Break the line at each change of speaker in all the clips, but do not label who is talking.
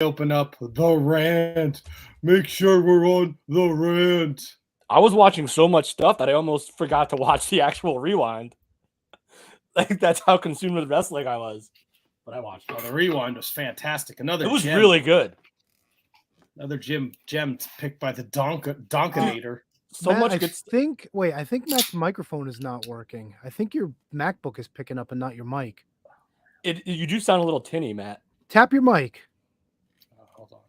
open up the rant. Make sure we're on the rant.
I was watching so much stuff that I almost forgot to watch the actual rewind. Like, that's how consumed with wrestling I was. But I watched it.
Oh, the rewind was fantastic. Another
It was
gem.
really good.
Another gem picked by the Donkinator.
So
Matt,
much
I
good
think Matt's microphone is not working. I think your MacBook is picking up and not your mic.
You do sound a little tinny, Matt.
Tap your mic.
Hold on.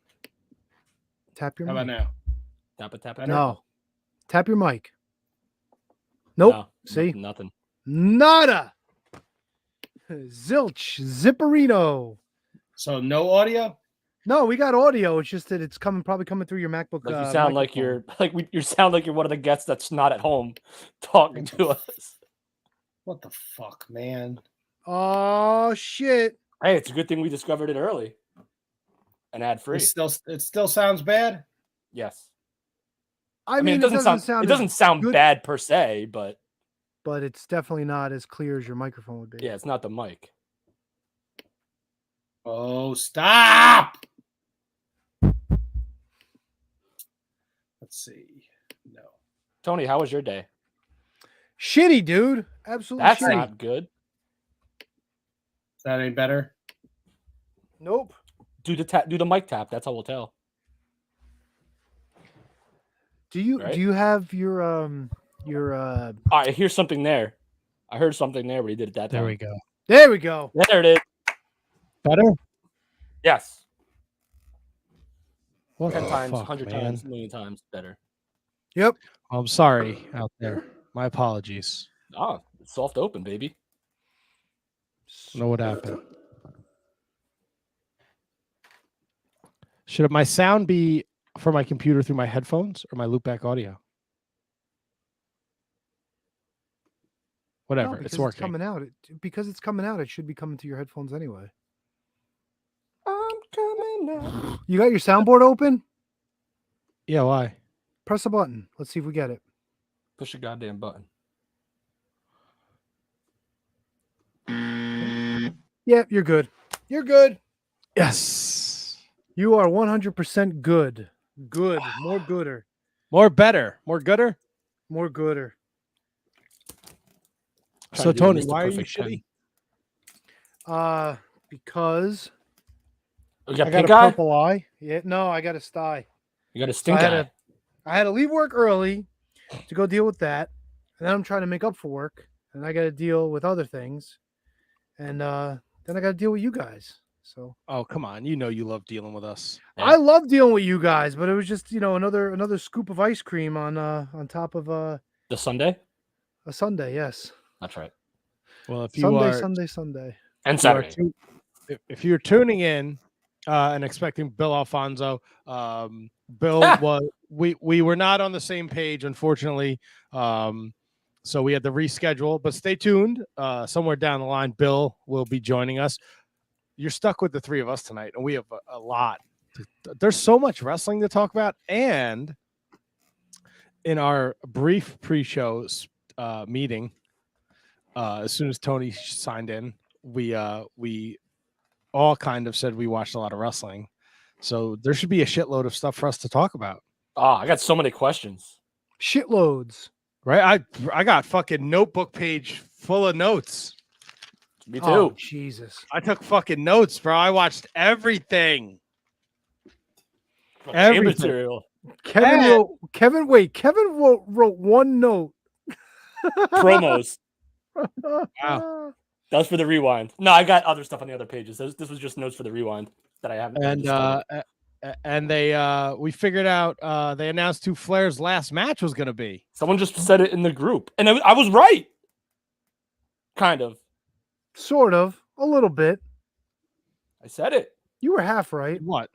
Tap your
How
mic.
about now?
Tap it.
No. Tap your mic. Nope.
No,
See?
nothing.
Nada. Zilch. Zipperino.
So no audio?
No, we got audio. It's just that it's probably coming through your MacBook.
Like you sound like you sound like you're one of the guests that's not at home talking to us.
What the fuck, man?
Oh shit!
Hey, it's a good thing we discovered it early and ad free.
It still sounds bad.
Yes.
I mean, it
doesn't sound
good,
bad per se, but
it's definitely not as clear as your microphone would be.
Yeah, it's not the mic.
Oh, stop! Let's see. No.
Tony, how was your day?
Shitty, dude. Absolutely
That's
shitty.
not good.
Is that any better?
Nope.
Do the mic tap. That's how we'll tell.
Do you have your
All right, here's something there. I heard something there, but he did it that time.
There we go.
There it is.
Better?
Yes.
What
10
the
times,
fuck,
100
man?
times, a million times better.
Yep.
I'm sorry out there. My apologies.
Ah, it's soft open, baby.
Know what happened. Should my sound be from my computer through my headphones or my loopback audio? Whatever, it's working.
Because it's coming out, it should be coming to your headphones anyway.
I'm coming out.
You got your soundboard open?
Yeah, why?
Press a button. Let's see if we get it.
Push a goddamn button.
Yeah, you're good. You're good.
Yes.
You are 100% good. Good. More gooder.
More better. More gooder?
More gooder.
So, Tony, why are you shitty?
Because
You got
I got a
pink eye?
purple eye. Yeah, no, I got a sty.
You got a stink eye.
I had to leave work early to go deal with that. And then I'm trying to make up for work. And I got to deal with other things. And then I got to deal with you guys. So.
Oh, come on. You know you love dealing with us.
Yeah.
I love dealing with you guys, but it was just, another scoop of ice cream on top of
The Sunday?
a sundae. Yes.
That's right.
Well, if you
Sunday.
And Saturday.
If you're tuning in and expecting Bill Alfonso, Bill was we were not on the same page, unfortunately. So we had to reschedule, but stay tuned. Somewhere down the line, Bill will be joining us. You're stuck with the three of us tonight, and we have a lot. There's so much wrestling to talk about, and in our brief pre-show meeting, as soon as Tony signed in, we all kind of said we watched a lot of wrestling. So there should be a shitload of stuff for us to talk about.
Oh, I got so many questions.
Shitloads.
Right? I got fucking notebook page full of notes.
Me too.
Oh, Jesus.
I took fucking notes, bro. I watched everything.
Everything. Material.
Kevin wrote one note.
Promos.
Wow.
That was for the rewind. No, I got other stuff on the other pages. This was just notes for the rewind that I haven't.
And we figured out they announced who Flair's last match was going to be.
Someone just said it in the group, and I was right. Kind of.
Sort of. A little bit.
I said it.
You were half right.
What?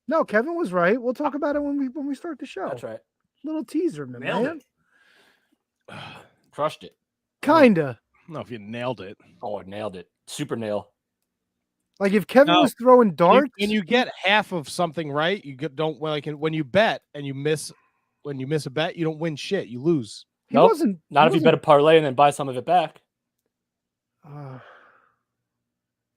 No, Kevin was right. We'll talk about it when we start the show.
That's right.
Little teaser, man.
Nailed it. Crushed it.
Kinda.
I don't know if you nailed it.
Oh, I nailed it. Super nail.
Like if Kevin was throwing darts,
when you get half of something right, you don't when you bet and you miss. When you miss a bet, you don't win shit. You lose.
Not if you bet a parlay and then buy some of it back.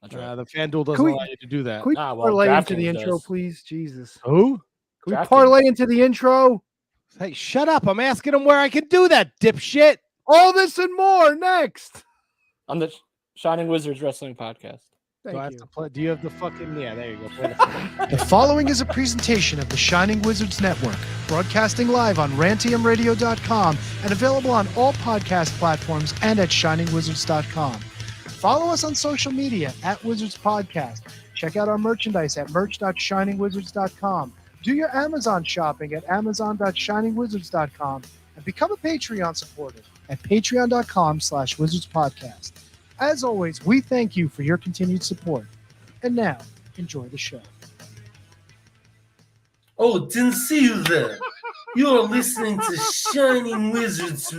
That's right.
The FanDuel doesn't allow you to do that.
Can we parlay into the intro, please? Jesus.
Who?
Can we parlay into the intro?
Hey, shut up. I'm asking him where I can do that, dipshit.
All this and more next.
On the Shining Wizards Wrestling Podcast.
Thank you.
Do you have the fucking... Yeah, there you go.
The following is a presentation of the Shining Wizards Network, broadcasting live on rantiumradio.com and available on all podcast platforms and at shiningwizards.com. Follow us on social media at Wizards Podcast. Check out our merchandise at merch.shiningwizards.com. Do your Amazon shopping at amazon.shiningwizards.com and become a Patreon supporter at patreon.com/wizardspodcast. As always, we thank you for your continued support. And now, enjoy the show.
Oh, didn't see you there. You're listening to Shining Wizards,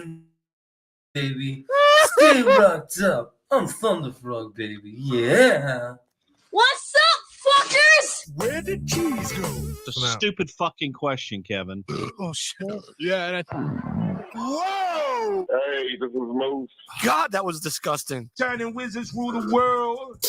baby. Stay rocked up. I'm Thunderfrog, baby. Yeah.
What's up, fuckers?
Where did cheese go?
It's a stupid fucking question, Kevin.
Oh, shit.
Yeah.
Whoa!
Hey, this is Moose.
God, that was disgusting. Shining Wizards rule the world.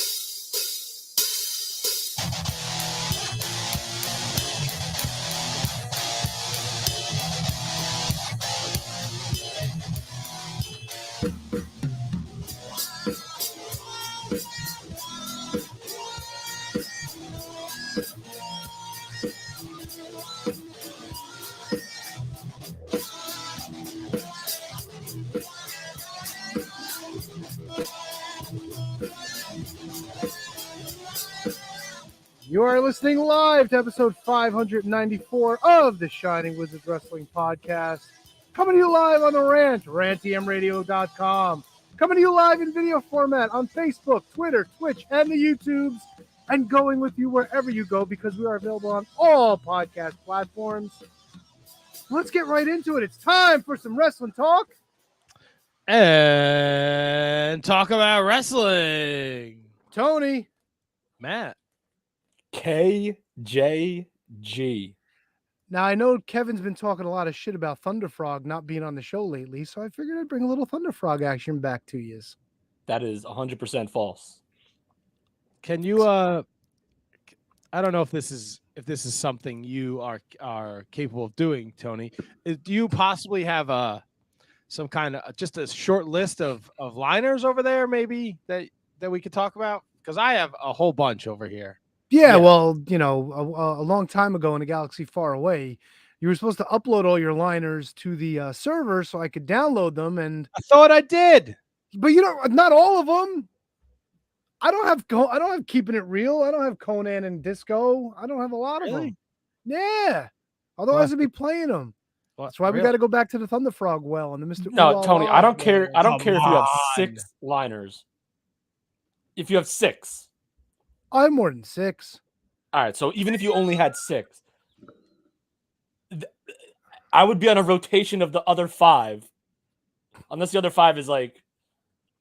You are listening live to episode 594 of the Shining Wizards Wrestling Podcast. Coming to you live on the rant, rantiumradio.com. Coming to you live in video format on Facebook, Twitter, Twitch, and the YouTubes. And going with you wherever you go because we are available on all podcast platforms. Let's get right into it. It's time for some wrestling talk.
And talk about wrestling.
Tony.
Matt.
KJG.
Now, I know Kevin's been talking a lot of shit about Thunderfrog not being on the show lately, so I figured I'd bring a little Thunderfrog action back to you.
That is 100% false.
Can you I don't know if this is something you are capable of doing, Tony. Do you possibly have some kind of just a short list of liners over there maybe that we could talk about? Because I have a whole bunch over here.
Yeah, well, you know, a long time ago in a galaxy far away, you were supposed to upload all your liners to the server so I could download them. And
I thought I did,
but you know, not all of them. I don't have Keeping It Real. I don't have Conan and Disco. I don't have a lot of them. Yeah, otherwise I'd be playing them. That's why we got to go back to the Thunderfrog well and the Mr.
No, Tony, I don't care. I don't care if you have 6 liners. If you have 6.
I have more than 6.
All right, so even if you only had 6, I would be on a rotation of the other 5, unless the other 5 is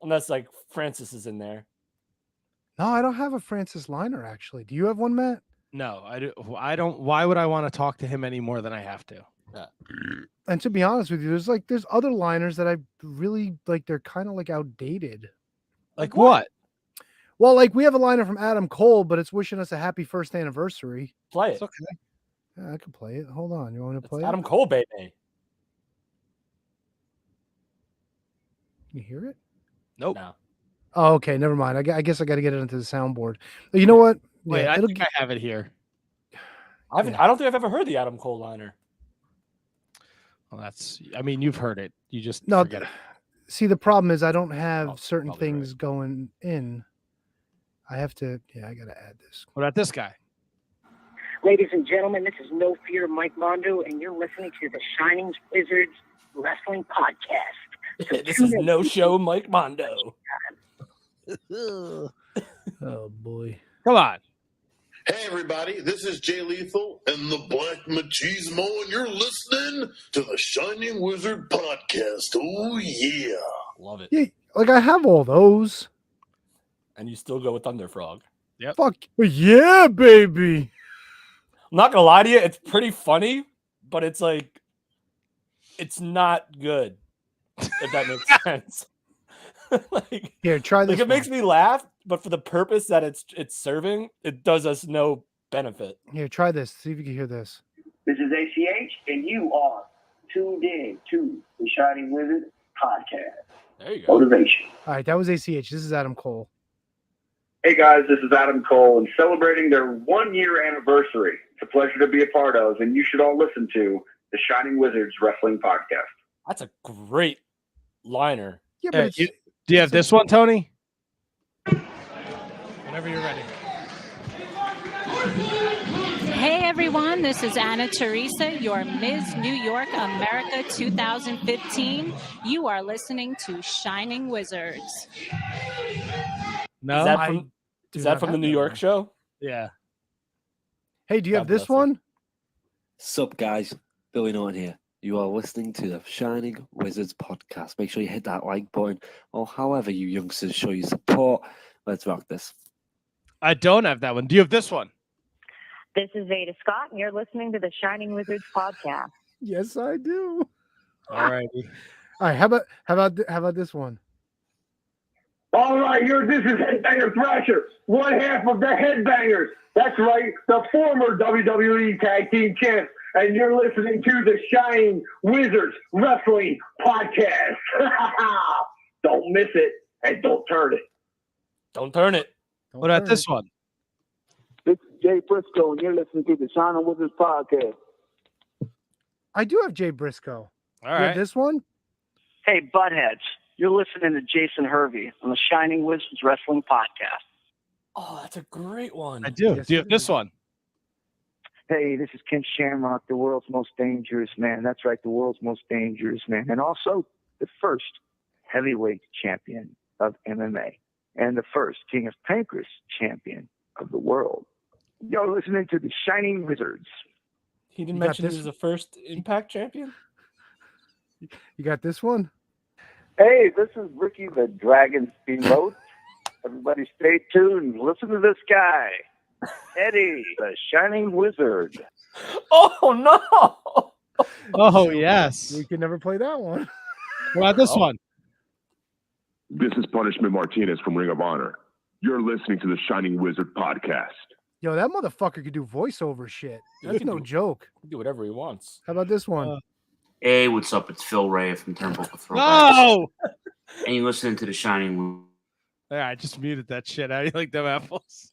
unless Francis is in there.
No, I don't have a Francis liner actually. Do you have one, Matt?
No, I don't. Why would I want to talk to him any more than I have to?
Yeah.
And to be honest with you, there's other liners that I really like. They're kind of outdated.
Like what?
Well, we have a liner from Adam Cole, but it's wishing us a happy first anniversary.
Play it.
It's okay.
Yeah, I can play it. Hold on. You want me to play
Adam
it?
Cole, baby.
You hear it?
Nope.
No.
Oh, okay. Never mind. I guess I got to get it into the soundboard. But you know what?
Wait,
Yeah,
I think I have it here.
I don't think I've ever heard the Adam Cole liner.
Well, you've heard it. You just
no.
forget it.
See, the problem is I don't have certain
probably
things going in. I have to. Yeah, I got to add this.
What about this guy?
Ladies and gentlemen, this is No Fear Mike Mondo, and you're listening to the Shining Wizards Wrestling Podcast. So
This is No Show Mike Mondo.
Oh boy!
Come on.
Hey, everybody, this is Jay Lethal and the Black Machismo, and you're listening to the Shining Wizard Podcast. Oh, yeah.
Love it.
Yeah, I have all those.
And you still go with Thunderfrog.
Yep.
Fuck yeah, baby.
I'm not gonna lie to you, it's pretty funny, but it's it's not good. If that makes sense.
Here, try this.
It makes me laugh, but for the purpose that it's serving, it does us no benefit.
Here, try this. See if you can hear this.
This is ACH, and you are tuned in to the Shining Wizard podcast.
There you go.
Motivation.
All right, that was ACH. This is Adam Cole.
Hey guys, this is Adam Cole, and celebrating their 1-year anniversary. It's a pleasure to be a part of, and you should all listen to the Shining Wizards Wrestling Podcast.
That's a great liner.
Yeah, but
do you have this one, Tony? Whenever you're ready.
Hey everyone, this is Anna Teresa, your Ms. New York America 2015. You are listening to Shining Wizards.
No,
is that from the New York show?
Yeah.
Hey, do you have this one?
Sup, guys? Billy Norton here. You are listening to the Shining Wizards podcast. Make sure you hit that like button, or however you youngsters show your support. Let's rock this.
I don't have that one. Do you have this one?
This is Veda Scott, and you're listening to the Shining Wizards podcast.
Yes, I do.
All righty.
All right, how about this one?
All right, this is Headbanger Thrasher, one half of the Headbangers. That's right, the former WWE Tag Team Champs, and you're listening to the Shining Wizards Wrestling Podcast. Don't miss it, and don't turn it.
Don't turn it.
What about this one?
This is Jay Briscoe, and you're listening to the Shining Wizards Podcast.
I do have Jay Briscoe.
All
You have
right.
this one?
Hey, Buttheads. You're listening to Jason Hervey on the Shining Wizards Wrestling Podcast.
Oh, that's a great one.
I do.
Yes,
Do you have this one?
Hey, this is Ken Shamrock, the world's most dangerous man. That's right, the world's most dangerous man. And also the first heavyweight champion of MMA and the first King of Pancras champion of the world. You're listening to the Shining Wizards.
He didn't
You got
mention he
this?
was the first Impact champion?
You got this one?
Hey, this is Ricky the Dragon Steamboat. Everybody stay tuned. Listen to this guy, Eddie, the Shining Wizard.
Oh, no.
Oh, yes.
We could never play that one.
What about this one?
This is Punishment Martinez from Ring of Honor. You're listening to the Shining Wizard podcast.
Yo, that motherfucker could do voiceover shit.
He
That's
can
no joke.
He can do whatever he wants.
How about this one?
Hey, what's up? It's Phil Ray from Turnbuckle Throwbacks.
No!
And you're listening to the Shining Wizards.
Yeah, I just muted that shit. How do you like them apples?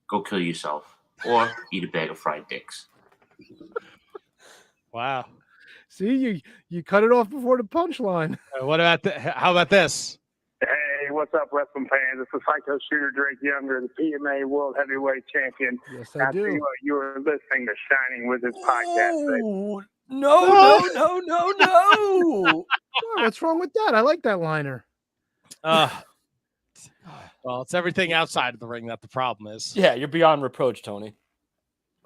Go kill yourself. Or eat a bag of fried dicks.
Wow.
See, you cut it off before the punchline.
What about how about this?
Hey, what's up, wrestling fans? This is Psycho Shooter Drake Younger, the PMA World Heavyweight Champion.
Yes, I do.
You're listening to Shining Wizards Podcast.
Oh, no.
What's wrong with that? I like that liner.
Well, it's everything outside of the ring that the problem is.
Yeah, you're beyond reproach, Tony.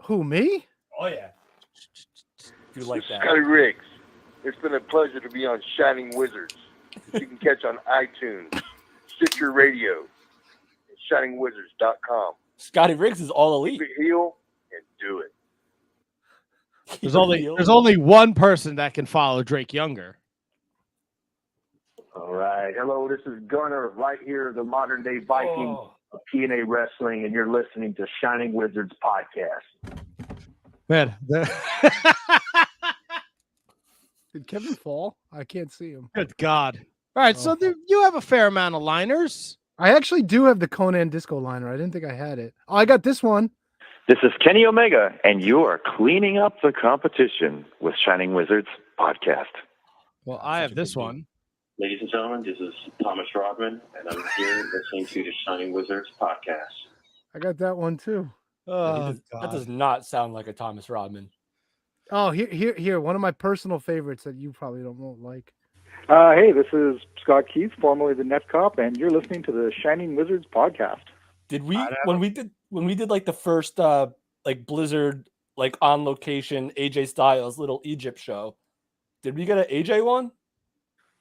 Who, me?
Oh, yeah. You like that.
Scotty Riggs. It's been a pleasure to be on Shining Wizards. You can catch on iTunes, Stitcher Radio, and ShiningWizards.com.
Scotty Riggs is all elite.
Keep it heel and do it.
There's only one person that can follow Drake Younger.
All right. Hello, this is Gunner right here, the modern day Viking of TNA Wrestling, and you're listening to Shining Wizards Podcast.
Man,
Did Kevin fall? I can't see him.
good God. All right, so you have a fair amount of liners.
I actually do have the Conan Disco liner. I didn't think I had it. Oh, I got this one.
This is Kenny Omega, and you are cleaning up the competition with Shining Wizards Podcast.
Well, I have this one.
Ladies and gentlemen, this is Thomas Rodman, and I'm here listening to the Shining Wizards podcast.
I got that one too.
That does not sound like a Thomas Rodman.
Oh, here. One of my personal favorites that you probably won't like.
Hey, this is Scott Keith, formerly the Net Cop, and you're listening to the Shining Wizards podcast.
Did we when we did like the first like Blizzard like on location AJ Styles Little Egypt show? Did we get an AJ one?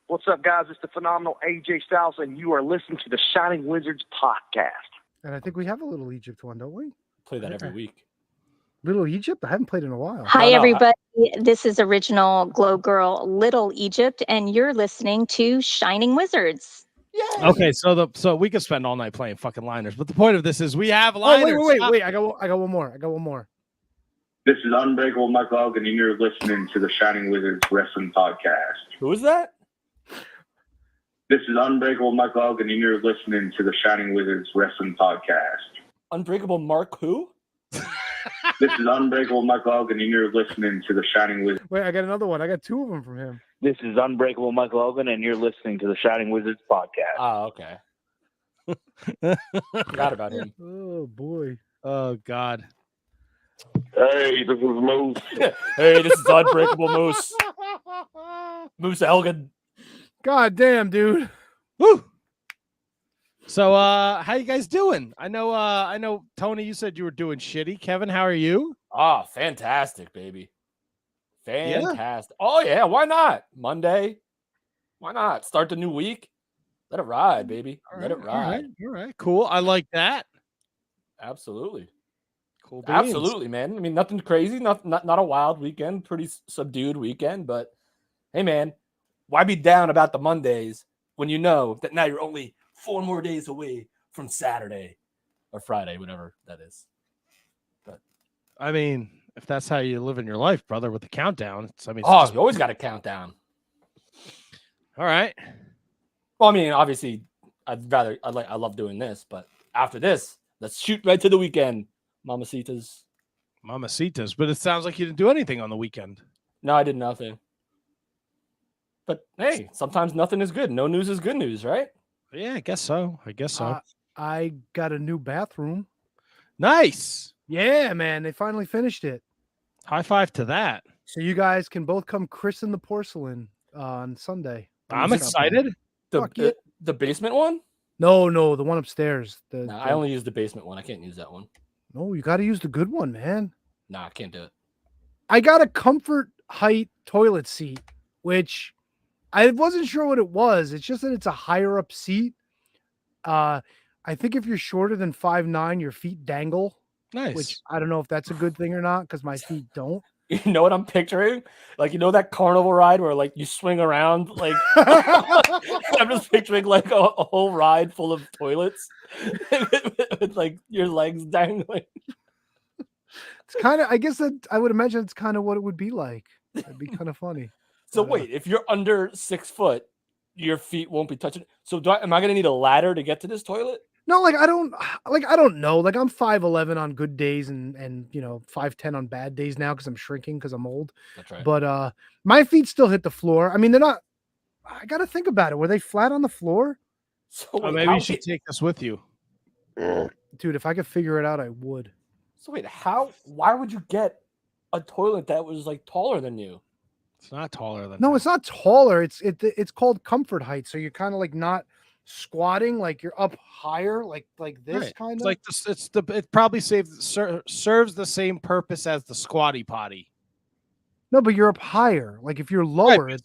What's up, guys? It's the phenomenal AJ Styles, and you are listening to the Shining Wizards podcast.
And I think we have a Little Egypt one, don't we?
Play that every week.
Little Egypt? I haven't played in a while.
Hi, everybody. This is original Glow Girl Little Egypt, and you're listening to Shining Wizards.
Yeah.
Okay, so we could spend all night playing fucking liners, but the point of this is we have
Oh,
liners.
wait. I got one more.
This is Unbreakable Mike Logan, and you're listening to the Shining Wizards Wrestling Podcast.
Who is that?
This is Unbreakable Mike Logan, and you're listening to the Shining Wizards Wrestling Podcast.
Unbreakable Mark who?
This is Unbreakable Mike Logan, and you're listening to the Shining Wizards.
Wait, I got another one. I got two of them from him.
This is Unbreakable Mike Logan, and you're listening to the Shining Wizards Podcast.
Oh, okay. Forgot about him.
Oh boy.
Oh God.
Hey, this is Moose.
Hey, this is Unbreakable Moose. Moose Elgin.
God damn, dude.
Woo. So how you guys doing? I know Tony, you said you were doing shitty. Kevin, how are you?
Ah, fantastic, baby. Fantastic. Yeah. Oh yeah, why not? Monday. Why not? Start the new week. Let it ride, baby. Let it ride.
All right. Cool. I like that.
Absolutely.
Cool.
Absolutely, man. I mean, nothing crazy, not a wild weekend, pretty subdued weekend, but hey man, why be down about the Mondays when you know that now you're only 4 more days away from Saturday or Friday, whatever that is. But
I mean, if that's how you live in your life, brother, with the countdown,
you always got a countdown.
All right.
Well, I mean, obviously, I love doing this, but after this, let's shoot right to the weekend, Mamacitas.
But it sounds like you didn't do anything on the weekend.
No, I did nothing. But hey, sometimes nothing is good. No news is good news, right?
Yeah, I guess so.
I got a new bathroom.
Nice.
Yeah, man. They finally finished it.
High five to that.
So you guys can both come christen the porcelain on Sunday.
I'm excited.
The basement one?
No, the one upstairs.
I only use the basement one. I can't use that one.
No, you got to use the good one, man.
Nah, I can't do it.
I got a comfort height toilet seat, which I wasn't sure what it was. It's just that it's a higher up seat. I think if you're shorter than 5'9", your feet dangle.
Nice.
Which I don't know if that's a good thing or not because my feet don't.
You know what I'm picturing? Like, you know that carnival ride where like you swing around? Like, I'm just picturing like a whole ride full of toilets with like your legs dangling.
It's kind of, I guess that I would imagine it's kind of what it would be like. It'd be kind of funny.
So wait, if you're under 6 foot, your feet won't be touching. So am I gonna need a ladder to get to this toilet?
No, like I don't know. Like I'm 5'11" on good days and 5'10" on bad days now because I'm shrinking because I'm old.
That's right.
But my feet still hit the floor. I mean, they're not. I got to think about it. Were they flat on the floor?
So
wait, maybe you should take this with you,
dude. If I could figure it out, I would.
So wait, why would you get a toilet that was like taller than you?
It's not taller than.
No, it's not taller. It's called comfort height. So you're kind of like not squatting, like you're up higher, like this
right.
kind of.
Like this, it probably serves the same purpose as the squatty potty.
No, but you're up higher. Like if you're lower,
right.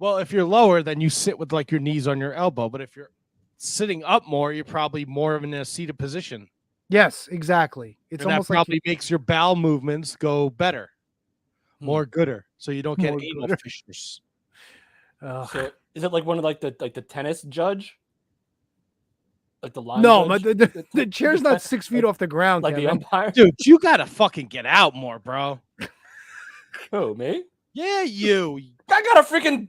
If you're lower, then you sit with like your knees on your elbow. But if you're sitting up more, you're probably more of in a seated position.
Yes, exactly. It's
and
almost
that probably makes your bowel movements go better, more gooder, so you don't get anal fissures.
So is it like one of like the tennis judge? Like the line?
No,
judge?
but the chair's not 6 feet off the ground.
Like
Kevin.
the umpire?
Dude, you gotta fucking get out more, bro.
Who, me?
Yeah, you.
I got a freaking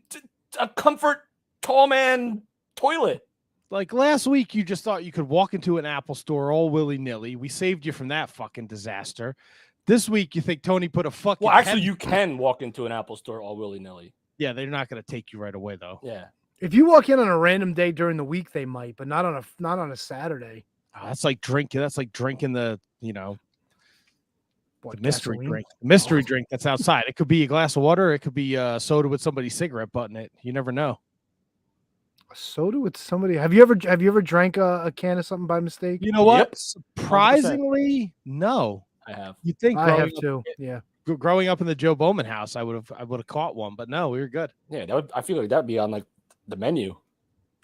a comfort tall man toilet.
Like last week, you just thought you could walk into an Apple store all willy-nilly. We saved you from that fucking disaster. This week, you think Tony put a fucking...
Well, actually, you can walk into an Apple store all willy-nilly.
Yeah, they're not going to take you right away, though.
Yeah.
If you walk in on a random day during the week, they might, but not on a Saturday.
Oh, that's like drinking. That's like drinking the mystery
gasoline?
drink. The mystery drink that's outside. It could be a glass of water. It could be soda with somebody's cigarette butt in it. You never know.
A soda with somebody. Have you ever drank a can of something by mistake?
You know what?
Yep.
Surprisingly, no.
I have.
You think
I have too? Yeah.
Growing up in the Joe Bowman house, I would have caught one, but no, we were good.
Yeah, I feel like that'd be on like the menu.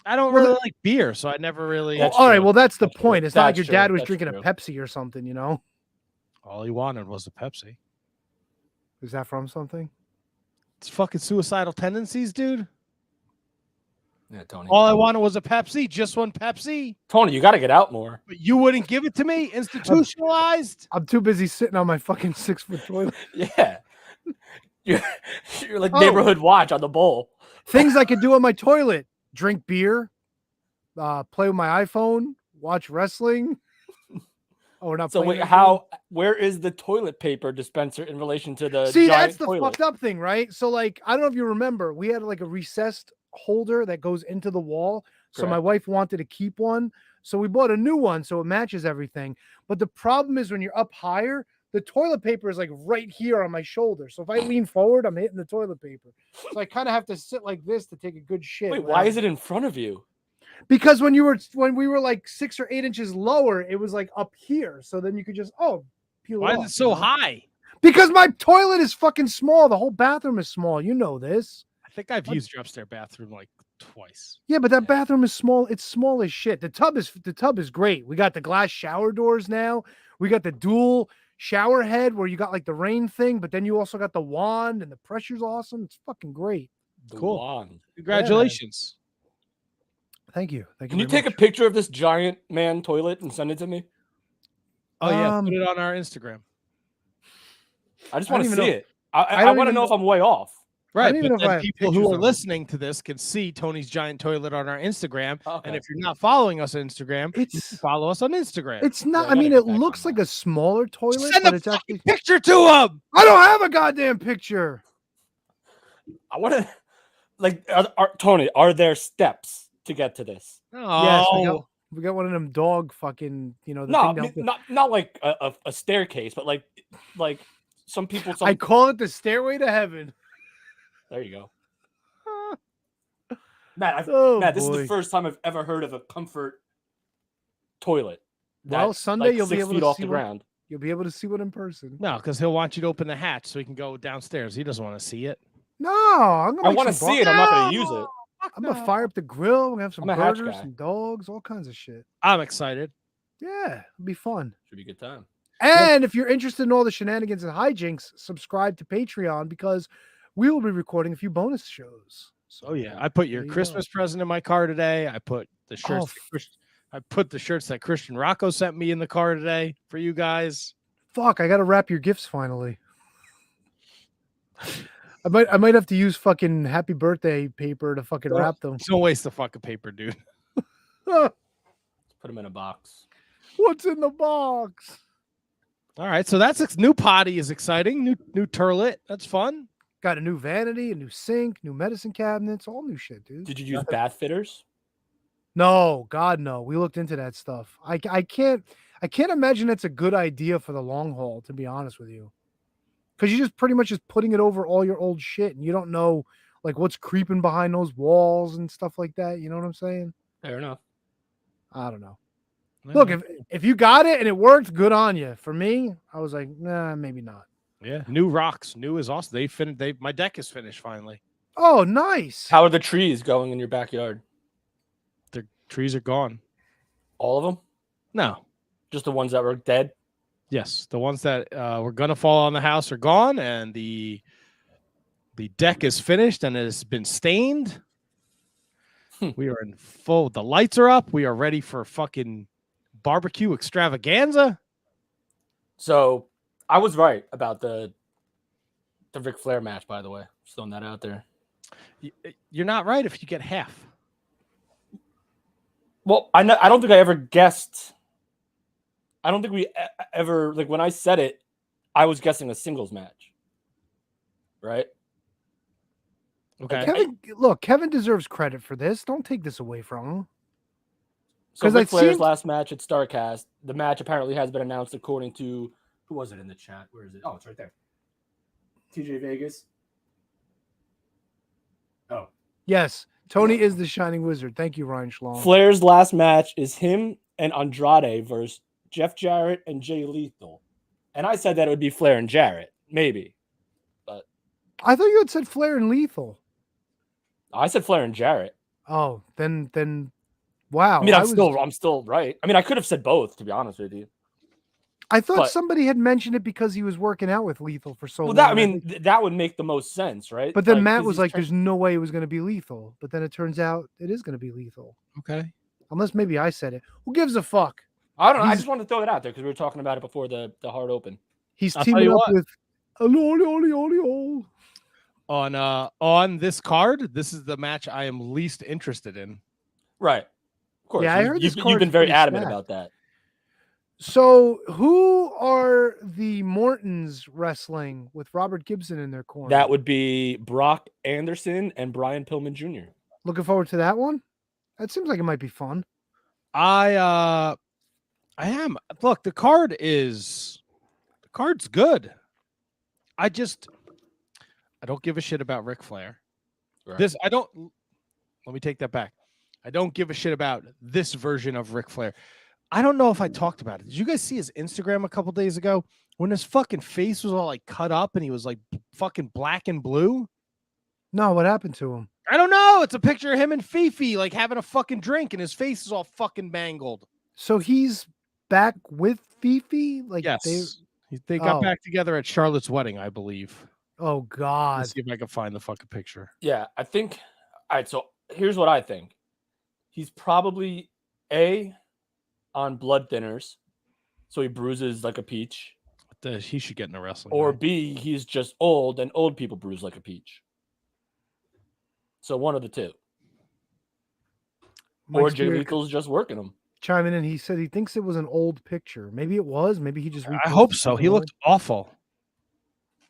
I don't really like beer, so I never really.
Well, all right, well that's the point. It's not like your
That's
dad
true.
was
That's
drinking
true.
a Pepsi or something, you know.
All he wanted was a Pepsi.
Is that from something?
It's fucking suicidal tendencies, dude.
Yeah, Tony.
All I wanted was a Pepsi, just one Pepsi.
Tony, you got to get out more.
But you wouldn't give it to me? Institutionalized?
I'm too busy sitting on my fucking 6-foot toilet.
Yeah. You're like neighborhood watch on the bowl.
Things I could do on my toilet: drink beer, play with my iPhone, watch wrestling. Oh, we're not.
So
playing
wait,
that
where is the toilet paper dispenser in relation to the
See,
giant
that's the
toilet?
fucked up thing, right? So, like, I don't know if you remember, we had like a recessed holder that goes into the wall. So my
Correct.
wife wanted to keep one. So we bought a new one so it matches everything. But the problem is when you're up higher, the toilet paper is like right here on my shoulder. So if I lean forward, I'm hitting the toilet paper. So I kind of have to sit like this to take a good shit.
Wait, why is it in front of you?
Because when we were like 6 or 8 inches lower, it was like up here. So then you could just peel
Why
it
is
off,
it so
you know?
high?
Because my toilet is fucking small. The whole bathroom is small. You know this.
I think I've used your upstairs bathroom like twice.
Yeah, but that bathroom is small. It's small as shit. The tub is great. We got the glass shower doors now. We got the dual shower head where you got like the rain thing, but then you also got the wand and the pressure's awesome. It's fucking great.
The
Cool.
wand.
Congratulations.
Thank you. Thank
Can you
very
take a picture of this giant man toilet and send it to me?
Oh, yeah. Put it on our Instagram.
I just
I
want
don't
to
even
see
know-
it. I want to know if I'm way off.
Right,
don't even
but
know if I
then
have
people who
pictures
are
of it.
listening to this can see Tony's giant toilet on our Instagram.
Okay.
And if you're not following us on Instagram, you can follow us on Instagram.
It's not. I mean, it looks like a smaller toilet,
Send
but
a
it's actually.
picture to him.
I don't have a goddamn picture.
I want to, like, Tony, are there steps to get to this?
Yes,
Oh,
we got one of them dog fucking. You know, the
No,
thing that-
not like a staircase, but like some people.
I call it the stairway to heaven.
There you go. Matt,
Oh,
Matt, this is
boy.
the first time I've ever heard of a comfort toilet.
Well,
that's,
Sunday
like,
you'll be
6
able
feet
to
off
see
the
one.
ground.
You'll be able to see one in person.
no, because he'll want you to open the hatch so he can go downstairs. He doesn't want to see it.
No, I'm gonna.
I want to see it. I'm not going to use it.
I'm gonna fire up the grill. We're gonna have some
I'm a hatch
burgers,
guy.
some dogs, all kinds of shit.
I'm excited.
Yeah, it'll be fun.
Should be a good time.
And if you're interested in all the shenanigans and hijinks, subscribe to Patreon because we will be recording a few bonus shows. So,
Oh yeah, I put your
there you
Christmas present in my car today. I put the shirts.
Oh,
that I put the shirts that Christian Rocco sent me in the car today for you guys.
Fuck, I gotta wrap your gifts finally. I might have to use fucking happy birthday paper to fucking wrap them.
Don't waste the fucking paper, dude.
Put them in a box.
What's in the box?
All right, so that's new potty is exciting. New turlet. That's fun.
Got a new vanity, a new sink, new medicine cabinets, all new shit, dude.
Did you use bath fitters?
No, God, no. We looked into that stuff. I can't imagine it's a good idea for the long haul, to be honest with you. Because you just pretty much just putting it over all your old shit, and you don't know like what's creeping behind those walls and stuff like that. You know what I'm saying?
Fair enough.
I don't know. Look, if you got it and it worked, good on you. For me, I was like, nah, maybe not.
Yeah, new rocks. New is awesome. They finished. My deck is finished finally.
Oh, nice.
How are the trees going in your backyard?
The trees are gone.
All of them?
No,
just the ones that were dead.
Yes, the ones that were gonna fall on the house are gone, and the deck is finished and it has been stained. We are in full. The lights are up. We are ready for fucking barbecue extravaganza.
So I was right about the Ric Flair match, by the way. Just throwing that out there.
You're not right if you get half.
Well, I don't think I ever guessed. I don't think we ever, like, when I said it, I was guessing a singles match. Right?
Okay.
Kevin deserves credit for this. Don't take this away from him.
So Ric
I've
Flair's
seen-
last match at StarCast, the match apparently has been announced according to, who was it in the chat? Where is it? Oh, it's right there. TJ Vegas. Oh.
Yes, Tony is the Shining Wizard. Thank you, Ryan Schlong.
Flair's last match is him and Andrade versus Jeff Jarrett and Jay Lethal. And I said that it would be Flair and Jarrett, maybe. But
I thought you had said Flair and Lethal.
I said Flair and Jarrett.
Oh, then wow.
I mean, I'm still right. I mean, I could have said both, to be honest with you.
I thought
But-
somebody had mentioned it because he was working out with Lethal for so
Well,
long.
that I mean, that would make the most sense, right?
But then Matt
'cause
was
he's
like,
train-
"There's no way it was going to be Lethal." But then it turns out it is going to be Lethal.
Okay.
Unless maybe I said it. Who gives a fuck?
I don't know. I
He's-
just wanted to throw it out there because we were talking about it before the hard open.
He's
I'll tell
teaming
you
up
what.
with Oli.
On this card. This is the match I am least interested in.
Right. Of course.
Yeah, I
You-
heard
you've,
this
you've been
card's
very
pretty
adamant
stacked.
about that.
So, who are the Mortons wrestling with Robert Gibson in their corner?
That would be Brock Anderson and Brian Pillman Jr.
Looking forward to that one. That seems like it might be fun.
I am. Look, the card's good. I don't give a shit about Ric Flair.
Right.
Let me take that back. I don't give a shit about this version of Ric Flair. I don't know if I talked about it. Did you guys see his Instagram a couple days ago when his fucking face was all like cut up and he was like fucking black and blue?
No, what happened to him?
I don't know. It's a picture of him and Fifi like having a fucking drink and his face is all fucking mangled.
So he's back with Fifi? Like
Yes. They got
Oh.
back together at Charlotte's wedding, I believe.
Oh God.
Let's see if I can find the fucking picture.
Yeah, I think. All right, so here's what I think. He's probably on blood thinners, so he bruises like a peach.
He should get in a wrestling.
Or
match.
B, he's just old, and old people bruise like a peach. So one of the two. Or
Mike
Jay
Spear
Lethal's just working him.
chiming in. He said he thinks it was an old picture. Maybe it was. Maybe he just.
I
reposted
hope so.
something
He
old.
looked awful.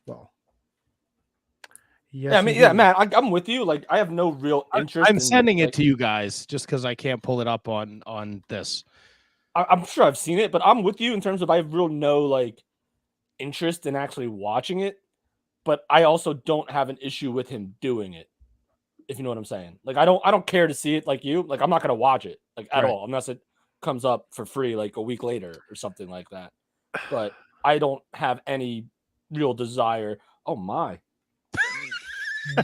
Well. Yes,
Yeah, I mean,
he
yeah,
did.
man, I'm with you. Like, I have no real interest.
I'm
in,
sending it
like-
to you guys just because I can't pull it up on this.
I'm sure I've seen it, but I'm with you in terms of I have real no like interest in actually watching it. But I also don't have an issue with him doing it. If you know what I'm saying. Like, I don't care to see it like you. Like, I'm not gonna watch it like at
Right.
all unless it comes up for free like a week later or something like that. But I don't have any real desire. Oh my.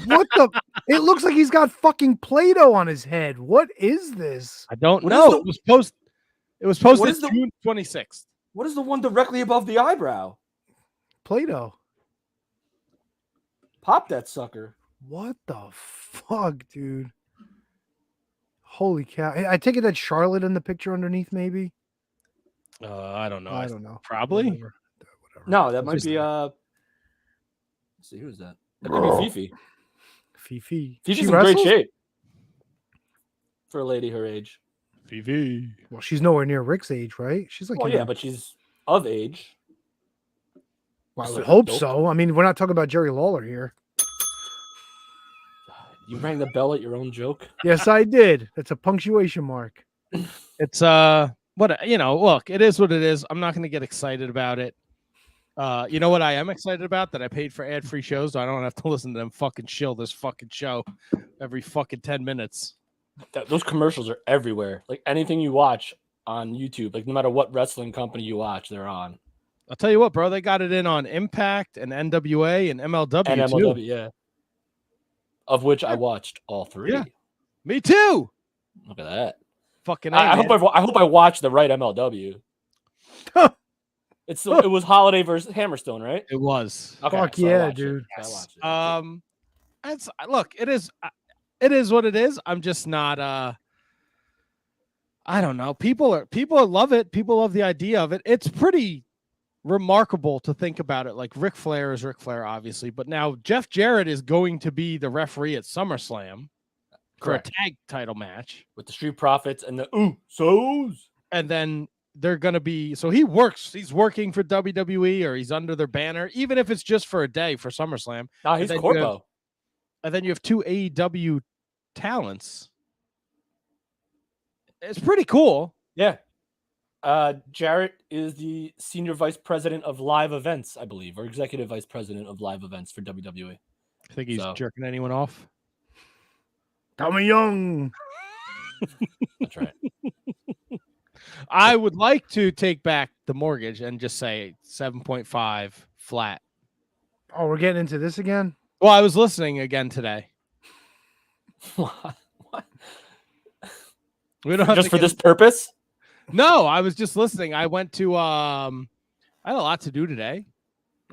What the? It looks like he's got fucking Play-Doh on his head. What is this?
I don't
What is
know.
the-
It was posted
is the-
June 26th.
What is the one directly above the eyebrow?
Play-Doh.
Pop that sucker.
What the fuck, dude? Holy cow! I take it that Charlotte in the picture underneath, maybe.
I don't know.
I don't know.
Probably.
Whatever.
No, that might
Who's
be
that?
let's see, who's that? That could be Fifi.
Fifi.
Fifi's
She
in great
wrestles?
shape for a lady her age.
Fifi.
Well, she's nowhere near Rick's age, right? She's like.
Well,
in
yeah,
her-
but she's of age.
Well, I
so
would hope
dope.
so. I mean, we're not talking about Jerry Lawler here.
You rang the bell at your own joke.
Yes, I did. That's a punctuation mark.
It's what look, it is what it is. I'm not going to get excited about it. You know what I am excited about? That I paid for ad-free shows, so I don't have to listen to them fucking shill this fucking show every fucking 10 minutes.
Those commercials are everywhere. Like anything you watch on YouTube, like no matter what wrestling company you watch, they're on.
I'll tell you what, bro, they got it in on Impact and NWA and MLW
And
too.
MLW, yeah. Of which I watched all three.
Yeah. Me too.
Look at that.
Fucking
I
man.
hope I watched the right MLW. It was Holiday versus Hammerstone, right?
It was.
Okay,
Fuck
so I
yeah,
watched it.
dude.
I watched it.
It's look, it is what it is. I'm just not I don't know. People love it. People love the idea of it. It's pretty remarkable to think about it. Like Ric Flair is Ric Flair, obviously, but now Jeff Jarrett is going to be the referee at SummerSlam for a
Correct.
tag title match.
With the Street Profits and the Usos.
And then they're going to be, so he's working for WWE or he's under their banner, even if it's just for a day for SummerSlam.
Nah, he's
And then
Corpo.
And then you have two AEW talents. It's pretty cool.
Yeah. Jarrett is the senior vice president of live events, I believe, or executive vice president of live events for WWE.
I think he's
So-
jerking anyone off.
Tommy Young.
That's right.
I would like to take back the mortgage and just say 7.5 flat.
Oh, we're getting into this again?
Well, I was listening again today.
What?
We don't have
Just
to
for
get
this purpose?
No, I was just listening. I went to I had a lot to do today.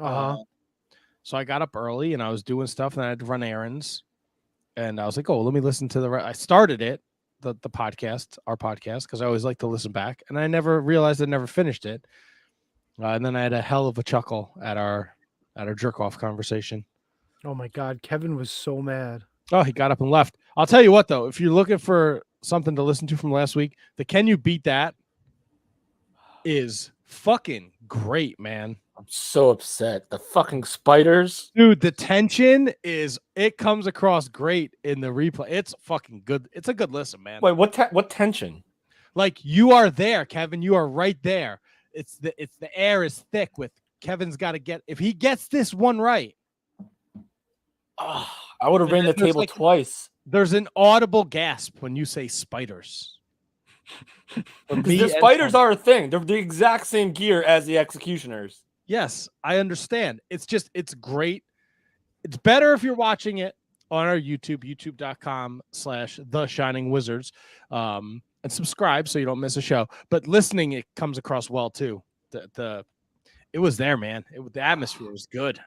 Uh-huh.
So I got up early and I was doing stuff and I had to run errands. And I was like, oh, let me listen to I started it, the podcast, our podcast, because I always like to listen back. And I never realized I never finished it. And then I had a hell of a chuckle at our jerk off conversation.
Oh my God, Kevin was so mad.
Oh, he got up and left. I'll tell you what, though, if you're looking for something to listen to from last week, the Can You Beat That is fucking great, man.
I'm so upset. The fucking spiders.
Dude, the tension it comes across great in the replay. It's fucking good. It's a good listen, man.
Wait, what tension?
Like, you are there, Kevin. You are right there. It's the air is thick with Kevin's got to get, if he gets this one right.
Oh, I would have ran the table twice.
There's an audible gasp when you say spiders.
The spiders are a thing. They're the exact same gear as the executioners.
Yes, I understand. It's great. It's better if you're watching it on our YouTube, youtube.com/The Shining Wizards, and subscribe so you don't miss a show. But listening, it comes across well too. It was there, man. The atmosphere was good.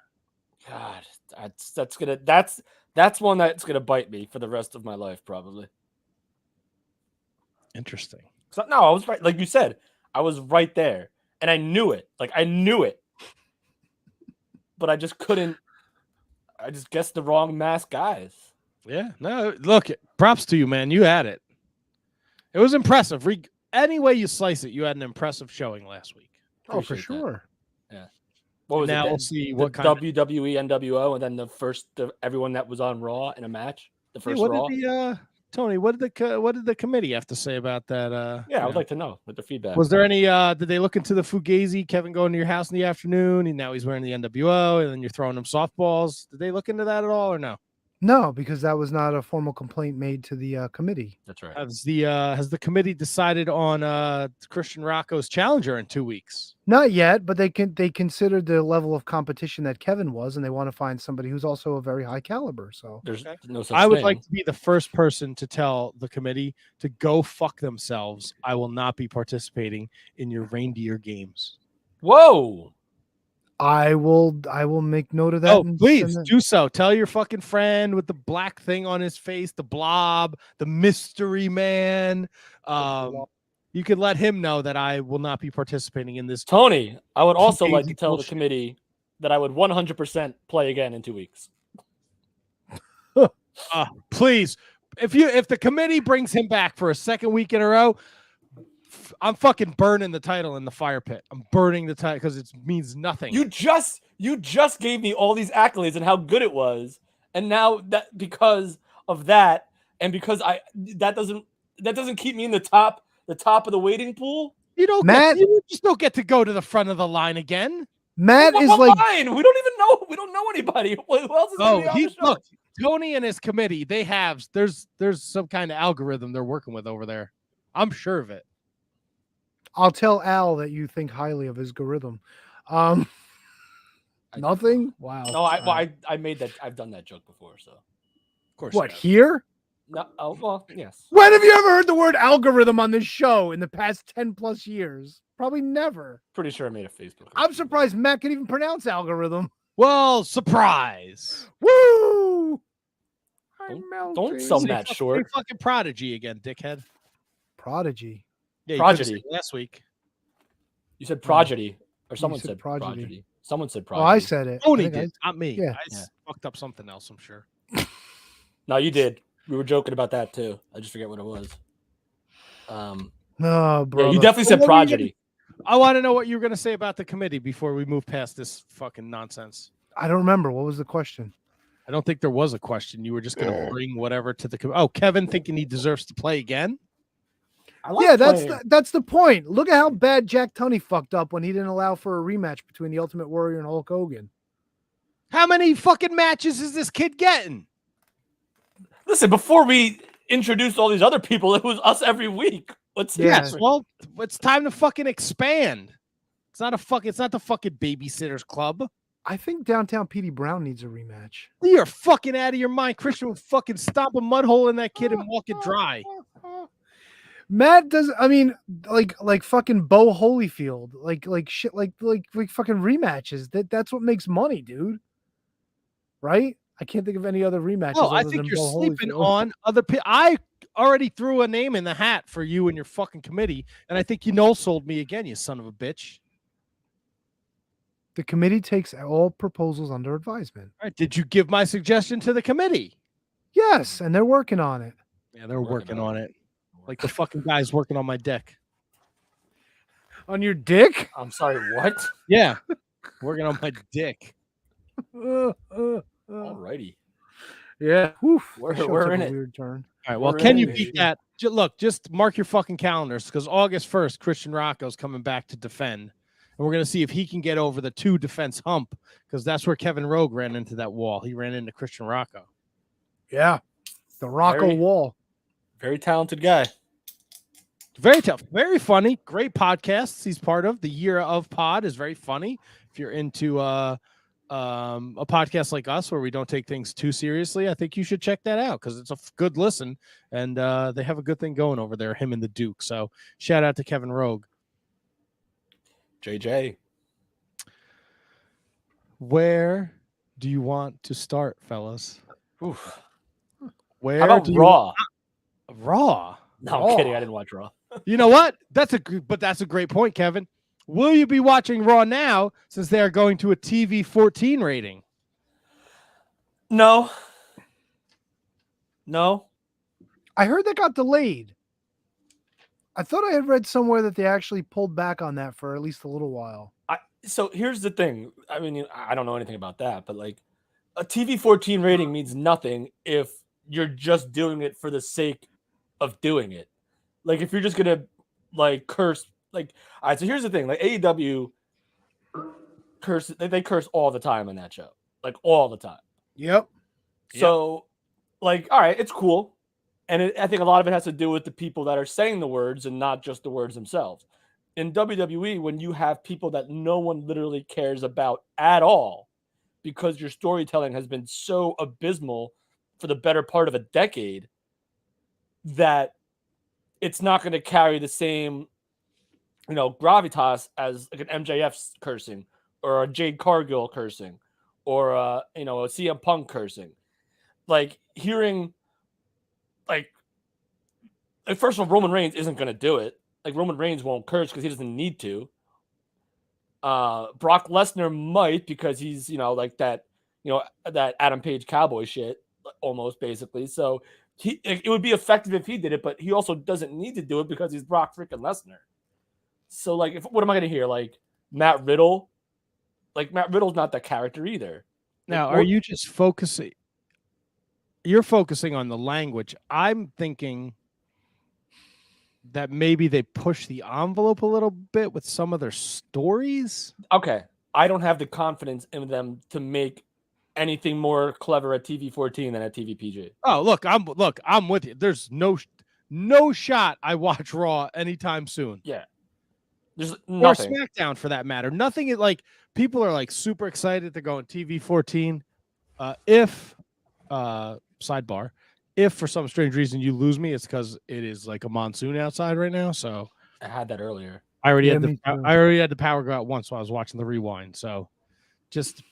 God, that's one that's gonna bite me for the rest of my life, probably.
Interesting.
So, no, I was right. Like you said, I was right there, and I knew it. Like I knew it. But I just couldn't. I just guessed the wrong mass guys.
Yeah, no, look, props to you, man. You had it. It was impressive. Any way you slice it, you had an impressive showing last week.
Oh, for sure.
That. Yeah. What was
now
it?
We'll see
the
what kind
WWE NWO, and then everyone that was on Raw in a match. The first Raw.
Tony, what did the committee have to say about that?
Yeah, I would like to know what the feedback.
Was there any? Did they look into the Fugazi? Kevin going to your house in the afternoon, and now he's wearing the NWO, and then you're throwing him softballs. Did they look into that at all, or no?
No, because that was not a formal complaint made to the committee.
That's right.
Has the committee decided on Christian Rocco's challenger in 2 weeks?
Not yet, but they considered the level of competition that Kevin was, and they want to find somebody who's also a very high caliber. So
there's no such
I would
thing.
like to be the first person to tell the committee to go fuck themselves. I will not be participating in your reindeer games.
Whoa.
I will make note of that.
Oh, please do so. Tell your fucking friend with the black thing on his face, the blob, the mystery man. You could let him know that I will not be participating in this.
Tony, I would also like to tell the committee that I would 100% play again in 2 weeks.
Please, if the committee brings him back for a second week in a row, I'm fucking burning the title in the fire pit. I'm burning the title because it means nothing.
You just gave me all these accolades and how good it was, and now that because of that, and because that doesn't keep me in the top of the waiting pool.
You don't,
Matt,
you just don't get to go to the front of the line again.
Matt is
what
like,
line? We don't even know. We don't know anybody. Who else is going to be on the show?
Look, Tony and his committee. They have there's some kind of algorithm they're working with over there. I'm sure of it.
I'll tell Al that you think highly of his algorithm. Nothing. Wow.
No, I made that. I've done that joke before, so of course.
What here?
No. Oh well, yes.
When have you ever heard the word algorithm on this show in the past 10+ years? Probably never.
Pretty sure I made a Facebook.
I'm surprised Matt can even pronounce algorithm.
Well, surprise.
Woo!
Don't sell Matt short.
You're fucking Prodigy again, dickhead.
Prodigy.
Yeah,
Prodigy.
Last week.
You said prodigy, or someone
said
said
prodigy.
prodigy. Someone said
Oh,
prodigy.
I said it.
Tony
I think
did, not me.
Yeah.
I fucked up something else, I'm sure.
No, you did. We were joking about that too. I just forget what it was.
No, bro.
Yeah, you definitely said prodigy.
I want to know what you were going to say about the committee before we move past this fucking nonsense.
I don't remember. What was the question?
I don't think there was a question. You were just going to bring whatever to the committee. Oh, Kevin thinking he deserves to play again?
Yeah, that's the point. Look at how bad Jack Tunney fucked up when he didn't allow for a rematch between the Ultimate Warrior and Hulk Hogan.
How many fucking matches is this kid getting?
Listen, before we introduced all these other people, it was us every week.
Yes, well, it's time to fucking expand. It's not the fucking Babysitters Club.
I think Downtown Petey Brown needs a rematch.
You're fucking out of your mind. Christian would fucking stomp a mud hole in that kid and walk it dry.
Matt does. I mean, like fucking Bo Holyfield, like shit, like fucking rematches. That's what makes money, dude. Right? I can't think of any other rematches.
Oh, I
other
think
than
you're
Bo
sleeping
Holyfield.
on other people. I already threw a name in the hat for you and your fucking committee, and I think you no-sold me again, you son of a bitch.
The committee takes all proposals under advisement.
All right, did you give my suggestion to the committee?
Yes, and they're working on it.
Yeah, they're working on it. Like the fucking guy's working on my dick.
On your dick?
I'm sorry, what?
Yeah, working on my dick.
Alrighty.
Yeah. Oof,
We're
the show
in
took a
it.
weird turn.
All right, well,
We're
can
in
you
it,
beat
baby.
that? Look, just mark your fucking calendars because August 1st, Christian Rocco's coming back to defend. And we're going to see if he can get over the 2 defense hump because that's where Kevin Rogue ran into that wall. He ran into Christian Rocco.
Yeah. The Rocco Wall.
Very talented guy.
Very tough, very funny, great podcasts he's part of. The Year of Pod is very funny. If you're into a podcast like us where we don't take things too seriously, I think you should check that out because it's a good listen and they have a good thing going over there, him and the Duke. So shout out to Kevin Rogue.
JJ.
Where do you want to start, fellas?
Oof.
Where
How about
do you
Raw?
Raw?
No, I'm kidding. I didn't watch Raw.
You know what? That's a great point, Kevin. Will you be watching Raw now since they are going to a TV 14 rating?
No.
I heard that got delayed. I thought I had read somewhere that they actually pulled back on that for at least a little while.
So here's the thing. I mean, I don't know anything about that, but like a TV 14 rating means nothing if you're just doing it for the sake of doing it. Like if you're just gonna like curse, like all right. So here's the thing. Like AEW curse, they curse all the time in that show, like all the time.
Yep.
So, like, all right, it's cool. And I think a lot of it has to do with the people that are saying the words and not just the words themselves. In WWE, when you have people that no one literally cares about at all because your storytelling has been so abysmal for the better part of a decade that it's not going to carry the same, gravitas as like an MJF cursing or a Jade Cargill cursing or, a CM Punk cursing. Like hearing, first of all, Roman Reigns isn't going to do it. Like Roman Reigns won't curse because he doesn't need to. Brock Lesnar might because he's, that Adam Page cowboy shit almost basically. So it would be effective if he did it, but he also doesn't need to do it because he's Brock freaking Lesnar. So like, what am I going to hear? Like Matt Riddle? Like Matt Riddle's not that character either.
Now, are you just focusing? You're focusing on the language. I'm thinking that maybe they push the envelope a little bit with some of their stories.
Okay. I don't have the confidence in them to make anything more clever at TV 14 than at TV PG.
Oh, look, I'm with you. There's no shot I watch Raw anytime soon.
Yeah. There's nothing.
Or SmackDown for that matter. Nothing is like people are like super excited to go on TV 14. Sidebar, if for some strange reason you lose me, it's because it is like a monsoon outside right now. So
I had that earlier.
I already had the power go out once while I was watching the rewind. So just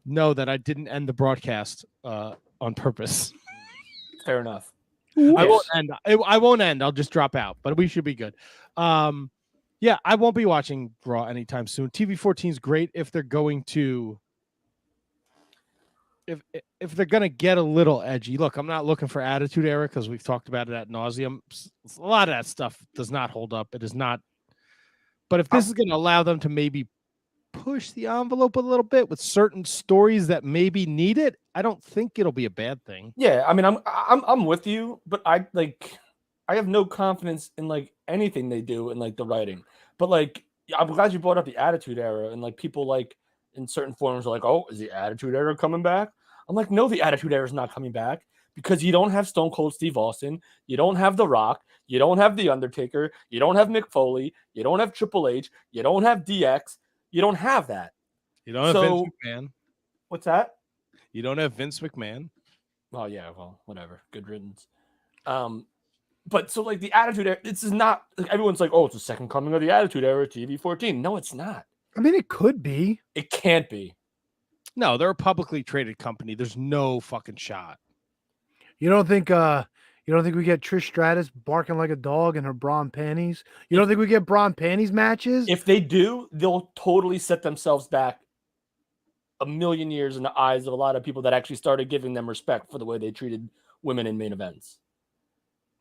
know that I didn't end the broadcast on purpose.
Fair enough.
I won't end. I won't end. I'll just drop out, but we should be good. Yeah, I won't be watching Raw anytime soon. TV 14 is great if they're going to if they're going to get a little edgy. Look, I'm not looking for Attitude Era because we've talked about it ad nauseum. A lot of that stuff does not hold up. It is not. But if this is going to allow them to maybe push the envelope a little bit with certain stories that maybe need it, I don't think it'll be a bad thing.
Yeah, I mean, I'm with you, but I have no confidence in like anything they do in like the writing. But like, I'm glad you brought up the Attitude Era and like people like in certain forums are like, oh, is the Attitude Era coming back? I'm like, no, the Attitude Era is not coming back because you don't have Stone Cold Steve Austin, you don't have The Rock, you don't have The Undertaker, you don't have Mick Foley, you don't have Triple H, you don't have DX, you don't have that.
You don't have Vince McMahon.
What's that?
You don't have Vince McMahon.
Oh yeah, well, whatever. Good riddance. But so like the Attitude Era, this is not like everyone's like, oh, it's the second coming of the Attitude Era, TV 14. No, it's not.
I mean, it could be.
It can't be.
No, they're a publicly traded company. There's no fucking shot.
You don't think we get Trish Stratus barking like a dog in her bra and panties? You don't think we get bra and panties matches?
If they do, they'll totally set themselves back a million years in the eyes of a lot of people that actually started giving them respect for the way they treated women in main events.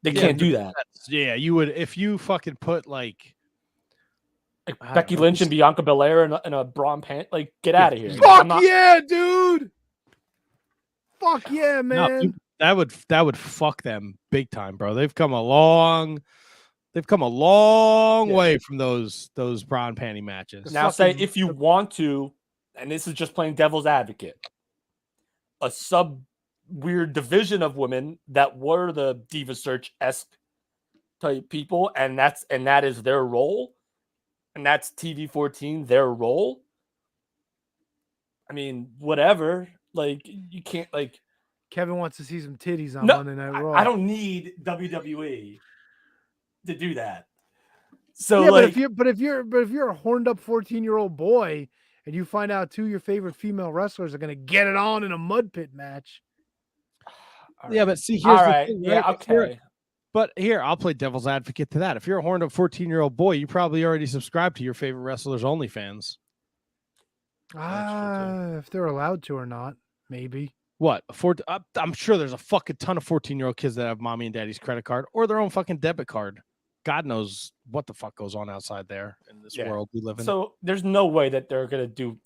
They can't do that.
Yeah, you would if you fucking put like
Becky Lynch and Bianca Belair in a bra and pant. Like, get out of here.
Fuck yeah, dude. Fuck yeah, man.
No, that would fuck them big time, bro. They've come a long way from those bra and panty matches.
Now, say if you want to, and this is just playing devil's advocate, a sub weird division of women that were the Diva Search-esque type people, and that is their role, and that's TV 14, their role. I mean, whatever. Like, you can't like.
Kevin wants to see some titties on Monday Night Raw.
I don't need WWE to do that. So,
yeah,
like,
but if you're a horned up 14-year-old boy and you find out two of your favorite female wrestlers are going to get it on in a mud pit match.
Yeah, but see, here's
all
the
right.
thing,
Yeah,
right?
okay.
But here, I'll play devil's advocate to that. If you're a horned up 14-year-old boy, you probably already subscribe to your favorite wrestlers' OnlyFans.
If they're allowed to or not, maybe.
What? I'm sure there's a fucking ton of 14-year-old kids that have mommy and daddy's credit card or their own fucking debit card. God knows what the fuck goes on outside there in this world we live in.
So there's no way that they're gonna do.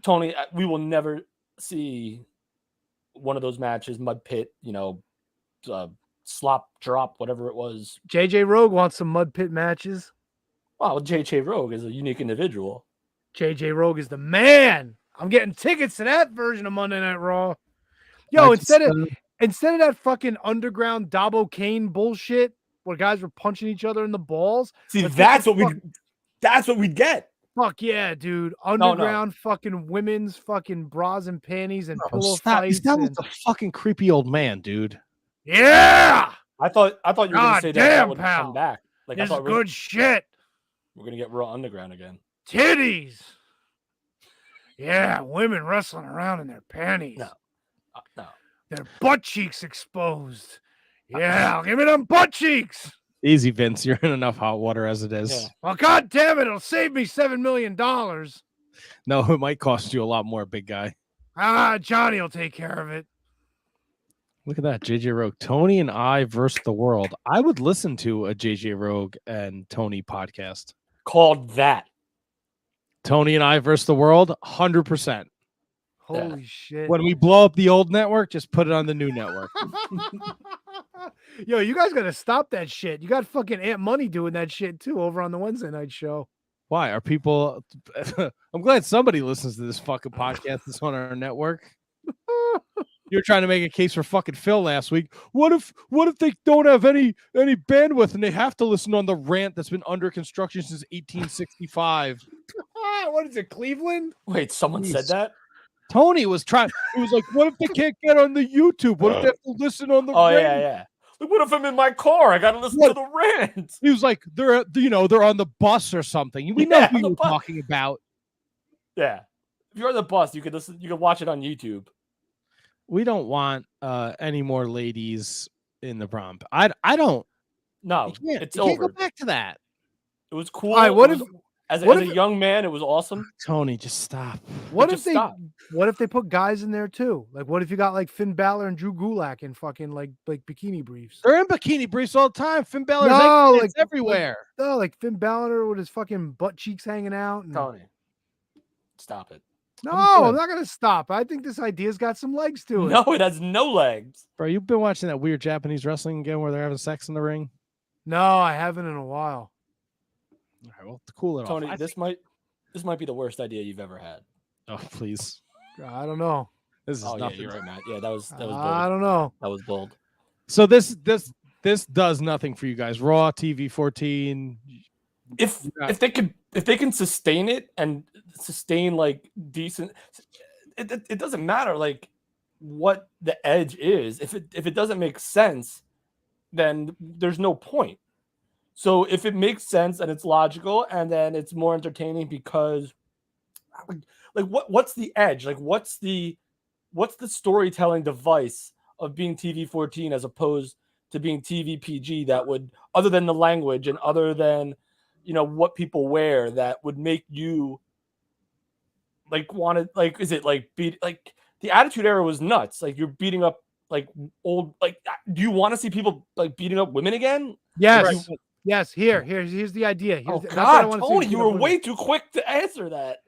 Tony, we will never see one of those matches, mud pit, slop drop, whatever it was.
JJ Rogue wants some mud pit matches.
Well, JJ Rogue is a unique individual.
JJ Rogue is the man. I'm getting tickets to that version of Monday Night Raw. Yo, instead of that fucking underground Dabo Kane bullshit where guys were punching each other in the balls.
See, that's what we get.
Fuck yeah, dude. Underground fucking women's fucking bras and panties and pillow fights.
That was a fucking creepy old man, dude.
Yeah.
I thought you were gonna say that would
pal.
come back. Like,
this
I
is
thought
good shit.
We're gonna get Raw Underground again.
Titties. Yeah, women wrestling around in their panties.
No.
Their butt cheeks exposed. Yeah, give me them butt cheeks.
Easy, Vince. You're in enough hot water as it is.
Yeah. Well, God damn it, it'll save me $7 million.
No, it might cost you a lot more, big guy.
Johnny will take care of it.
Look at that, JJ Rogue. Tony and I versus the world. I would listen to a JJ Rogue and Tony podcast.
Called that.
Tony and I versus the world, 100%.
Holy shit.
When we blow up the old network, just put it on the new network.
Yo, you guys got to stop that shit. You got fucking Aunt Money doing that shit too over on the Wednesday night show.
Why? Are people... I'm glad somebody listens to this fucking podcast that's on our network. You're trying to make a case for fucking Phil last week. What if they don't have any bandwidth and they have to listen on the rant that's been under construction since 1865?
What is it, Cleveland?
Wait, someone said that?
Tony was trying. He was like, "What if they can't get on the YouTube? What if they have to listen on the?"
Oh
rant?
yeah. Like, what if I'm in my car? I got to listen to the rant.
He was like, "They're on the bus or something." We know who you're talking about.
Yeah, if you're on the bus, you can listen. You can watch it on YouTube.
We don't want any more ladies in the prom. I don't.
No,
it's
over.
Can't go back to that.
It was cool.
All right, what if
as a young man, it was awesome.
Tony, just stop.
What if they put guys in there too? Like, what if you got like Finn Balor and Drew Gulak in fucking like bikini briefs?
They're in bikini briefs all the time. Finn Balor's like everywhere.
Like Finn Balor with his fucking butt cheeks hanging out. And...
Tony, stop it.
No, I'm not gonna stop. I think this idea's got some legs to it.
No, it has no legs.
Bro, you've been watching that weird Japanese wrestling again where they're having sex in the ring?
No, I haven't in a while.
All right, well, to cool it
Tony,
off.
this might be the worst idea you've ever had.
Oh, please.
I don't know.
This is nothing.
Yeah, you're right, Matt. Yeah, that was bold.
I don't know.
That was bold.
So this does nothing for you guys. Raw, TV 14.
If they can sustain it and sustain like decent, it doesn't matter like what the edge is. If it doesn't make sense, then there's no point. So if it makes sense and it's logical and then it's more entertaining because like what's the edge? Like what's the storytelling device of being TV 14 as opposed to being TV PG that would, other than the language and other than, what people wear, that would make you like want to, like, is it like beat, like the Attitude Era was nuts. Like you're beating up like old, like, do you want to see people like beating up women again?
Yes. Yes. Here's the idea.
Oh
that's what I
God,
wanna
Tony,
see.
you were way too quick to answer that.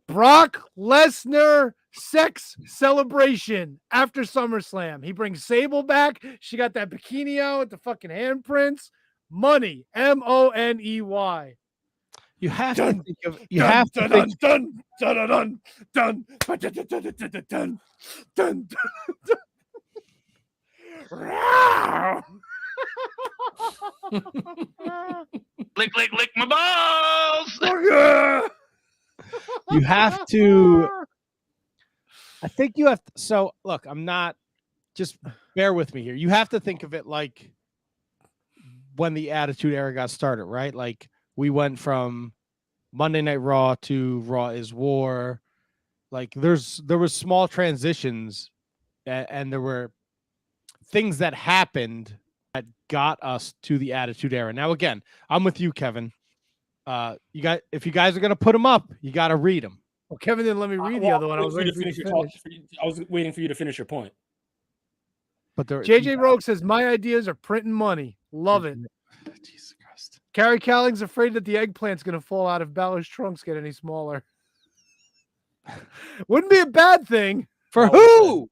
Brock Lesnar sex celebration after SummerSlam. He brings Sable back. She got that bikini out with the fucking handprints. Money, MONEY.
You have
Done.
to think of
Done, done.
Lick my balls.
You have to. I think you have to. So look, I'm not. Just bear with me here. You have to think of it like when the Attitude Era got started, right? Like we went from Monday Night Raw to Raw is War. Like there was small transitions, and there were things that happened that got us to the Attitude Era. Now, again, I'm with you, Kevin. If you guys are gonna put them up, you got to read them.
Well, Kevin didn't let me read the other one. I was waiting for you to finish.
I was waiting for you to finish your point.
But
JJ Rogue says my ideas are printing money. Love it.
Jesus Christ.
Carrie Calling's afraid that the eggplant's gonna fall out if Balor's trunks get any smaller. Wouldn't be a bad thing.
For who?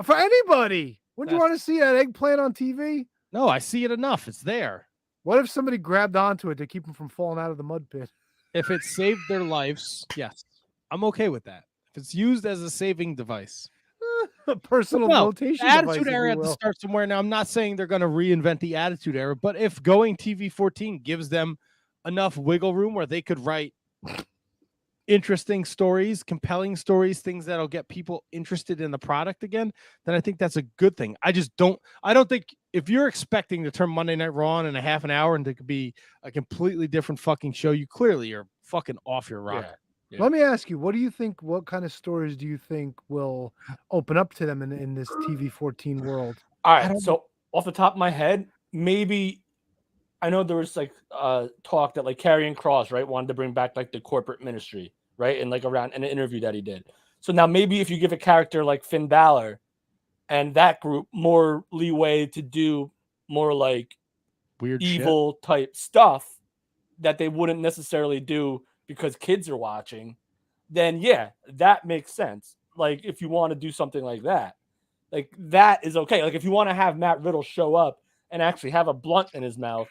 For anybody. Wouldn't you want to see that eggplant on TV?
No, I see it enough. It's there.
What if somebody grabbed onto it to keep them from falling out of the mud pit?
If it saved their lives, yes, I'm okay with that. If it's used as a saving device,
a personal notation
Attitude
device,
Era
if you
had to
will.
start somewhere. Now, I'm not saying they're going to reinvent the Attitude Era, but if going TV 14 gives them enough wiggle room where they could write interesting stories, compelling stories, things that'll get people interested in the product again, then I think that's a good thing. I don't think if you're expecting to turn Monday Night Raw on in a half an hour and it could be a completely different fucking show, you clearly are fucking off your rocker.
Let me ask you, what kind of stories do you think will open up to them in this TV 14 world?
All right, so off the top of my head, maybe I know there was like talk that like Karrion Kross, right, wanted to bring back like the corporate ministry, right, and like around in an interview that he did. So now maybe if you give a character like Finn Balor and that group more leeway to do more like
weird
evil type stuff that they wouldn't necessarily do because kids are watching, then yeah, that makes sense. Like if you want to do something like that is okay. Like if you want to have Matt Riddle show up and actually have a blunt in his mouth.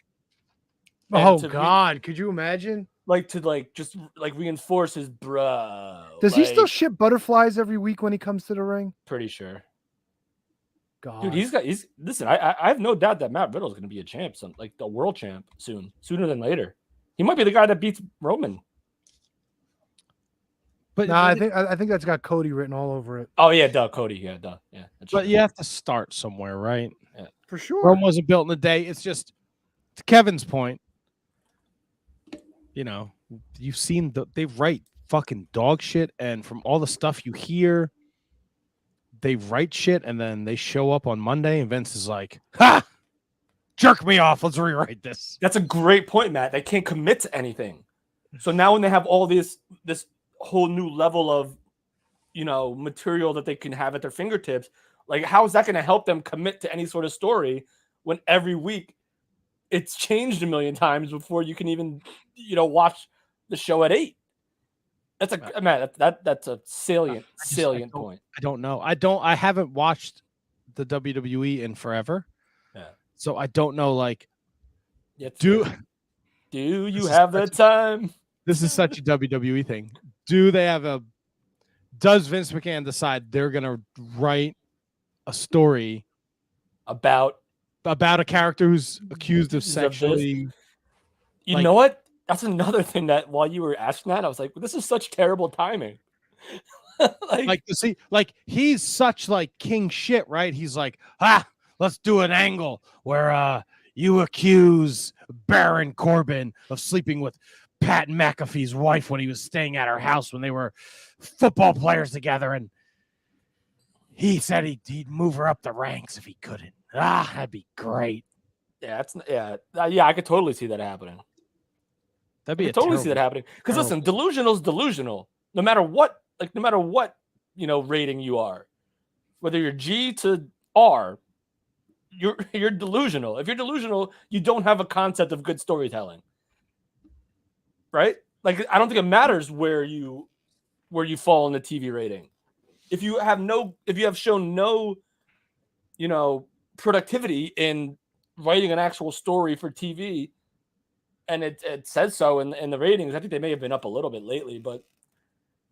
Oh God, could you imagine?
Like to just reinforce his bro.
Does he still ship butterflies every week when he comes to the ring?
Pretty sure.
God.
Dude, listen, I have no doubt that Matt Riddle is going to be a champ, like the world champ sooner than later. He might be the guy that beats Roman.
But I think that's got Cody written all over it.
Oh yeah, Cody, yeah.
But you have to start somewhere, right?
Yeah,
for sure.
Rome wasn't built in a day. It's just to Kevin's point. You know, you've seen they write fucking dog shit, and from all the stuff you hear, they write shit, and then they show up on Monday, and Vince is like, "Ha, jerk me off. Let's rewrite this."
That's a great point, Matt. They can't commit to anything. So now when they have all this whole new level of, material that they can have at their fingertips, like how is that going to help them commit to any sort of story when every week it's changed a million times before you can even, watch the show at 8? That's that's a salient point.
I don't know. I haven't watched the WWE in forever.
Yeah.
So I don't know, like,
do you have the time?
This is such a WWE thing. Does Vince McMahon decide they're going to write a story
about
a character who's accused of sexually?
You know what? That's another thing that while you were asking that, I was like, this is such terrible timing.
He's such like king shit, right? He's like, let's do an angle where you accuse Baron Corbin of sleeping with Pat McAfee's wife when he was staying at her house when they were football players together, and he said he'd move her up the ranks if he couldn't. That'd be great.
Yeah, I could totally see that happening.
That'd be
see that happening. Because listen, delusional is delusional. No matter what, rating you are, whether you're G to R, you're delusional. If you're delusional, you don't have a concept of good storytelling. Right? Like, I don't think it matters where you fall in the TV rating. If you have shown no, productivity in writing an actual story for TV, and it says so in the ratings. I think they may have been up a little bit lately, but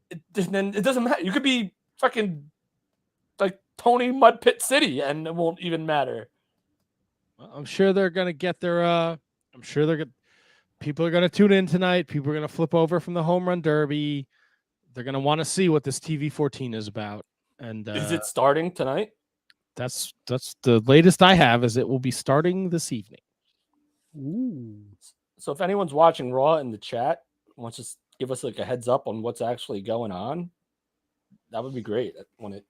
it doesn't matter. You could be fucking like Tony Mud Pit City, and it won't even matter.
I'm sure they're gonna get their. People are gonna tune in tonight. People are gonna flip over from the home run derby. They're gonna want to see what this TV 14 is about. And
is it starting tonight?
That's the latest I have. Is it will be starting this evening.
Ooh. So if anyone's watching Raw in the chat wants to give us like a heads up on what's actually going on, that would be great when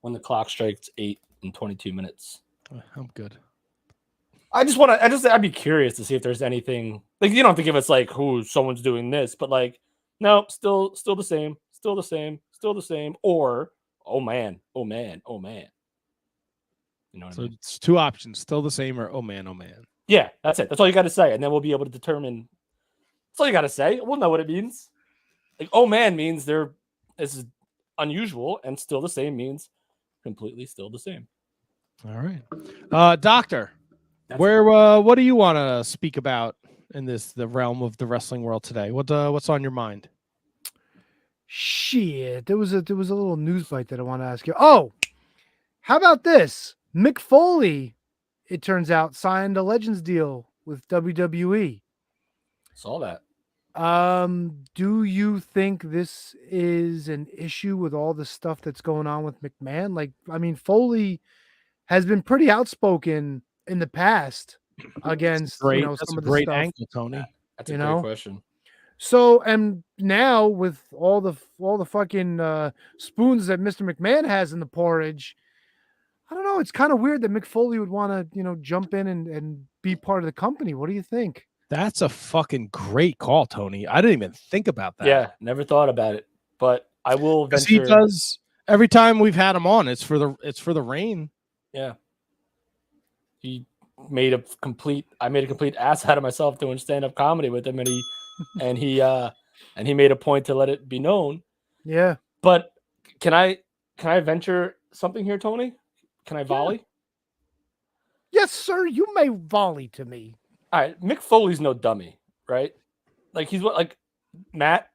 the clock strikes 8 and 22 minutes.
I'm good.
I'd be curious to see if there's anything like, you don't have to give us like who someone's doing this, but like, no, still the same, or oh man. You know what I mean?
It's two options, still the same or oh man.
Yeah, that's it. That's all you got to say, and then we'll be able to determine. That's all you got to say. We'll know what it means. Like, oh man means this is unusual, and still the same means completely still the same.
All right, Doctor. What do you want to speak about in the realm of the wrestling world today? What's on your mind?
Shit, there was a little news bite that I want to ask you. Oh, how about this? Mick Foley, it turns out, signed a Legends deal with WWE.
Saw that.
Do you think this is an issue with all the stuff that's going on with McMahon? Like, I mean, Foley has been pretty outspoken in the past against some of the
great
stuff.
angle, Tony.
That's a great question.
So, and now with all the fucking spoons that Mr. McMahon has in the porridge, I don't know. It's kind of weird that Mick Foley would want to, jump in and be part of the company. What do you think?
That's a fucking great call, Tony. I didn't even think about that.
Yeah, never thought about it, but I will venture.
He does every time we've had him on. It's for the reign.
Yeah. I made a complete ass out of myself doing stand-up comedy with him, and he made a point to let it be known.
Yeah.
But can I venture something here, Tony? Can I volley?
Yes, sir. You may volley to me.
All right. Mick Foley's no dummy, right? Like Matt,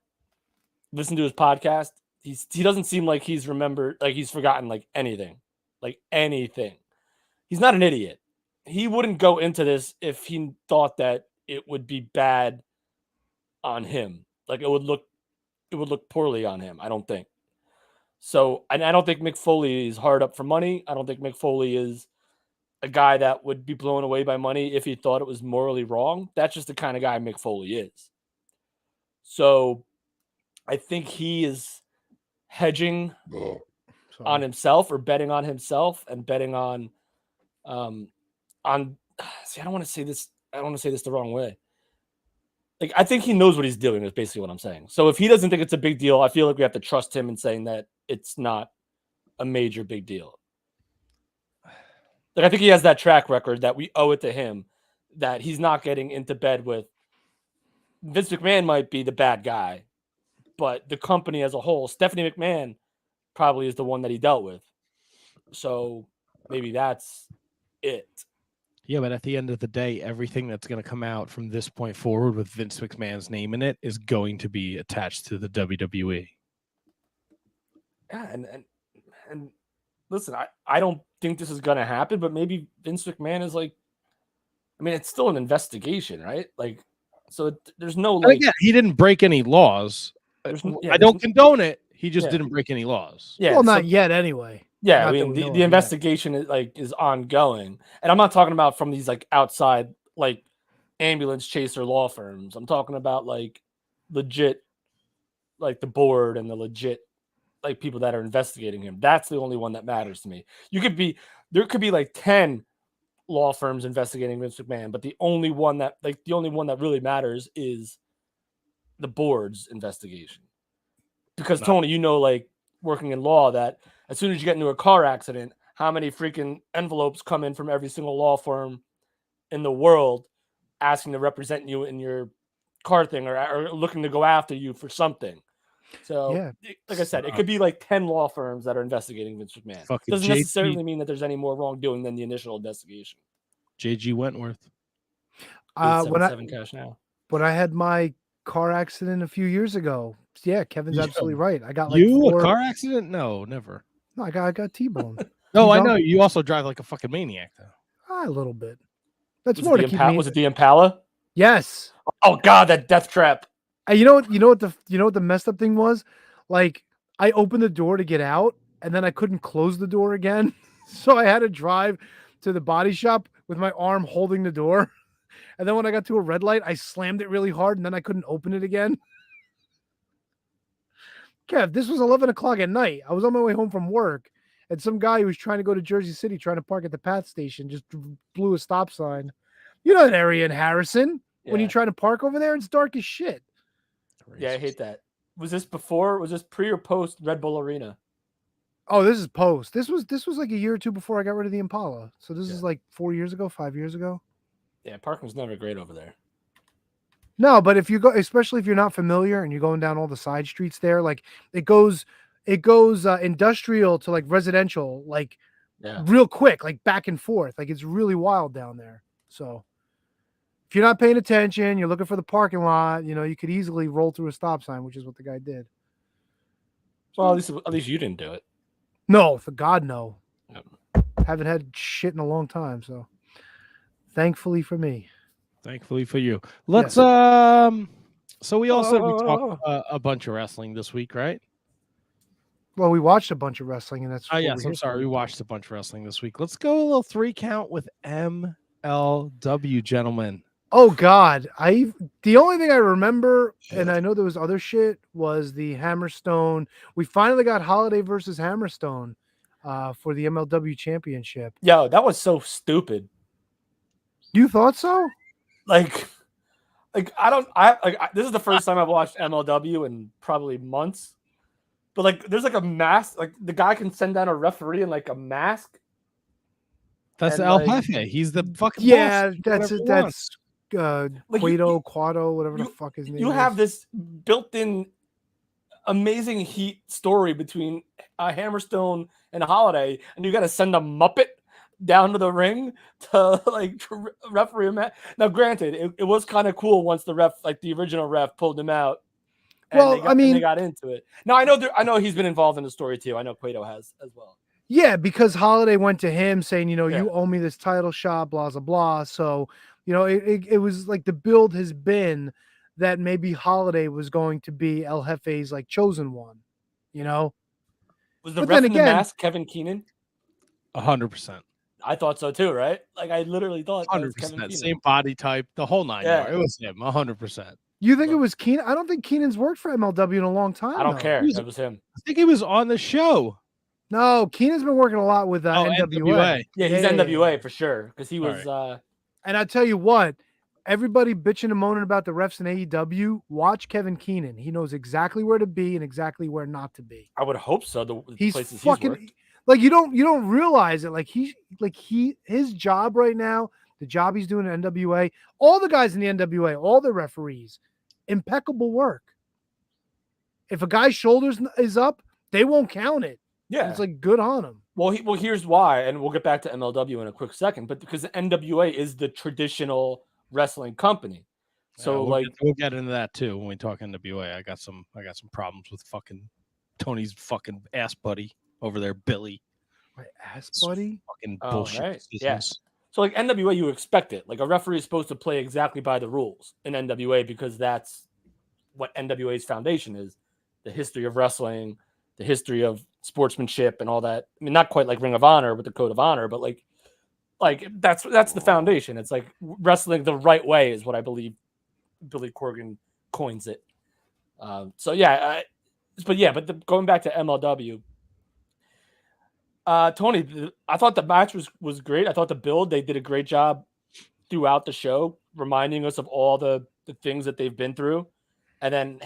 listen to his podcast. He doesn't seem like he's forgotten anything. He's not an idiot. He wouldn't go into this if he thought that it would be bad on him. Like it would look poorly on him. I don't think. So, and I don't think Mick Foley is hard up for money. I don't think Mick Foley is a guy that would be blown away by money if he thought it was morally wrong. That's just the kind of guy Mick Foley is. So I think he is hedging on himself or betting on himself and betting on see, I don't want to say this the wrong way. Like, I think he knows what he's doing is basically what I'm saying. So if he doesn't think it's a big deal, I feel like we have to trust him in saying that it's not a major big deal. Like, I think he has that track record that we owe it to him that he's not getting into bed with. Vince McMahon might be the bad guy, but the company as a whole, Stephanie McMahon probably is the one that he dealt with. So maybe that's it.
Yeah, but at the end of the day, everything that's going to come out from this point forward with Vince McMahon's name in it is going to be attached to the WWE.
Yeah, and listen, I don't think this is going to happen, but maybe Vince McMahon is it's still an investigation, right? Like, so there's no
again, he didn't break any laws. I don't condone it. He just didn't break any laws.
Yeah, well, not yet anyway.
Yeah,
Not
I
that
mean
we know
the
of,
investigation is ongoing, and I'm not talking about from these like outside like ambulance chaser law firms. I'm talking about like legit, like the board and the legit like people that are investigating him. That's the only one that matters to me. There could be like 10 law firms investigating Vince McMahon, but the only one that really matters is the board's investigation. Because Tony, like working in law, that as soon as you get into a car accident, how many freaking envelopes come in from every single law firm in the world asking to represent you in your car thing or looking to go after you for something. So,
Yeah.
like I said, it could be like 10 law firms that are investigating Vince McMahon.
Fucking
Doesn't
JG
necessarily mean that there's any more wrongdoing than the initial investigation.
JG Wentworth.
When
877 cash now.
When I had my car accident a few years ago, yeah, Kevin's absolutely right. I got like
a car accident? No, never.
No, I got T-boned.
No, I know you also drive like a fucking maniac though.
A little bit. That's
Was
more
it
to keep me.
Was it the Impala?
Yes.
Oh God, that death trap.
You know what the messed up thing was? Like I opened the door to get out, and then I couldn't close the door again, so I had to drive to the body shop with my arm holding the door. And then when I got to a red light, I slammed it really hard, and then I couldn't open it again. Kev, this was 11 o'clock at night. I was on my way home from work, and some guy who was trying to go to Jersey City, trying to park at the Path station, just blew a stop sign. You know that area in Harrison? When you're trying to park over there, it's dark as shit.
Yeah, I hate that. Was this pre or post Red Bull Arena?
Oh, this is post. This was like a year or two before I got rid of the Impala. So this is like 4 years ago, 5 years ago.
Yeah, parking's never great over there.
No, but if you go, especially if you're not familiar and you're going down all the side streets there, like it goes industrial to like residential, like real quick, like back and forth. Like it's really wild down there. So if you're not paying attention, you're looking for the parking lot, you could easily roll through a stop sign, which is what the guy did.
Well, at least you didn't do it.
No, for God, no.
Yep.
Haven't had shit in a long time, so thankfully for me.
Thankfully for you. Let's so we also we talked a bunch of wrestling this week, right?
Well, we watched a bunch of wrestling, and that's
yes, I'm sorry. We watched a bunch of wrestling this week. Let's go a little 3 count with MLW, gentlemen.
Oh God, the only thing I remember, and I know there was other shit, was the Hammerstone. We finally got Holiday versus Hammerstone for the MLW Championship.
Yo, that was so stupid.
You thought so?
Like this is the first time I've watched MLW in probably months. But like, there's like a mask. Like the guy can send down a referee in like a mask.
That's El Jefe. He's the fucking
boss.
That's
Quado, whatever the fuck his name is.
You have this built-in amazing heat story between Hammerstone and Holiday, and you got to send a Muppet down to the ring to like referee him. Now, granted, it was kind of cool once the original ref pulled him out. And they got into it. Now I know he's been involved in the story too. I know Quado has as well.
Yeah, because Holiday went to him saying, you owe me this title shot, blah blah blah. So it was like the build has been that maybe Holiday was going to be El Jefe's like chosen one.
Was the ref in the mask Kevin Keenan?
100%.
I thought so too, right? Like I literally thought
100%. Same body type, the whole 9 yards. It was him, 100%.
You think it was Keenan? I don't think Keenan's worked for MLW in a long time.
I don't care. It was him.
I think he was on the show.
No, Keenan's been working a lot with NWA.
Yeah, he's NWA for sure because he was.
And I tell you what, everybody bitching and moaning about the refs in AEW, watch Kevin Keenan. He knows exactly where to be and exactly where not to be.
I would hope so. The places
fucking
he's worked.
like you don't realize it. Like his job right now, the job he's doing at NWA, all the guys in the NWA, all the referees, impeccable work. If a guy's shoulders is up, they won't count it.
Yeah,
it's like good on him.
Well, here's why, and we'll get back to MLW in a quick second. But because the NWA is the traditional wrestling company, so
we'll get into that too when we talk NWA. I got some problems with fucking Tony's fucking ass buddy over there, Billy.
My ass buddy?
Fucking bullshit.
Right. Yes. So like NWA, you expect it. Like a referee is supposed to play exactly by the rules in NWA because that's what NWA's foundation is: the history of wrestling, the history of sportsmanship and all that. I mean, not quite like Ring of Honor with the Code of Honor, but like that's the foundation. It's like wrestling the right way is what I believe Billy Corgan coins it. But going back to MLW, Tony, I thought the match was great. I thought the build, they did a great job throughout the show, reminding us of all the things that they've been through. And then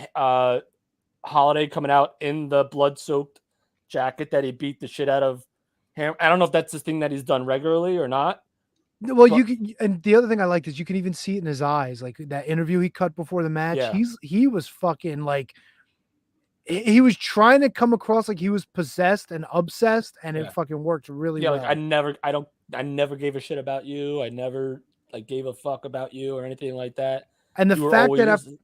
Holiday coming out in the blood-soaked jacket that he beat the shit out of him. I don't know if that's the thing that he's done regularly or not.
Well, you can, and the other thing I liked is you can even see it in his eyes, like that interview he cut before the match.
Yeah.
He was fucking like, he was trying to come across like he was possessed and obsessed, and it fucking worked really well.
Like I never gave a shit about you. I never like gave a fuck about you or anything like that.
And the fact that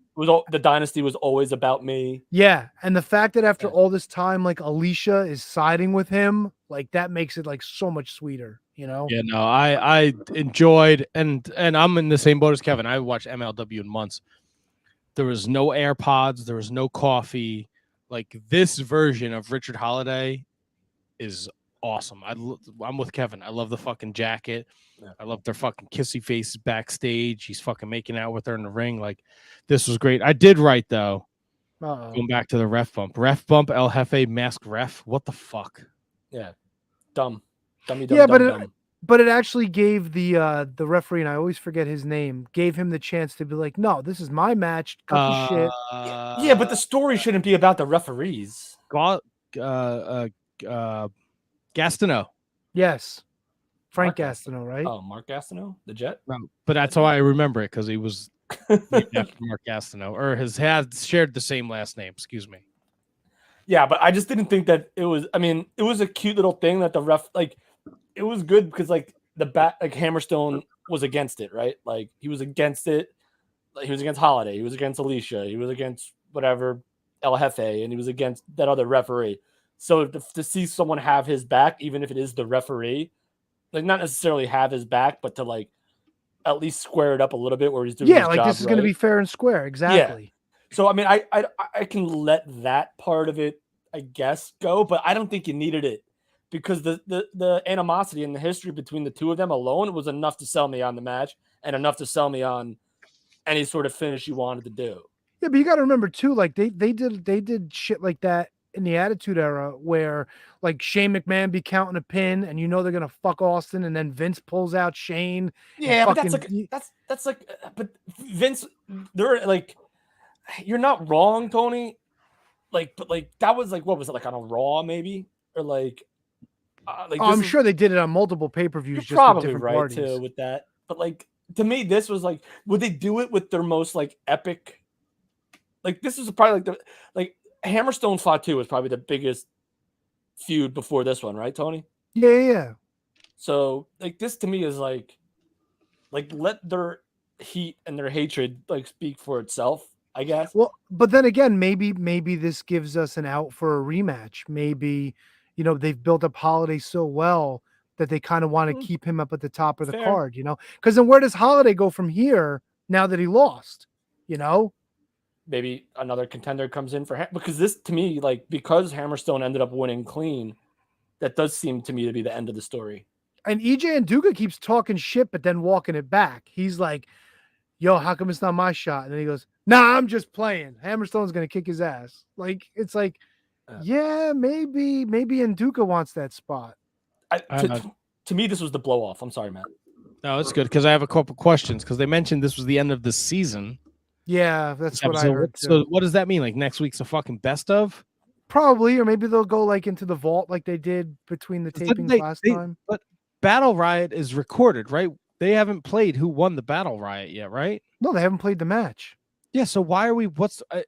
the dynasty was always about me.
Yeah, and the fact that after all this time, like Alicia is siding with him, like that makes it like so much sweeter, you know?
Yeah, no, I enjoyed, and I'm in the same boat as Kevin. I watched MLW in months. There was no AirPods, there was no coffee. Like this version of Richard Holiday is awesome. I'm with Kevin. I love the fucking jacket. Yeah. I love their fucking kissy faces backstage. He's fucking making out with her in the ring. Like this was great. I did right though. Going back to the ref bump. Ref bump, El Jefe mask ref. What the fuck?
Yeah. Dumb. Dummy,
yeah,
dumb.
But it actually gave the referee, and I always forget his name, gave him the chance to be like, no, this is my match. Cut the shit.
Yeah, but the story shouldn't be about the referees.
Gastineau.
Yes. Frank Gastineau, right?
Oh, Mark Gastineau, the Jet?
No, but that's how I remember it, because he was after Mark Gastineau, or had shared the same last name, excuse me.
Yeah, but I just didn't think that it was, I mean, it was a cute little thing that the ref, like, it was good because, like, Hammerstone was against it, right? Like, he was against it. Like, he was against Holiday. He was against Alicia. He was against whatever, El Jefe, and he was against that other referee. So to see someone have his back, even if it is the referee, like not necessarily have his back, but to like at least square it up a little bit where he's doing his
like
job
this is going to be fair and square. Exactly.
Yeah. So, I mean, I can let that part of it, I guess, go, but I don't think you needed it because the animosity and the history between the two of them alone was enough to sell me on the match and enough to sell me on any sort of finish you wanted to do.
Yeah, but you got to remember too, like they did shit like that in the Attitude Era where like Shane McMahon be counting a pin and you know they're gonna fuck Austin and then Vince pulls out Shane.
Yeah, but that's like but Vince, they're like, you're not wrong, Tony. Like, but like that was like, what was it, like on a Raw maybe, or like
I'm sure they did it on multiple pay-per-views. Just
probably
with
right
parties.
too with that. But like to me, this was like, would they do it with their most like epic? Like this is probably like Hammerstone fought 2 was probably the biggest feud before this one, right, Tony?
Yeah.
So like this to me is like let their heat and their hatred like speak for itself, I guess.
Well, but then again, maybe this gives us an out for a rematch. Maybe, you know, they've built up Holiday so well that they kind of want to keep him up at the top of the card, you know? Because then where does Holiday go from here now that he lost, you know?
Maybe another contender comes in for him because this to me, like, because Hammerstone ended up winning clean, that does seem to me to be the end of the story.
And EJ Nduka keeps talking shit, but then walking it back. He's like, yo, how come it's not my shot? And then he goes, nah, I'm just playing. Hammerstone's going to kick his ass. Like, it's like, yeah, maybe Nduka wants that spot.
To me, this was the blow off. I'm sorry, Matt.
No, it's good because I have a couple questions because they mentioned this was the end of the season.
Yeah, that's what I heard.
So what does that mean? Like next week's a fucking best of?
Probably, or maybe they'll go like into the vault like they did between the tapings last time.
But Battle Riot is recorded, right? They haven't played who won the Battle Riot yet, right?
No, they haven't played the match.
Yeah, so why are we?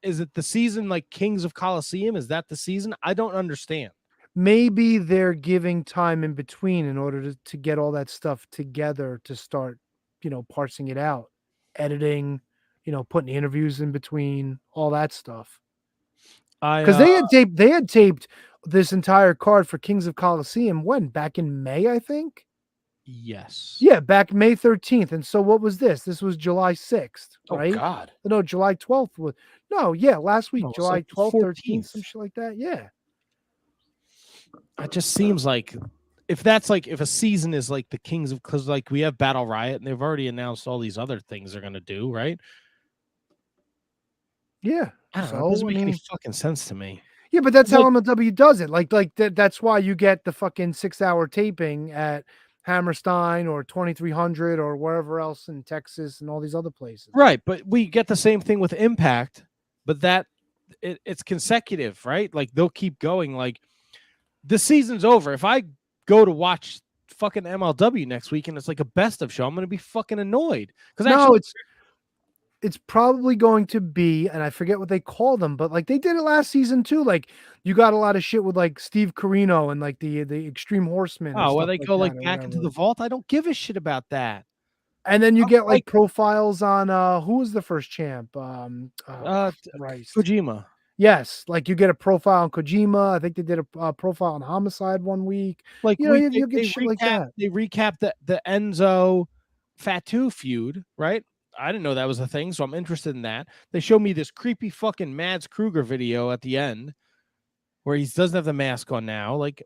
Is it the season like Kings of Colosseum? Is that the season? I don't understand.
Maybe they're giving time in between in order to get all that stuff together to start, you know, parsing it out, editing, you know, putting interviews in between, all that stuff. Because they had taped this entire card for Kings of Colosseum back in May, I think.
Yes.
Yeah, back May 13th. And so what was this? This was July 6th, right?
Oh God.
No, July 12th was last week,
no,
July
like
12th,
14th.
13th, some shit like that. Yeah.
it just seems like if a season is like the Kings of, because like we have Battle Riot and they've already announced all these other things they're gonna do, right?
Yeah.
I don't know. It doesn't make any fucking sense to me.
Yeah, but that's how MLW does it. That's why you get the fucking 6-hour taping at Hammerstein or 2300 or wherever else in Texas and all these other places.
Right, but we get the same thing with Impact, but it's consecutive, right? Like they'll keep going. Like the season's over. If I go to watch fucking MLW next week and it's like a best of show, I'm gonna be fucking annoyed. Because
it's probably going to be, and I forget what they call them, but like they did it last season too. Like you got a lot of shit with like Steve Carino and like the Extreme Horsemen.
oh, well, they go like back into the vault. I don't give a shit about that.
And then you get like profiles on who was the first champ? Christ.
Kojima.
Yes, like you get a profile on Kojima. I think they did a profile on Homicide one week.
Like
you get shit like that.
They recap the Enzo Fatu feud, right? I didn't know that was a thing, so I'm interested in that. They show me this creepy fucking Mads Kruger video at the end where he doesn't have the mask on now. Like,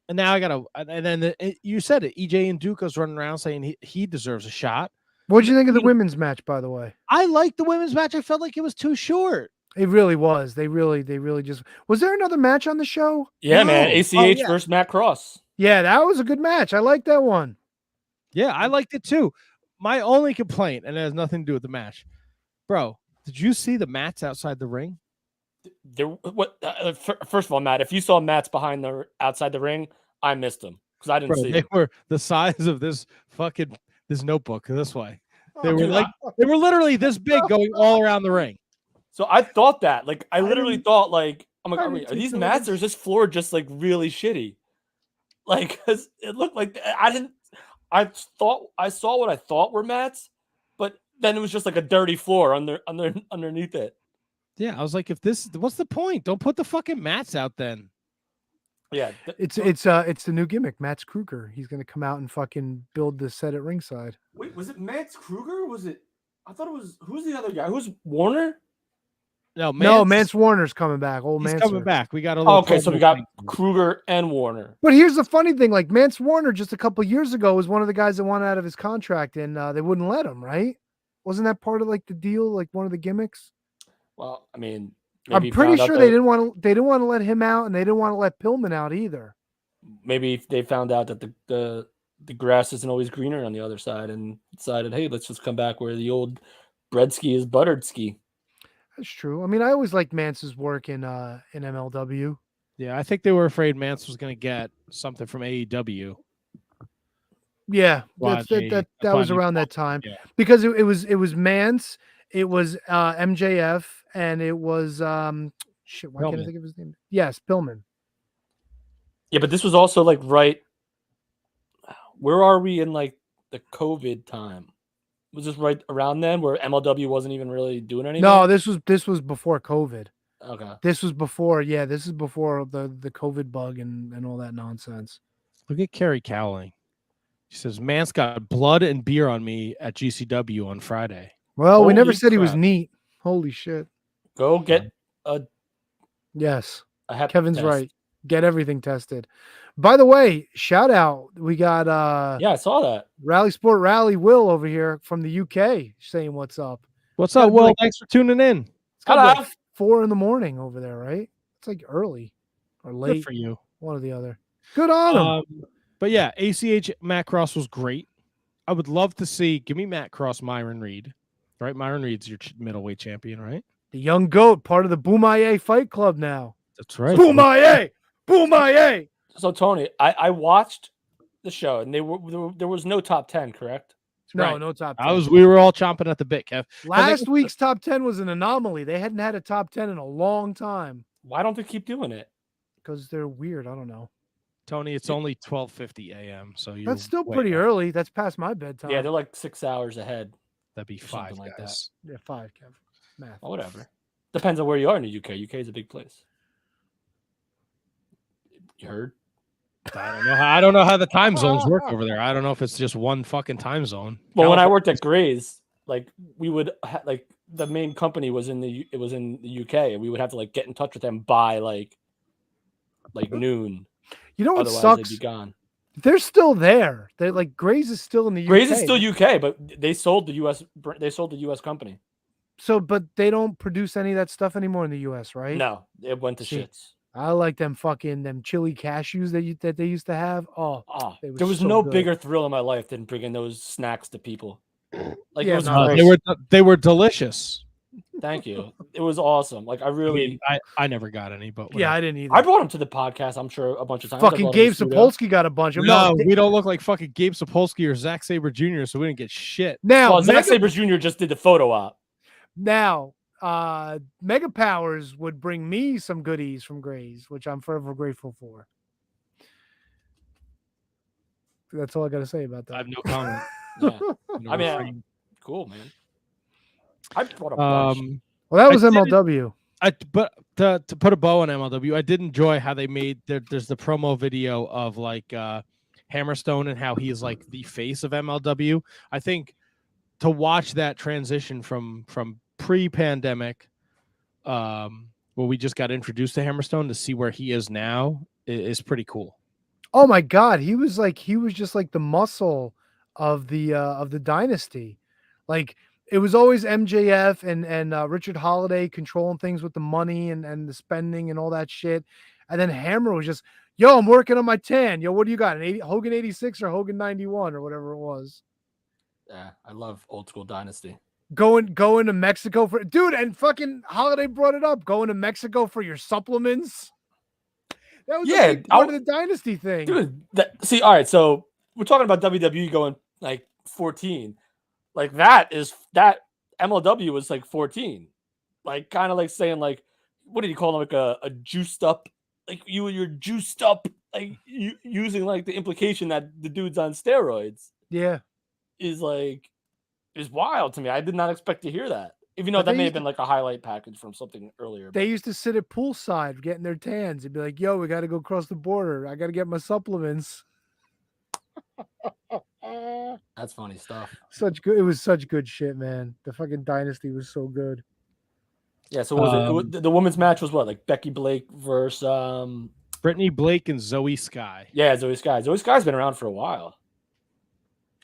and now I gotta, and then you said it. EJ and Duca's running around saying he deserves a shot.
What'd you think of the women's match, by the way?
I liked the women's match. I felt like it was too short.
It really was. They really just. Was there another match on the show?
Yeah, man. ACH versus Matt Cross.
Yeah, that was a good match. I like that one.
Yeah, I liked it too. My only complaint, and it has nothing to do with the match, bro. Did you see the mats outside the ring?
First of all, Matt, if you saw mats outside the ring, I missed them because I didn't see
They
them.
were the size of this notebook this way. They were literally this big, going all around the ring.
So I thought that, like, I literally thought, like, I'm like, are these mats or is this floor just like really shitty? Like, because it looked like I saw what I thought were mats, but then it was just like a dirty floor underneath it.
Yeah, I was like, what's the point? Don't put the fucking mats out then.
Yeah,
it's the new gimmick, Mats Kruger. He's gonna come out and fucking build the set at ringside.
Wait, was it Mats Kruger? Was it? I thought it was. Who's the other guy? Who's Warner?
No,
Mance Warner's coming back.
He's coming back. We got a little.
Okay, so we got Kruger and Warner.
But here's the funny thing: like Mance Warner, just a couple years ago, was one of the guys that wanted out of his contract, and they wouldn't let him. Right? Wasn't that part of like the deal? Like one of the gimmicks?
Well, I mean,
I'm pretty sure they didn't want to let him out, and they didn't want to let Pillman out either.
Maybe they found out that the grass isn't always greener on the other side, and decided, hey, let's just come back where the old bread ski is buttered ski.
That's true. I mean, I always liked Mance's work in MLW.
Yeah, I think they were afraid Mance was going to get something from AEW.
Yeah, that was around that time because it was Mance, it was MJF, and it was shit. Why can't I think of his name? Yes, Pillman.
Yeah, but this was also like right. Where are we in like the COVID time? Was this right around then where MLW wasn't even really doing anything?
No, this was before COVID.
Okay.
This is before the COVID bug and all that nonsense.
Look at Carrie Cowling. She says, Mance got blood and beer on me at GCW on Friday.
Well, we never said he was neat. Holy shit.
Go get a
Yes.
Kevin's
test. Right. Get everything tested. By the way, shout out. We got
I saw that.
Rally Sport Rally Will over here from the UK saying what's up.
What's up, Will? Thanks for tuning in.
It's got like 4 a.m. over there, right? It's like early or late.
Good for you.
One or the other. Good on him.
But yeah, ACH Matt Cross was great. I would love to give me Matt Cross, Myron Reed. Right? Myron Reed's your middleweight champion, right?
The young goat, part of the Boomaye Fight Club now.
That's right.
Boomaye! Boomaye!
So Tony, I watched the show and there was no top 10, correct?
No, no top 10.
We were all chomping at the bit, Kev.
Last week's top 10 was an anomaly. They hadn't had a top 10 in a long time.
Why don't they keep doing it?
Because they're weird. I don't know.
Tony, it's only 12:50 a.m. So
that's still pretty early. That's past my bedtime.
Yeah, they're like 6 hours ahead.
That'd be 5
like
guys.
that.
Yeah, 5, Kev. Math.
Well, whatever. Depends on where you are in the UK. UK is a big place. You heard?
I don't know how the time zones work over there. I don't know if it's just one fucking time zone.
Well, when I worked at Gray's, like we would like the main company was in the UK, and we would have to like get in touch with them by like noon.
You know what
Otherwise,
sucks?
they'd be gone.
They're still there. They're like Graze is still in the UK.
Graze is still UK, but they sold the US. They sold the US company.
So, but they don't produce any of that stuff anymore in the US, right?
No, it went to shits.
I like them chili cashews that they used to have. Oh,
there was
so
no
good.
bigger thrill in my life than bringing those snacks to people. Like
Yeah,
it was
no,
great.
They were delicious.
Thank you. It was awesome. Like I really,
I never got any, but
Yeah, I didn't either.
I brought them to the podcast. I'm sure a bunch of times.
Fucking Gabe Sapolsky got a bunch of
No, we don't look like fucking Gabe Sapolsky or Zack Sabre Jr., so we didn't get shit.
Now,
well, Zack Sabre Jr. just did the photo op.
Now, Mega Powers would bring me some goodies from Graze, which I'm forever grateful for. That's all I got to say about that.
I have no comment.
Yeah. I mean, cool, man. I brought a bunch.
Well, that was MLW.
But to put a bow on MLW, I did enjoy how they made there's the promo video of like Hammerstone and how he is like the face of MLW. I think to watch that transition from pre-pandemic, where we just got introduced to Hammerstone, to see where he is now is pretty cool.
Oh my God, he was just like the muscle of the dynasty. Like it was always MJF and Richard Holiday controlling things with the money and the spending and all that shit. And then Hammer was just, yo, I'm working on my tan. Yo, what do you got? Hogan 86 or Hogan 91 or whatever it was.
Yeah, I love old school dynasty.
Going to Mexico for dude, and fucking Holiday brought it up. Going to Mexico for your supplements. That was a big part of the dynasty thing.
Dude, see, all right, so we're talking about WWE going like 14. Like that MLW was like 14. Like kind of like saying like, what did you call them? Like a juiced up, like you're juiced up, like using like the implication that the dude's on steroids.
Yeah.
Is wild to me. I did not expect to hear that. Even though
But
that
they
may
used
have been like a highlight package from something earlier.
They used to sit at poolside getting their tans. They'd be like, yo, we got to go across the border. I got to get my supplements.
That's funny stuff.
It was such good shit, man. The fucking dynasty was so good.
Yeah, so what was it? The women's match was what? Like Becky Blake versus
Brittany Blake and Zoe Sky.
Yeah, Zoe Sky. Zoe Sky's been around for a while.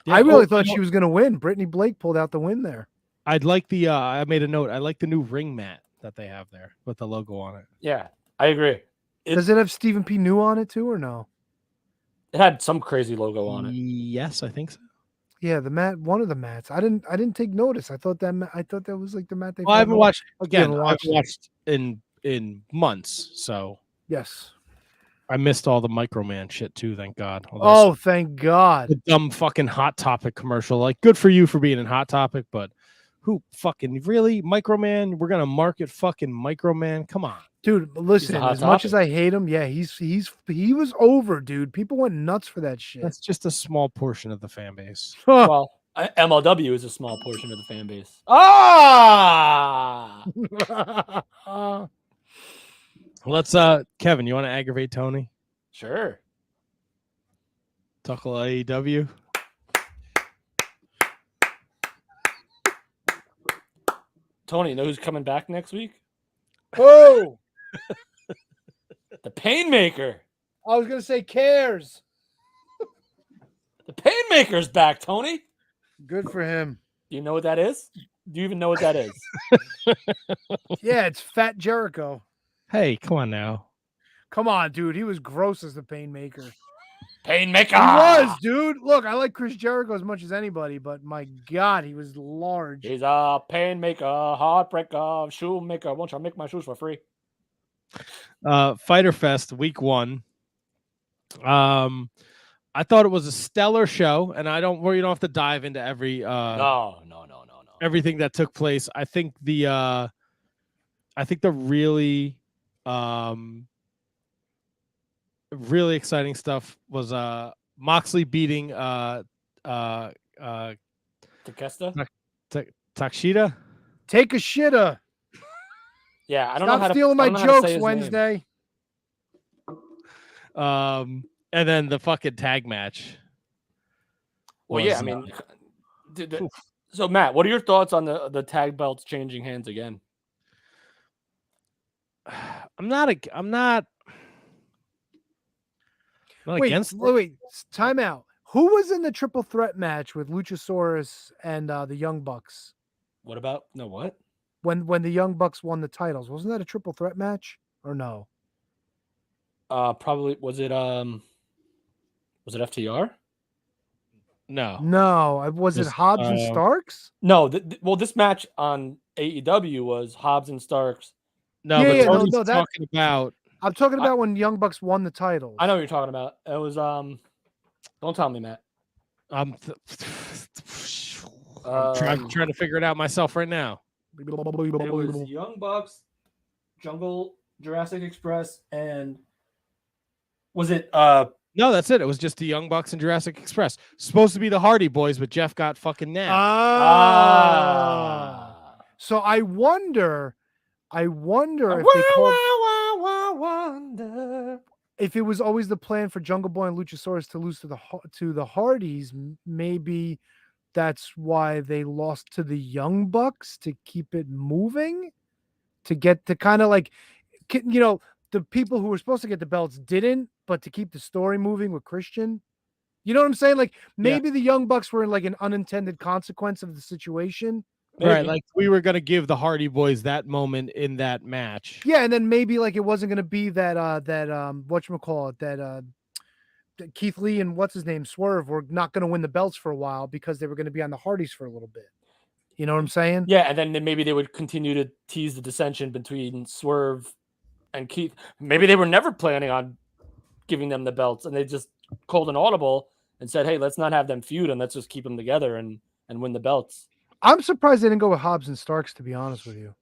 Yeah,
I really thought she was going to win. Brittany Blake pulled out the win there.
I'd like the I made a note. I like the new ring mat that they have there with the logo on it.
Yeah, I agree.
Does it have Stephen P. New on it too, or no?
It had some crazy logo on it.
Yes, I think so.
Yeah, the mat, one of the mats. I didn't take notice. I thought that was like the mat they.
Well, I haven't watched again.
Yeah,
I've watched in months, so
yes.
I missed all the Microman shit too. Thank God.
Oh, thank God.
The dumb fucking Hot Topic commercial. Like, good for you for being in Hot Topic, but who fucking really Microman? We're gonna market fucking Microman. Come on,
dude. Listen, as much as I hate him, yeah, he was over, dude. People went nuts for that shit.
That's just a small portion of the fan base.
Well, MLW is a small portion of the fan base. Ah.
Let's Kevin, you want to aggravate Tony?
Sure.
Talk a little AEW.
Tony, you know who's coming back next week?
Oh,
the Painmaker.
I was gonna say Cares.
The Painmaker's back, Tony.
Good for him.
Do you know what that is? Do you even know what that is?
Yeah, it's Fat Jericho.
Hey, come on now.
Come on, dude. He was gross as the Painmaker.
Painmaker.
He was, dude. Look, I like Chris Jericho as much as anybody, but my God, he was large.
He's a Painmaker, Heartbreaker, Shoemaker. Won't you make my shoes for free?
Fyter Fest week 1. I thought it was a stellar show, and you don't have to dive into every
no.
everything that took place. I think the really really exciting stuff was Moxley beating
Takeshita?
Takeshita.
Take a shitter.
Yeah, I don't know how to
stealing my jokes Wednesday.
And then the fucking tag match.
Well, yeah, I mean, so Matt, what are your thoughts on the tag belts changing hands again?
I'm not
Wait, time out. Who was in the triple threat match with Luchasaurus and the Young Bucks?
What about what?
When the Young Bucks won the titles, wasn't that a triple threat match or no?
Probably was it FTR?
No. Was it Hobbs and Starks?
No. Well, this match on AEW was Hobbs and Starks.
No, but Tony's talking about.
I'm talking about when Young Bucks won the titles.
I know what you're talking about. It was Don't tell me, Matt.
I'm trying to figure it out myself right now.
It was Young Bucks, Jungle, Jurassic Express, and was it?
No, that's it. It was just the Young Bucks and Jurassic Express. Supposed to be the Hardy Boys, but Jeff got fucking nabbed.
So I wonder if if it was always the plan for Jungle Boy and Luchasaurus to lose to the Hardys. Maybe that's why they lost to the Young Bucks to keep it moving, to get to kind of like, the people who were supposed to get the belts didn't, but to keep the story moving with Christian. You know what I'm saying? Like maybe the Young Bucks were like an unintended consequence of the situation.
Maybe. Right, like we were gonna give the Hardy Boys that moment in that match.
Yeah, and then maybe like it wasn't gonna be that whatchamacallit, that Keith Lee and what's his name, Swerve, were not gonna win the belts for a while because they were gonna be on the Hardys for a little bit. You know what I'm saying?
Yeah, and then maybe they would continue to tease the dissension between Swerve and Keith. Maybe they were never planning on giving them the belts, and they just called an audible and said, "Hey, let's not have them feud, and let's just keep them together and win the belts."
I'm surprised they didn't go with Hobbs and Starks, to be honest with you.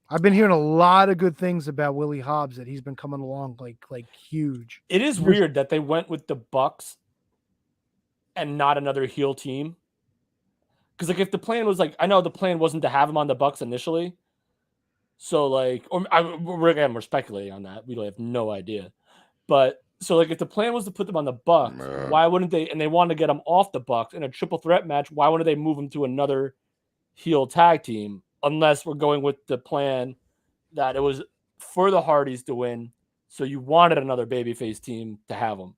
I've been hearing a lot of good things about Willie Hobbs, that he's been coming along like huge.
It is weird that they went with the Bucks and not another heel team. Because like if the plan was I know the plan wasn't to have him on the Bucks initially. So we're speculating on that. We have no idea. But so if the plan was to put them on the Bucks, why wouldn't they? And they wanted to get them off the Bucks in a triple threat match. Why wouldn't they move them to another heel tag team? Unless we're going with the plan that it was for the Hardys to win, so you wanted another babyface team to have them.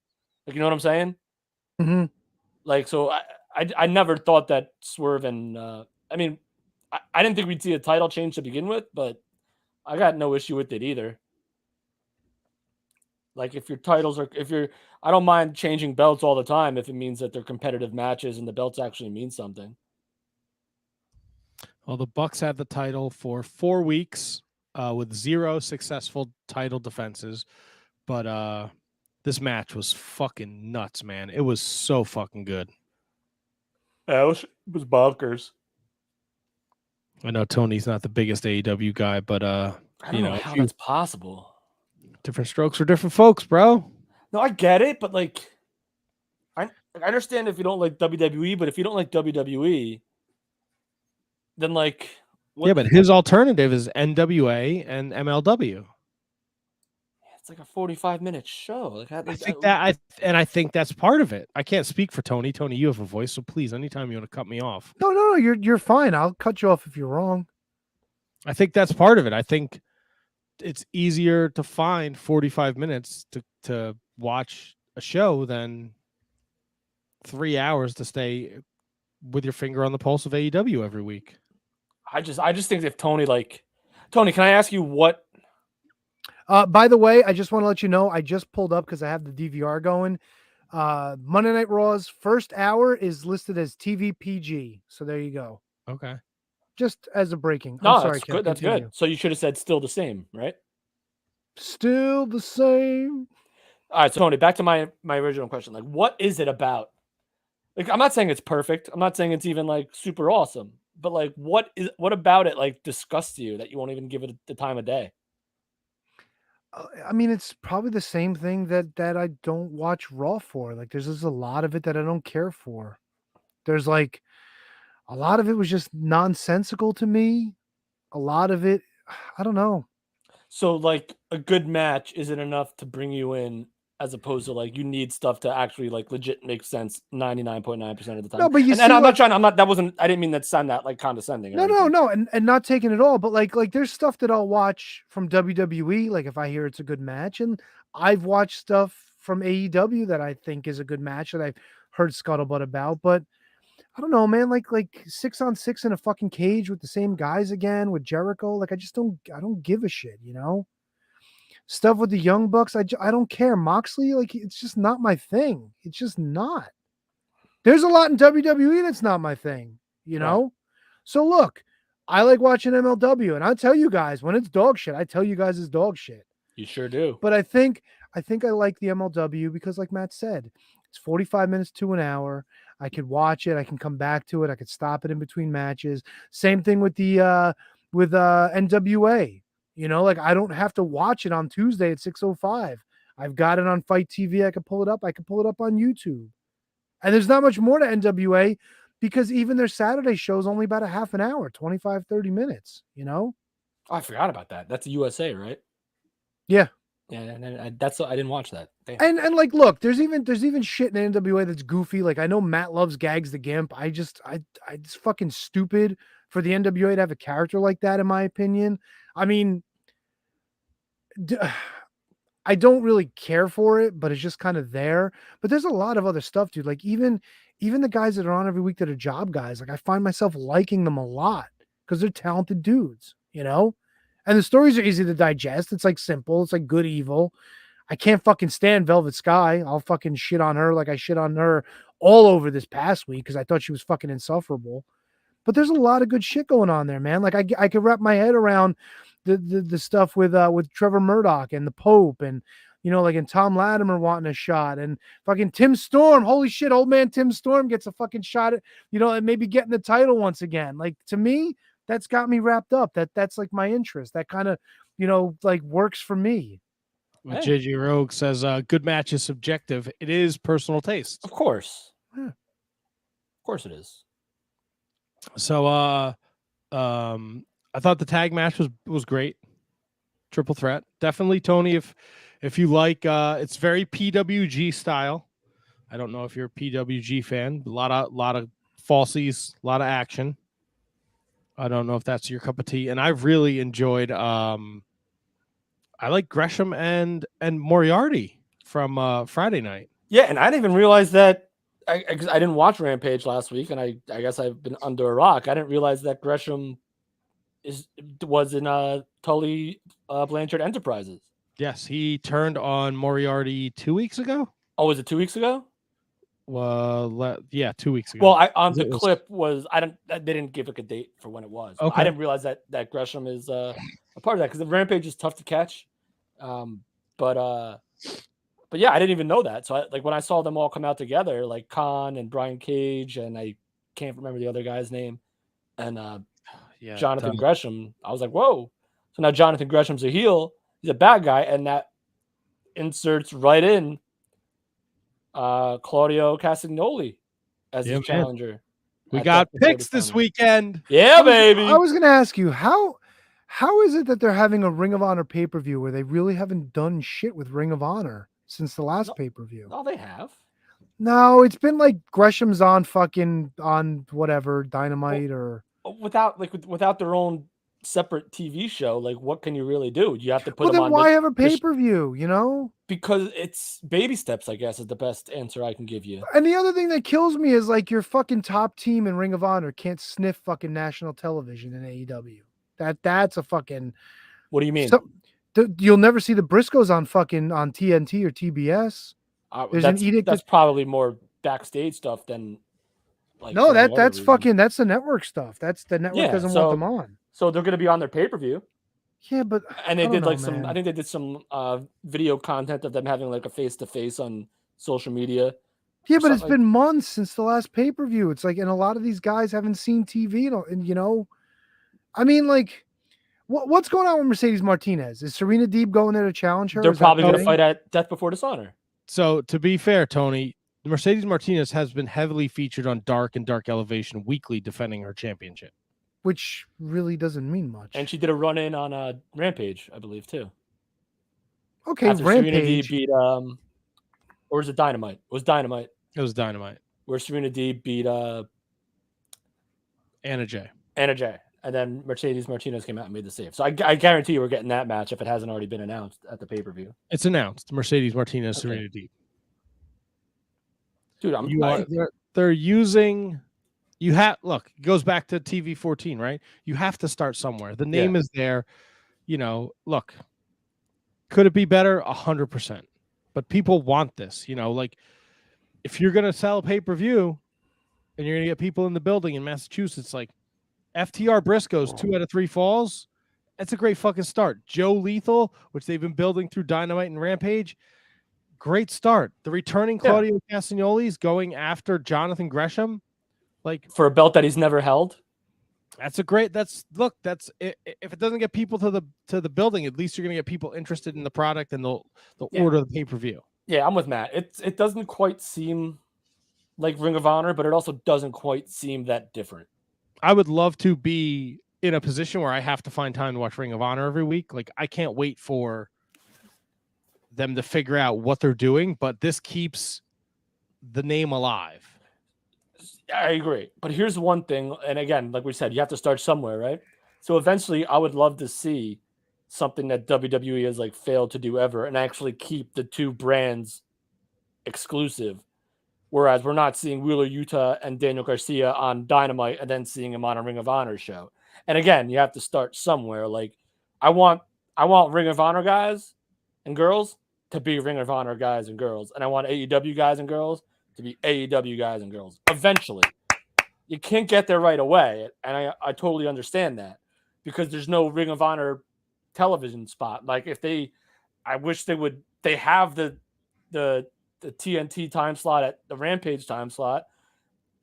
You know what I'm saying?
Mm-hmm.
So I never thought that Swerve and I didn't think we'd see a title change to begin with, but I got no issue with it either. If your titles are, I don't mind changing belts all the time if it means that they're competitive matches and the belts actually mean something.
Well, the Bucks had the title for 4 weeks with 0 successful title defenses, but this match was fucking nuts, man. It was so fucking good.
Yeah, it was bonkers.
I know Tony's not the biggest AEW guy, but
I don't know how that's possible.
Different strokes for different folks, bro.
No, I get it, but I understand if you don't like WWE, but if you don't like WWE, then
yeah, but his alternative is NWA and MLW.
It's like a 45-minute show.
I think that's part of it. I can't speak for Tony. Tony, you have a voice, so please, anytime you want to cut me off.
No, you're fine. I'll cut you off if you're wrong.
I think that's part of it. I think it's easier to find 45 minutes to watch a show than 3 hours to stay with your finger on the pulse of AEW every week.
I just think if Tony, can I ask you what?
By the way, I just want to let you know, I just pulled up because I have the DVR going. Monday Night Raw's first hour is listed as TV PG. So there you go.
Okay.
Just as a breaking.
No,
I'm sorry,
that's good. That's good. So you should have said still the same, right?
Still the same.
All right, so Tony, back to my original question. What is it about? I'm not saying it's perfect. I'm not saying it's even super awesome. But what about it disgusts you that you won't even give it the time of day?
It's probably the same thing that I don't watch Raw for. There's just a lot of it that I don't care for. There's a lot of it was just nonsensical to me. A lot of it, I don't know.
So a good match isn't enough to bring you in, as opposed to you need stuff to actually legit make sense 99.9% of the time.
No, but
and I didn't mean that sound that condescending.
No, and not taking it all, but there's stuff that I'll watch from WWE. If I hear it's a good match, and I've watched stuff from AEW that I think is a good match that I've heard scuttlebutt about, but I don't know, man. Like 6-on-6 in a fucking cage with the same guys again with Jericho. Like I don't give a shit, you know. Stuff with the Young Bucks, I don't care. Moxley, like it's just not my thing. It's just not. There's a lot in WWE that's not my thing, you know. So look, I like watching MLW, and I tell you guys when it's dog shit. I tell you guys it's dog shit.
You sure do.
But I think I like the MLW because, like Matt said, it's 45 minutes to an hour. I could watch it. I can come back to it. I could stop it in between matches. Same thing with the NWA. You know, like I don't have to watch it on Tuesday at 6:05. I've got it on Fight TV. I can pull it up. I can pull it up on YouTube. And there's not much more to NWA because even their Saturday show is only about a half an hour, 25, 30 minutes, you know?
Oh, I forgot about that. That's the USA, right?
Yeah.
Yeah, and I didn't watch that. Damn.
And like, look, there's even shit in NWA that's goofy. Like I know Matt loves Gags the Gimp. It's fucking stupid for the NWA to have a character like that, in my opinion. I mean, I don't really care for it, but it's just kind of there. But there's a lot of other stuff, dude. Like even the guys that are on every week that are job guys, like I find myself liking them a lot because they're talented dudes, you know? And the stories are easy to digest. It's like simple. It's like good evil. I can't fucking stand Velvet Sky. I'll fucking shit on her like I shit on her all over this past week because I thought she was fucking insufferable. But there's a lot of good shit going on there, man. Like I could wrap my head around the stuff with Trevor Murdoch and the Pope and, you know, like, and Tom Latimer wanting a shot and fucking Tim Storm. Holy shit, old man Tim Storm gets a fucking shot at, you know, and maybe getting the title once again. Like, to me, that's got me wrapped up. That's like my interest. That kind of, you know, like works for me.
Hey. JJ Rogue says, good match is subjective. It is personal taste.
Of course.
Yeah.
Of course it is.
So, I thought the tag match was great. Triple threat. Definitely, Tony, if you like, it's very PWG style. I don't know if you're a PWG fan. A lot of falsies, a lot of action. I don't know if that's your cup of tea. And I've really enjoyed I like Gresham and Moriarty from Friday night.
Yeah, and I didn't even realize that I didn't watch Rampage last week, and I guess I've been under a rock. I didn't realize that Gresham was in Tully Blanchard Enterprises.
Yes, he turned on Moriarty 2 weeks ago.
Oh, was it 2 weeks ago?
Well, yeah, 2 weeks ago.
Well, the clip was they didn't give like a date for when it was.
Okay.
I didn't realize that Gresham is a part of that because the Rampage is tough to catch. But yeah, I didn't even know that. So when I saw them all come out together, like Khan and Brian Cage, and I can't remember the other guy's name, and Jonathan Gresham, I was like, whoa. So now Jonathan Gresham's a heel. He's a bad guy, and that inserts right in Claudio Castagnoli as his challenger.
We got picks this weekend.
Yeah, baby.
I was going to ask you, how is it that they're having a Ring of Honor pay-per-view where they really haven't done shit with Ring of Honor since the last pay-per-view?
No, they have.
No, it's been like Gresham's on whatever, Dynamite or
without their own separate TV show, like what can you really do? You have to put them
then
on.
Why have a pay-per-view, you know?
Because it's baby steps, I guess, is the best answer I can give you.
And the other thing that kills me is like your fucking top team in Ring of Honor can't sniff fucking national television in AEW. That's a fucking.
What do you mean?
So, you'll never see the Briscoes on TNT or TBS. There's an edict.
That's probably more backstage stuff than. Like,
no, that's the network stuff. That's the network doesn't want them on.
So they're going to be on their pay-per-view.
Yeah, but
and they did some. I think they did some video content of them having like a face-to-face on social media.
Yeah, but it's been months since the last pay-per-view. It's like, and a lot of these guys haven't seen TV, and you know, I mean, like, what's going on with Mercedes Martinez? Is Serena Deeb going there to challenge her?
They're probably going to fight at Death Before Dishonor.
So to be fair, Tony, Mercedes Martinez has been heavily featured on Dark and Dark Elevation weekly, defending her championship.
Which really doesn't mean much.
And she did a run-in on Rampage, I believe, too.
Okay,
after
Rampage.
Serena Deeb beat, or was it Dynamite? It was Dynamite.
It was Dynamite.
Where Serena Deeb beat
Anna Jay.
Anna Jay. and then Mercedes Martinez came out and made the save. So I guarantee you we're getting that match if it hasn't already been announced at the pay-per-view.
It's announced. Mercedes Martinez,
Okay.
Serena Deeb.
Dude,
they're using. You have look. It goes back to TV 14, right? You have to start somewhere. The name is there. Look. Could it be better? 100%. But people want this. Like if you're gonna sell a pay-per-view, and you're gonna get people in the building in Massachusetts, like FTR Briscoes 2 out of 3 falls. That's a great fucking start. Joe Lethal, which they've been building through Dynamite and Rampage. Great start. The returning Claudio Castagnoli's going after Jonathan Gresham, like
for a belt that he's never held.
That's a great. If it doesn't get people to the building, at least you're gonna get people interested in the product and they'll order the pay-per-view.
Yeah, I'm with Matt. It doesn't quite seem like Ring of Honor, but it also doesn't quite seem that different.
I would love to be in a position where I have to find time to watch Ring of Honor every week. Like I can't wait for them to figure out what they're doing, but this keeps the name alive.
I agree. But here's one thing. And again, like we said, you have to start somewhere, right? So eventually I would love to see something that WWE has like failed to do ever and actually keep the two brands exclusive. Whereas we're not seeing Wheeler Yuta and Daniel Garcia on Dynamite and then seeing him on a Ring of Honor show. And again, you have to start somewhere. Like I want Ring of Honor guys and girls to be Ring of Honor guys and girls. And I want AEW guys and girls to be AEW guys and girls. Eventually. You can't get there right away. And I totally understand that because there's no Ring of Honor television spot. Like I wish they have the TNT time slot at the Rampage time slot.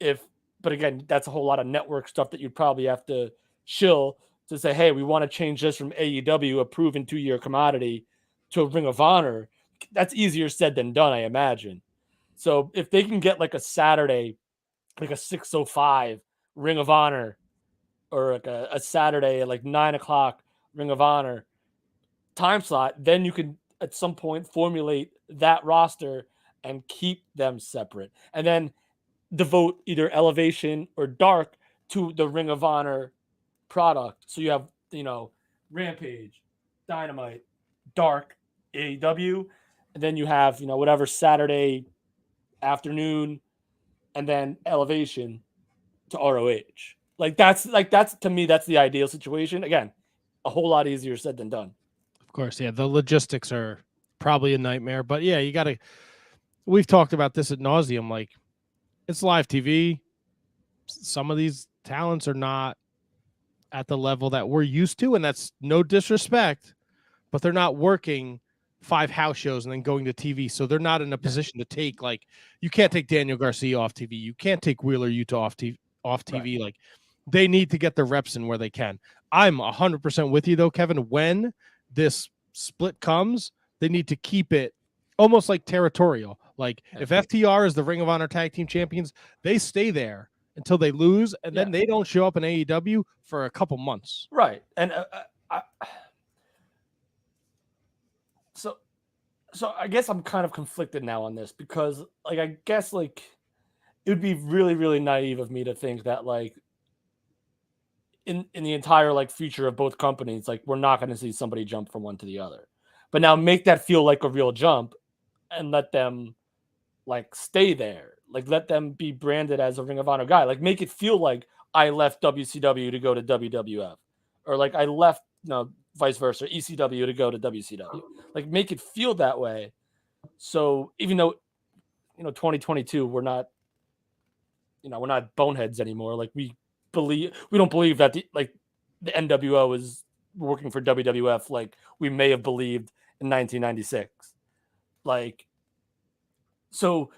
But again, that's a whole lot of network stuff that you'd probably have to shill to say, hey, we want to change this from AEW, a proven 2-year commodity, to a Ring of Honor. That's easier said than done, I imagine. So if they can get like a Saturday, like a 6:05 Ring of Honor, or like a Saturday at like 9:00 Ring of Honor time slot, then you can at some point formulate that roster and keep them separate. And then devote either Elevation or Dark to the Ring of Honor product. So you have, Rampage, Dynamite, Dark, AEW, and then you have, whatever Saturday afternoon, and then Elevation to ROH. That's to me, that's the ideal situation. Again, a whole lot easier said than done.
Of course, yeah. The logistics are probably a nightmare, but yeah, we've talked about this ad nauseum. Like, it's live TV. Some of these talents are not at the level that we're used to, and that's no disrespect, but they're not working 5 house shows and then going to TV. So they're not in a position to take, like, you can't take Daniel Garcia off TV. You can't take Wheeler Yuta off TV. Right. Like, they need to get their reps in where they can. I'm 100% with you though, Kevin. When this split comes, they need to keep it almost like territorial. Like if FTR is the Ring of Honor Tag Team Champions, they stay there until they lose, and then they don't show up in AEW for a couple months.
Right. And so I guess I'm kind of conflicted now on this because, like, I guess, like, it would be really, really naive of me to think that, like, in the entire, like, future of both companies, like, we're not going to see somebody jump from one to the other. But now make that feel like a real jump and let them, like, stay there. Like, let them be branded as a Ring of Honor guy. Like, make it feel like I left WCW to go to WWF. Or, like, I left, vice versa, ECW to go to WCW. Like, make it feel that way. So even though, 2022, we're not boneheads anymore. Like, we don't believe that the NWO is working for WWF like we may have believed in 1996. Like, so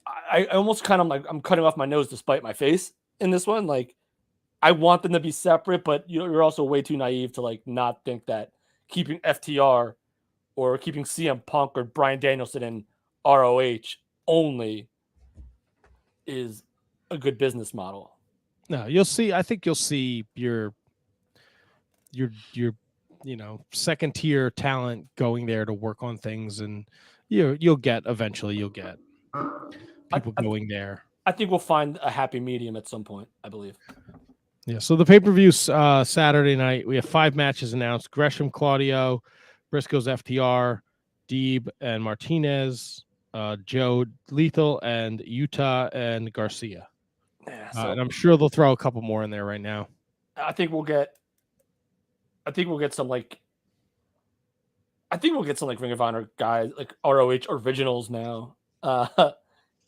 I almost kind of like, I'm cutting off my nose to spite my face in this one. Like, I want them to be separate, but you're also way too naive to, like, not think that keeping FTR or keeping CM Punk or Bryan Danielson in ROH only is a good business model.
No, you'll see. I think you'll see your second tier talent going there to work on things, and you'll get people going there.
I think we'll find a happy medium at some point, I believe.
Yeah, so the pay-per-view Saturday night, we have 5 matches announced. Gresham, Claudio, Briscoe's FTR, Deeb and Martinez, Joe Lethal, and Utah and Garcia.
Yeah,
And I'm sure they'll throw a couple more in there right now.
I think we'll get some like Ring of Honor guys, like ROH originals now.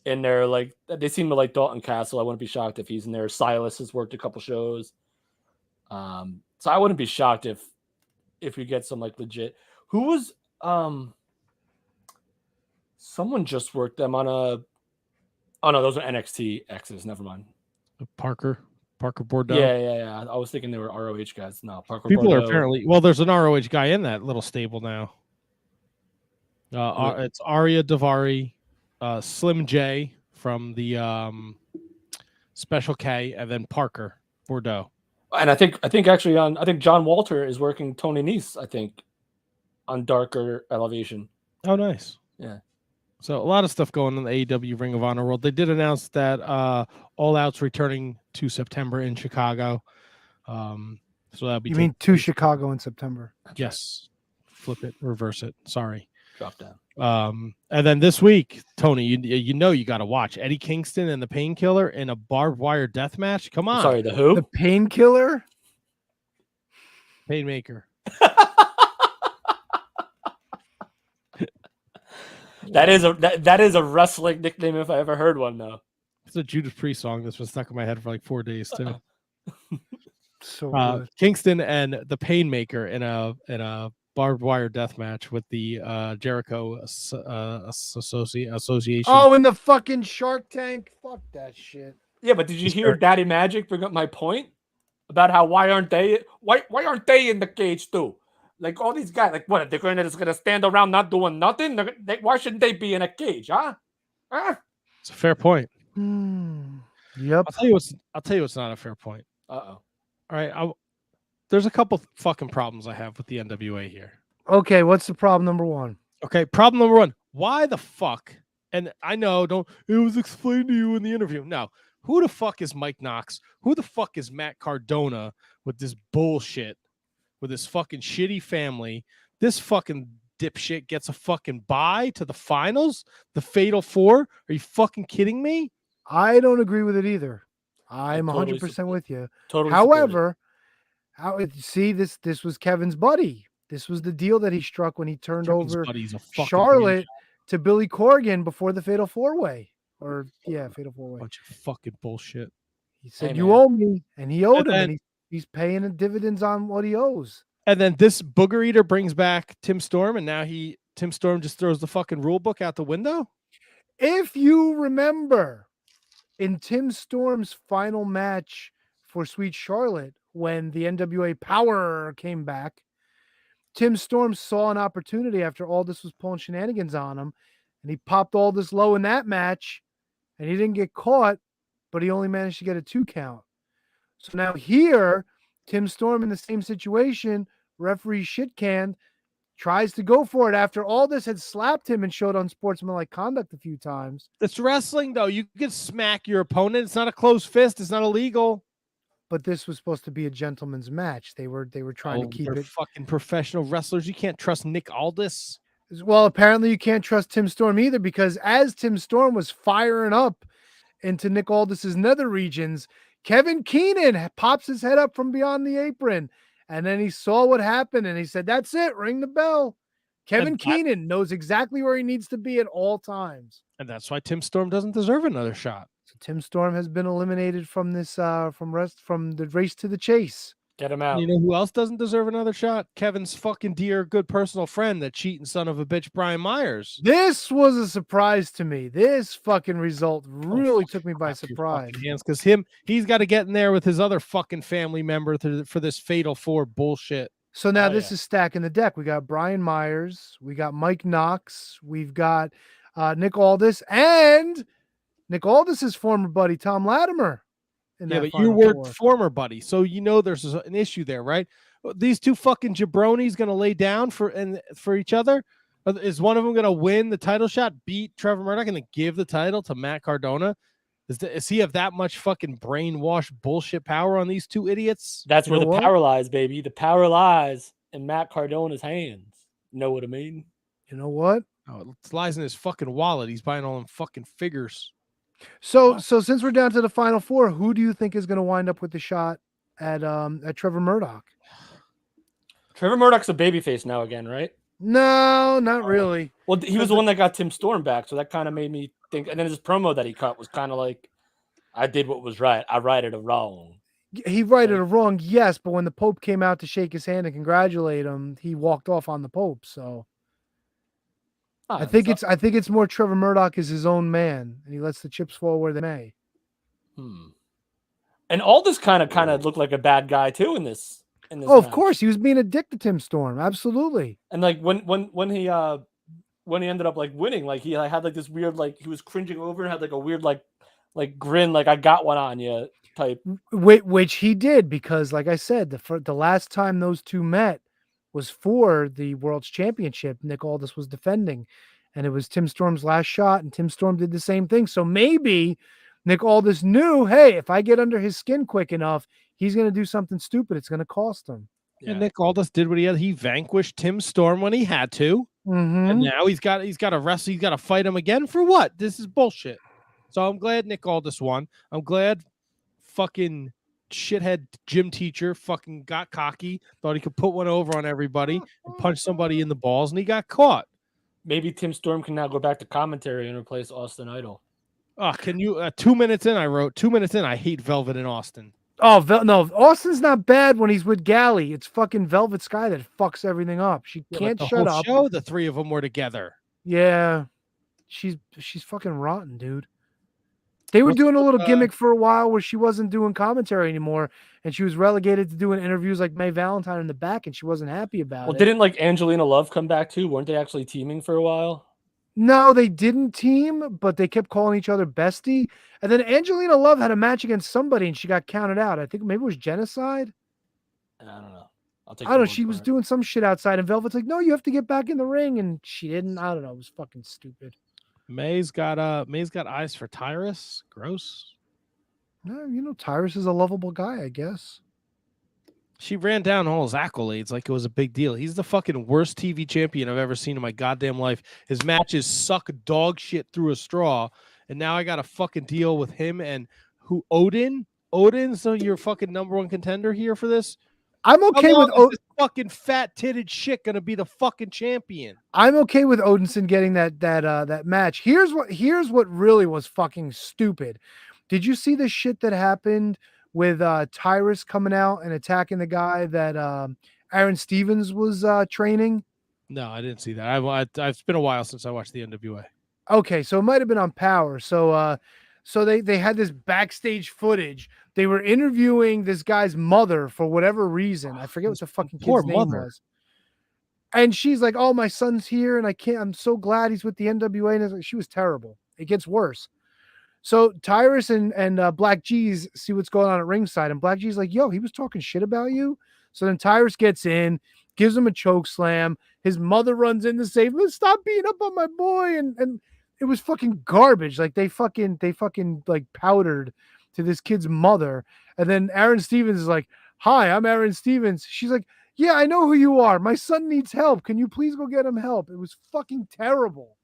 In there, like they seem to like Dalton Castle. I wouldn't be shocked if he's in there. Silas has worked a couple shows. So I wouldn't be shocked if we get some like legit. Who was someone just worked them on a. Oh no, those are NXT X's. Never mind.
Parker Bordeaux.
Yeah. I was thinking they were ROH guys. No, Parker.
People
Bordeaux.
are apparently there's an ROH guy in that little stable now. It's Arya Davari, Slim J from the Special K, and then Parker Bordeaux.
And I think actually John Walter is working Tony Nese, I think, on Darker Elevation.
Oh, nice.
Yeah.
So a lot of stuff going on in the AEW Ring of Honor world. They did announce that All Out's returning to September in Chicago. So that'll be.
You mean to Chicago in September?
Yes. Flip it, reverse it. Sorry.
Drop down.
And then this week, Tony, you got to watch Eddie Kingston and the Painkiller in a barbed wire death match. Come on.
Sorry, the who?
The Painkiller?
Painmaker.
That is a wrestling nickname if I ever heard one, though.
It's a Judas Priest song that's been stuck in my head for like 4 days too.
So good.
Kingston and the Painmaker in a barbed wire death match with the Jericho Association.
Oh, in the fucking Shark Tank. Fuck that shit.
Yeah, but did you hear Daddy Magic bring up my point about how why aren't they in the cage too? Like all these guys, like what? They're just gonna stand around not doing nothing? Why shouldn't they be in a cage, huh?
It's a fair point.
Yep.
I'll tell you what's not a fair point.
Uh-oh.
All right, there's a couple fucking problems I have with the NWA here.
Okay, what's the problem number one?
Okay, problem number one. Why the fuck? And I know, it was explained to you in the interview. No. Who the fuck is Mike Knox? Who the fuck is Matt Cardona with this bullshit? With this fucking shitty family? This fucking dipshit gets a fucking bye to the finals? The Fatal 4? Are you fucking kidding me?
I don't agree with it either. I'm
totally
100% with you.
Totally.
However, this was Kevin's buddy. This was the deal that he struck when he turned
Kevin's
over
buddy's a fucking
Charlotte to Billy Corgan before the Fatal 4-Way. Fatal 4-Way.
Bunch of fucking bullshit.
He said,
Hey,
you
man.
owe me, and he owed
And
him,
then-
and he's paying the dividends on what he owes.
And then this booger eater brings back Tim Storm, and now Tim Storm just throws the fucking rule book out the window?
If you remember, in Tim Storm's final match for Sweet Charlotte, when the NWA Power came back, Tim Storm saw an opportunity after Aldis was pulling shenanigans on him, and he popped Aldis low in that match, and he didn't get caught, but he only managed to get a 2 count. So now here, Tim Storm in the same situation, referee shit canned, tries to go for it after Aldis had slapped him and showed unsportsmanlike conduct a few times.
It's wrestling, though. You can smack your opponent. It's not a closed fist. It's not illegal.
But this was supposed to be a gentleman's match. They were trying to keep
they're
it.
fucking professional wrestlers. You can't trust Nick Aldis.
Well, apparently you can't trust Tim Storm either, because as Tim Storm was firing up into Nick Aldis's nether regions, Kevin Keenan pops his head up from beyond the apron, and then he saw what happened, and he said, "That's it, ring the bell." Kevin Keenan knows exactly where he needs to be at all times.
And that's why Tim Storm doesn't deserve another shot.
So Tim Storm has been eliminated from this from the race to the chase.
Get him out.
You know who else doesn't deserve another shot? Kevin's fucking dear, good personal friend, that cheating son of a bitch, Brian Myers.
This was a surprise to me. This fucking result really took me by surprise.
Because he's got to get in there with his other fucking family member for this Fatal 4 bullshit.
So now this is stacking the deck. We got Brian Myers, we got Mike Knox, we've got Nick Aldis, and Nick Aldis's former buddy Tom Latimer.
Yeah, but you were former buddy, so you know there's an issue there, right? These two fucking jabronis going to lay down for each other? Is one of them going to win the title shot, beat Trevor Murdoch, and then give the title to Matt Cardona? Does he have that much fucking brainwash bullshit power on these two idiots?
That's
You
where
know
the
what?
power lies, baby. The power lies in Matt Cardona's hands. Know what I mean?
You know what?
Oh, it lies in his fucking wallet. He's buying all them fucking figures.
So since we're down to the final four, who do you think is going to wind up with the shot at Trevor Murdoch?
Trevor Murdoch's a babyface now again, right?
No, not really.
Well, he was the one that got Tim Storm back, so that kind of made me think. And then his promo that he cut was kind of like, I did what was right. I righted a wrong.
He righted a wrong, yes, but when the Pope came out to shake his hand and congratulate him, he walked off on the Pope. So I think it's more Trevor Murdoch is his own man, and he lets the chips fall where they may.
And Aldis kind of looked like a bad guy too in this.
Oh, of course, he was being a dick to Tim Storm. Absolutely.
And like when he ended up like winning, like he had like this weird like he was cringing over and had like a weird like grin, like I got one on you type.
Which he did, because like I said, the last time those two met was for the World's Championship. Nick Aldis was defending, and it was Tim Storm's last shot, and Tim Storm did the same thing. So maybe Nick Aldis knew, hey, if I get under his skin quick enough, he's going to do something stupid. It's going to cost him.
Yeah. And Nick Aldis did what he had. He vanquished Tim Storm when he had to. And now he's got to wrestle. He's got to fight him again for what? This is bullshit. So I'm glad Nick Aldis won. I'm glad fucking shithead gym teacher fucking got cocky, thought he could put one over on everybody and punch somebody in the balls, and he got caught.
Maybe Tim Storm can now go back to commentary and replace Austin Idol.
Oh, can you? 2 minutes in, I wrote 2 minutes in. I hate Velvet and Austin.
Oh, no, Austin's not bad when he's with Galley. It's fucking Velvet Sky that fucks everything up. She can't
the
shut
whole
up.
Show, the three of them were together.
Yeah, she's fucking rotten, dude. They were doing a little gimmick for a while where she wasn't doing commentary anymore, and she was relegated to doing interviews like Mae Valentine in the back, and she wasn't happy about it.
Didn't like Angelina Love come back too? Weren't they actually teaming for a while?
No, they didn't team, but they kept calling each other bestie. And then Angelina Love had a match against somebody, and she got counted out. I think maybe it was Genocide.
I don't know.
I don't know. She was doing some shit outside, and Velvet's like, "No, you have to get back in the ring," and she didn't. I don't know. It was fucking stupid.
May's got eyes for Tyrus. Gross.
No, Tyrus is a lovable guy, I guess.
She ran down all his accolades like it was a big deal. He's the fucking worst TV champion I've ever seen in my goddamn life. His matches suck dog shit through a straw, and now I got to fucking deal with him and Odin. Odin, so you're fucking number one contender here for this?
I'm okay with
this fucking fat titted shit gonna be the fucking champion.
I'm okay with Odinson getting that match. Here's what really was fucking stupid. Did you see the shit that happened with Tyrus coming out and attacking the guy that Aaron Stevens was training?
No, I didn't see that. It's been a while since I watched the NWA.
Okay, so it might have been on Power. So they had this backstage footage. They were interviewing this guy's mother for whatever reason. I forget what the fucking kid's name was. And she's like, "Oh, my son's here, and I'm so glad he's with the NWA." And she was terrible. It gets worse. So Tyrus and Black G's see what's going on at ringside, and Black G's like, "Yo, he was talking shit about you." So then Tyrus gets in, gives him a choke slam. His mother runs in to save him. "Stop beating up on my boy," and it was fucking garbage. Like they fucking like powdered to this kid's mother. And then Aaron Stevens is like, "Hi, I'm Aaron Stevens." She's like, "Yeah, I know who you are. My son needs help. Can you please go get him help?" It was fucking terrible.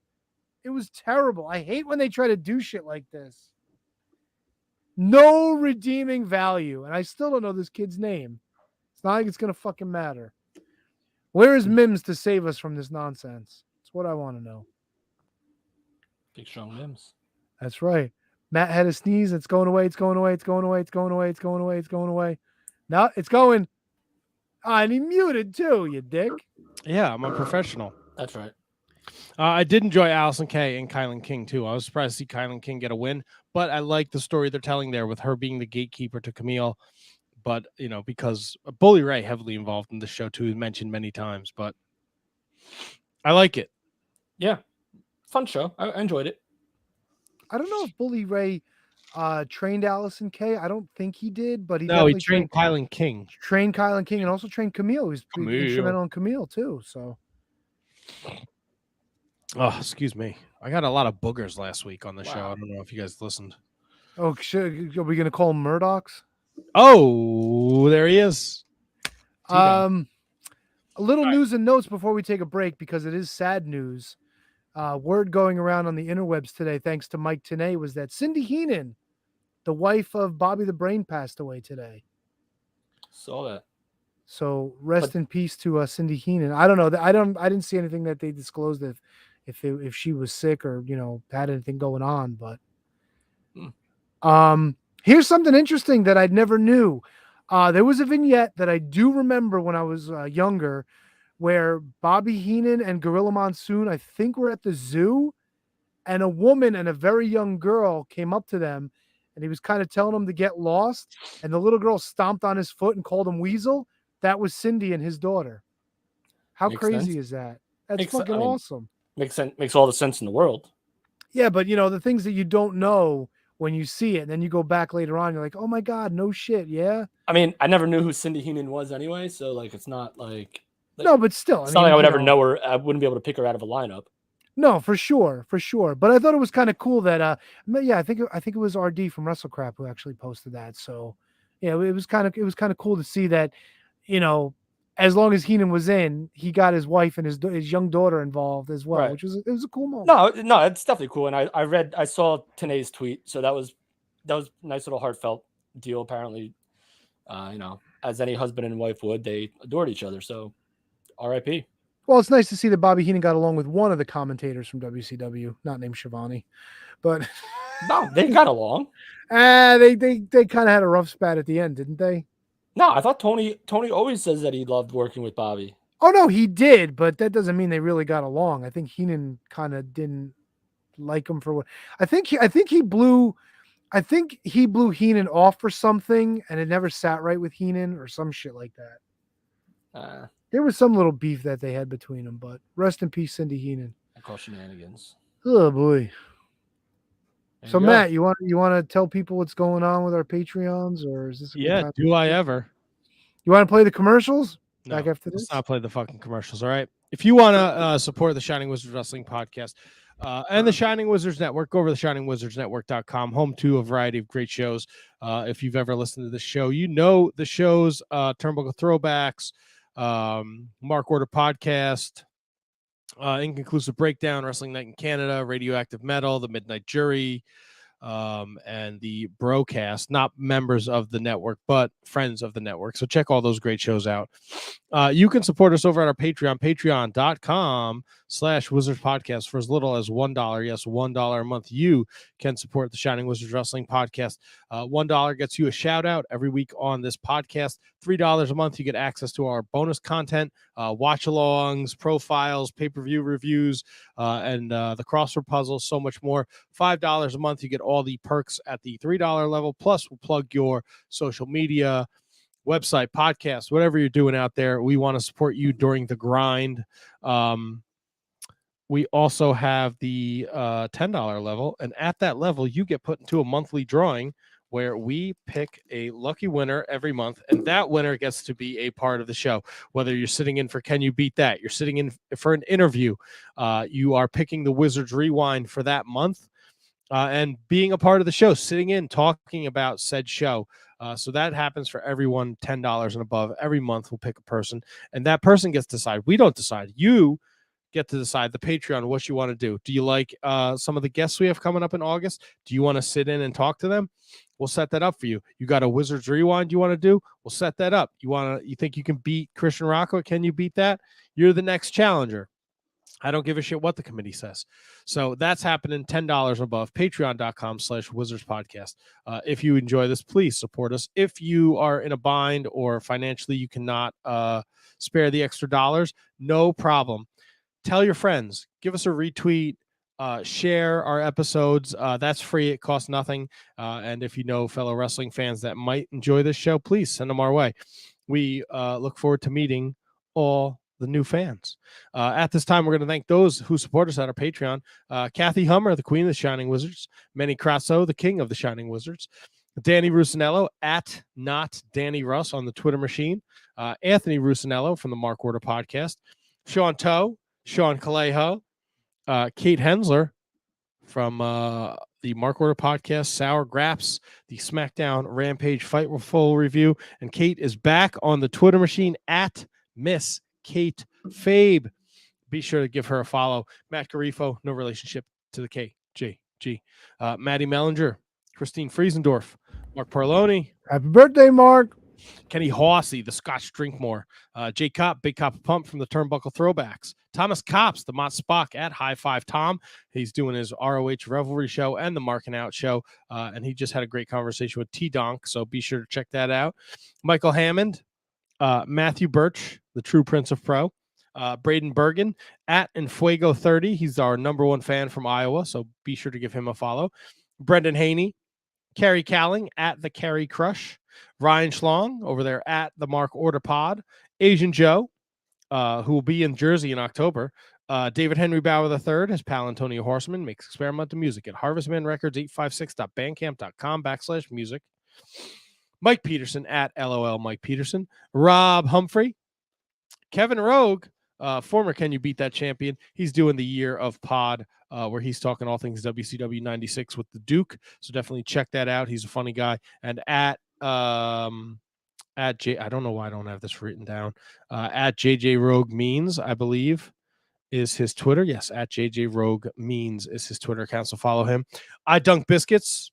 It was terrible. I hate when they try to do shit like this. No redeeming value. And I still don't know this kid's name. It's not like it's going to fucking matter. Where is Mims to save us from this nonsense? That's what I want to know.
Big strong Mims.
That's right. Matt had a sneeze. It's going away. It's going away. It's going away. It's going away. It's going away. It's going away. No, it's going. And he muted too, you dick.
Yeah, I'm a professional.
That's right.
I did enjoy Allison Kay and Kylan King too. I was surprised to see Kylan King get a win, but I like the story they're telling there with her being the gatekeeper to Camille. But because Bully Ray heavily involved in the show too, mentioned many times. But I like it.
Yeah, fun show. I enjoyed it.
I don't know if Bully Ray trained Allison Kay. I don't think he did, but he
trained Kylan King.
Trained Kylan King and also trained Camille. He was instrumental in Camille too. So.
Oh, excuse me. I got a lot of boogers last week on the show. I don't know if you guys listened.
Oh, are we going to call them Murdochs?
Oh, there he is.
A little news and notes before we take a break, because it is sad news. Word going around on the interwebs today, thanks to Mike Tenay, was that Cindy Heenan, the wife of Bobby the Brain, passed away today.
Saw that.
So rest in peace to Cindy Heenan. I don't know. I didn't see anything that they disclosed if she was sick or had anything going on. But here's something interesting that I never knew. There was a vignette that I do remember when I was younger, where Bobby Heenan and Gorilla Monsoon, I think, were at the zoo, and a woman and a very young girl came up to them, and he was kind of telling them to get lost, and the little girl stomped on his foot and called him Weasel. That was Cindy and his daughter. How
Makes
crazy
sense.
is that? That's fucking awesome.
Makes sense. Makes all the sense in the world.
Yeah, but the things that you don't know when you see it, and then you go back later on, you're like, oh my God, no shit, yeah?
I mean, I never knew who Cindy Heenan was anyway, so it's not like
no, but still,
it's not like I would ever know her. I wouldn't be able to pick her out of a lineup.
No, for sure. But I thought it was kind of cool that I think it was RD from WrestleCrap who actually posted that. So yeah, it was kind of cool to see that, as long as Heenan was in, he got his wife and his young daughter involved as well,
Right.
which was a cool moment.
No, it's definitely cool. And I saw Tanay's tweet, so that was a nice little heartfelt deal. Apparently, as any husband and wife would, they adored each other. So, R.I.P.
Well, it's nice to see that Bobby Heenan got along with one of the commentators from WCW, not named Shivani, but
no, they got along.
They kind of had a rough spat at the end, didn't they?
No, I thought Tony always says that he loved working with Bobby.
Oh no, he did, but that doesn't mean they really got along. I think Heenan kind of didn't like him for what I think he blew Heenan off for something, and it never sat right with Heenan or some shit like that. There was some little beef that they had between them, but rest in peace, Cindy Heenan.
I call shenanigans.
Oh boy.
There
So
you go.
Matt, you want to tell people what's going on with our Patreons, or is this a good time?
Do I ever?
You want to play the commercials?
No,
back after this?
let's not play the fucking commercials. All right. If you want to support the Shining Wizards Wrestling Podcast and the Shining Wizards Network, go over to shiningwizardsnetwork.com, home to a variety of great shows. If you've ever listened to this show, you know the shows, Turnbuckle Throwbacks, Mark Order Podcast, Inconclusive Breakdown, Wrestling Night in Canada, Radioactive Metal, The Midnight Jury, and the Broadcast, not members of the network, but friends of the network. So check all those great shows out. You can support us over at our Patreon, patreon.com/Wizards Podcast for as little as $1. Yes, $1 a month. You can support the Shining Wizards Wrestling Podcast. $1 gets you a shout out every week on this podcast. $3 a month, you get access to our bonus content, watch alongs, profiles, pay-per-view reviews, and the crossword puzzles, so much more. $5 a month, you get all the perks at the $3 level. Plus, we'll plug your social media, website, podcast, whatever you're doing out there. We want to support you during the grind. We also have the $10 level, and at that level, you get put into a monthly drawing where we pick a lucky winner every month, and that winner gets to be a part of the show. Whether you're sitting in for Can You Beat That? You're sitting in for an interview. You are picking the Wizards Rewind for that month, and being a part of the show, sitting in, talking about said show. So that happens for everyone, $10 and above. Every month we'll pick a person, and that person gets to decide. We don't decide. You get to decide, the Patreon, what you want to do. Do you like some of the guests we have coming up in August? Do you want to sit in and talk to them? We'll set that up for you. You got a Wizards Rewind you want to do? We'll set that up. You think you can beat Christian Rocco? Can you beat that? You're the next challenger. I don't give a shit what the committee says. So that's happening, $10 above, patreon.com/Wizards Podcast. If you enjoy this, please support us. If you are in a bind or financially you cannot spare the extra dollars, no problem. Tell your friends, give us a retweet, share our episodes. That's free. It costs nothing. And if you know fellow wrestling fans that might enjoy this show, please send them our way. We look forward to meeting all the new fans. At this time, we're going to thank those who support us at our Patreon. Kathy Hummer, the queen of the Shining Wizards. Manny Crasso, the king of the Shining Wizards. Danny Rusinello, at not Danny Russ on the Twitter machine. Anthony Rusinello from the Mark Order Podcast. Sean Toe, Sean Calejo, Kate Hensler from the Mark Order podcast, Sour Graps, the SmackDown Rampage Fight Full review. And Kate is back on the Twitter machine at Miss Kate Fabe. Be sure to give her a follow. Matt Garifo, no relationship to the KJG. Maddie Mellinger, Christine Friesendorf, Mark Parloni.
Happy birthday, Mark.
Kenny Hawsey, the Scotch Drinkmore. Jay Kopp, Big Cop Pump from the Turnbuckle Throwbacks. Thomas Copps, the Mott Spock at High Five Tom. He's doing his ROH Revelry show and the Marking Out show. And he just had a great conversation with T-Donk, so be sure to check that out. Michael Hammond, Matthew Birch, the True Prince of Pro. Braden Bergen at Enfuego30. He's our #1 fan from Iowa, so be sure to give him a follow. Brendan Haney, Carrie Calling at the Carrie Crush. Ryan Schlong over there at the Mark Order Pod. Asian Joe, who will be in Jersey in October. David Henry Bauer III, his pal Antonio Horseman, makes experimental music at harvestmanrecords856.bandcamp.com/music. Mike Peterson at LOL Mike Peterson. Rob Humphrey. Kevin Rogue, former Can You Beat That champion. He's doing the Year of Pod, where he's talking all things WCW 96 with the Duke. So definitely check that out. He's a funny guy. And at J, I don't know why I don't have this written down. At JJ Rogue Means, I believe, is his Twitter. Yes, at JJ Rogue Means is his Twitter account. So follow him. I Dunk Biscuits.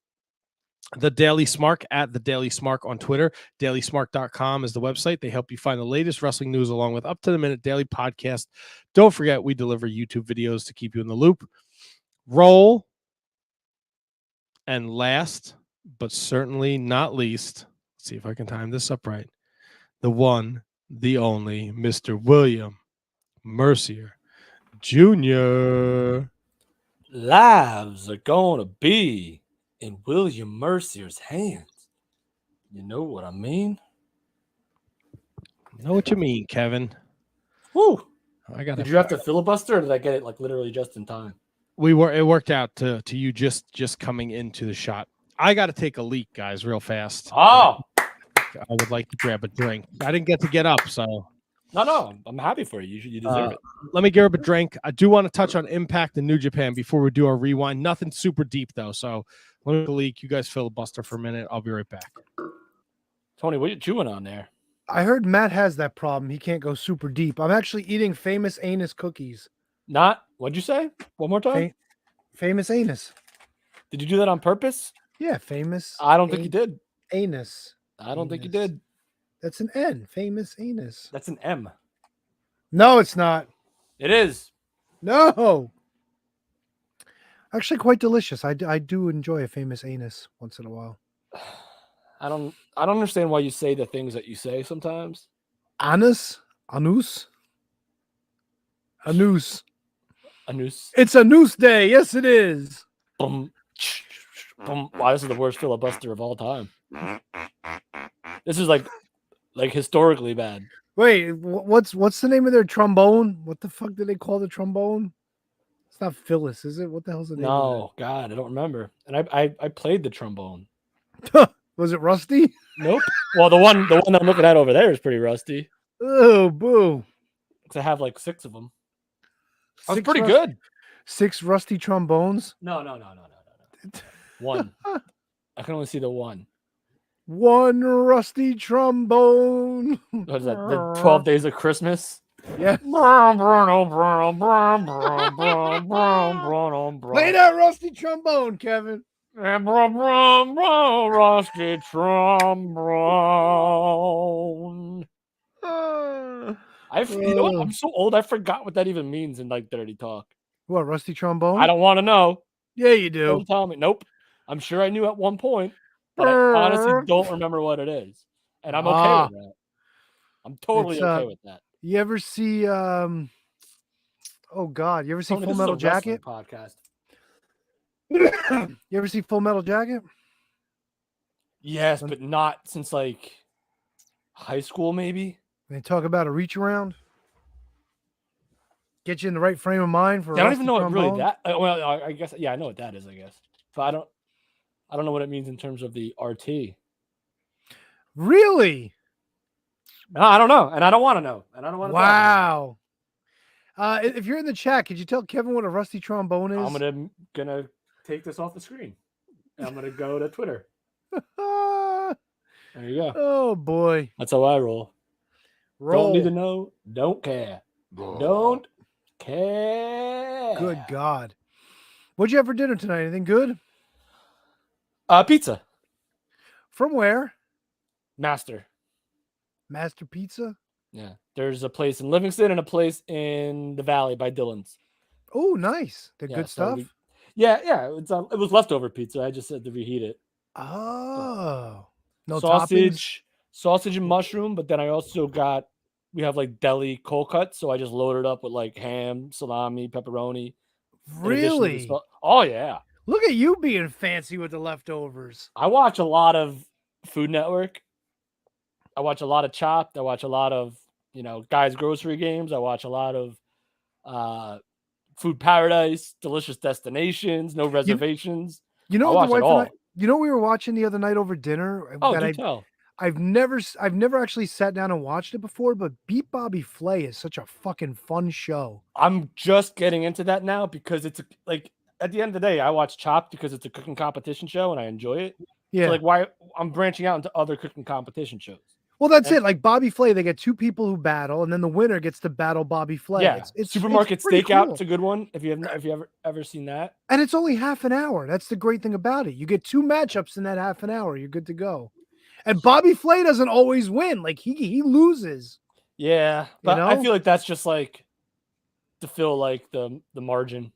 The Daily Smark at The Daily Smark on Twitter. DailySmark.com is the website. They help you find the latest wrestling news along with up-to-the-minute daily podcast. Don't forget, we deliver YouTube videos to keep you in the loop. Roll. And last, but certainly not least, let's see if I can time this up right. The one, the only, Mr. William Mercier Jr.
Lives are going to be in William Mercier's hands. You know what I mean?
I know what you mean, Kevin.
Woo!
Did
you have to filibuster, or did I get it like literally just in time?
It worked out to you just coming into the shot. I got to take a leak, guys, real fast.
Oh,
I would like to grab a drink. I didn't get to get up, so.
No, I'm happy for you. You deserve it.
Let me grab a drink. I do want to touch on Impact and New Japan before we do our rewind. Nothing super deep, though, so let me leak. You guys filibuster for a minute. I'll be right back.
Tony, what are you chewing on there?
I heard Matt has that problem. He can't go super deep. I'm actually eating Famous Anus cookies.
What'd you say? One more time?
Famous Anus.
Did you do that on purpose?
Yeah, Famous.
I don't think you did.
Anus.
I don't think you did.
That's an N. Famous Anus.
That's an M.
No, it's not.
It is.
No. Actually, quite delicious. I do enjoy a Famous Anus once in a while.
I don't understand why you say the things that you say sometimes.
Anus? Anus? Anus.
Anus.
It's a noose day. Yes, it is.
Boom. Boom. Wow, this is the worst filibuster of all time. This is like historically bad.
Wait, what's the name of their trombone? What the fuck do they call the trombone? It's not Phyllis, is it? What the hell's the name?
No, God, I don't remember. And I played the trombone.
Was it rusty?
Nope. Well, the one I'm looking at over there is pretty rusty.
Oh, boo.
Because I have like 6 of them. That's pretty good.
6 rusty trombones?
No. One. I can only see the one.
One rusty trombone.
What is that? The 12 Days of Christmas?
Yeah. Play that rusty trombone, Kevin.
Rusty trombone. You know what? I'm so old, I forgot what that even means in like dirty talk.
What, rusty trombone?
I don't want to know.
Yeah, you do.
Don't tell me. Nope. I'm sure I knew at one point, but I honestly don't remember what it is. And I'm okay with that. I'm totally okay with that.
You ever see oh God, you ever see Full Metal Jacket?
Podcast.
You ever see Full Metal Jacket?
Yes, but not since like high school, maybe.
They talk about a reach around. Get you in the right frame of mind for.
I don't even know what really that. Well, I guess I know what that is. I guess, but I don't know what it means in terms of the RT.
Really?
No, I don't know, and I don't want to know, and I don't want to.
Wow. If you're in the chat, could you tell Kevin what a rusty trombone is?
I'm gonna take this off the screen. And I'm gonna go to Twitter. There you go.
Oh boy.
That's how I roll.
Roll.
Don't need to know. Don't care. Don't care.
Good God. What'd you have for dinner tonight? Anything good?
Pizza.
From where?
Master
Pizza?
Yeah. There's a place in Livingston and a place in the Valley by Dillon's.
Oh, nice. They're
Yeah,
good
so
stuff.
it was leftover pizza. I just had to reheat it.
Oh. No
sausage and mushroom, but then we have like deli cold cuts, so I just loaded up with like ham, salami, pepperoni.
Really?
Oh yeah.
Look at you being fancy with the leftovers.
I watch a lot of Food Network. I watch a lot of Chopped. I watch a lot of, Guys Grocery Games. I watch a lot of Food Paradise, Delicious Destinations, No Reservations.
You know
I
what
watch it all.
what we were watching the other night over dinner?
Oh, do tell.
I've never actually sat down and watched it before, but Beat Bobby Flay is such a fucking fun show.
I'm just getting into that now because it's at the end of the day, I watch Chopped because it's a cooking competition show and I enjoy it.
Yeah.
So why I'm branching out into other cooking competition shows.
Well, that's it. Like Bobby Flay, they get two people who battle, and then the winner gets to battle Bobby Flay.
Yeah,
it's
Supermarket
pretty
Stakeout.
cool.
It's a good one. If you ever seen that,
and it's only half an hour. That's the great thing about it. You get two matchups in that half an hour. You're good to go. And Bobby Flay doesn't always win. Like he loses.
Yeah, but I feel like that's just like to fill like the margin.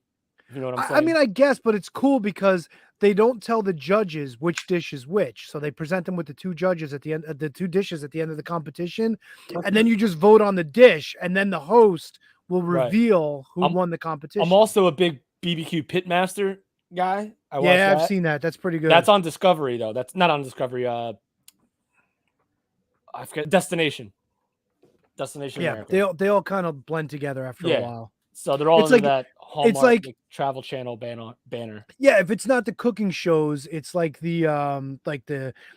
If you know what I'm saying?
I mean, I guess, but it's cool because they don't tell the judges which dish is which. So they present them with the two judges at the end, the two dishes at the end of the competition, and then you just vote on the dish, and then the host will reveal who won the competition.
I'm also a big BBQ Pitmaster guy.
I've seen that. That's pretty good.
That's on Discovery though. That's not on Discovery. I forget. Destination America.
They all kind of blend together after a while.
So they're all in that Hallmark,
it's like
Travel Channel banner.
Yeah, if it's not the cooking shows, it's like the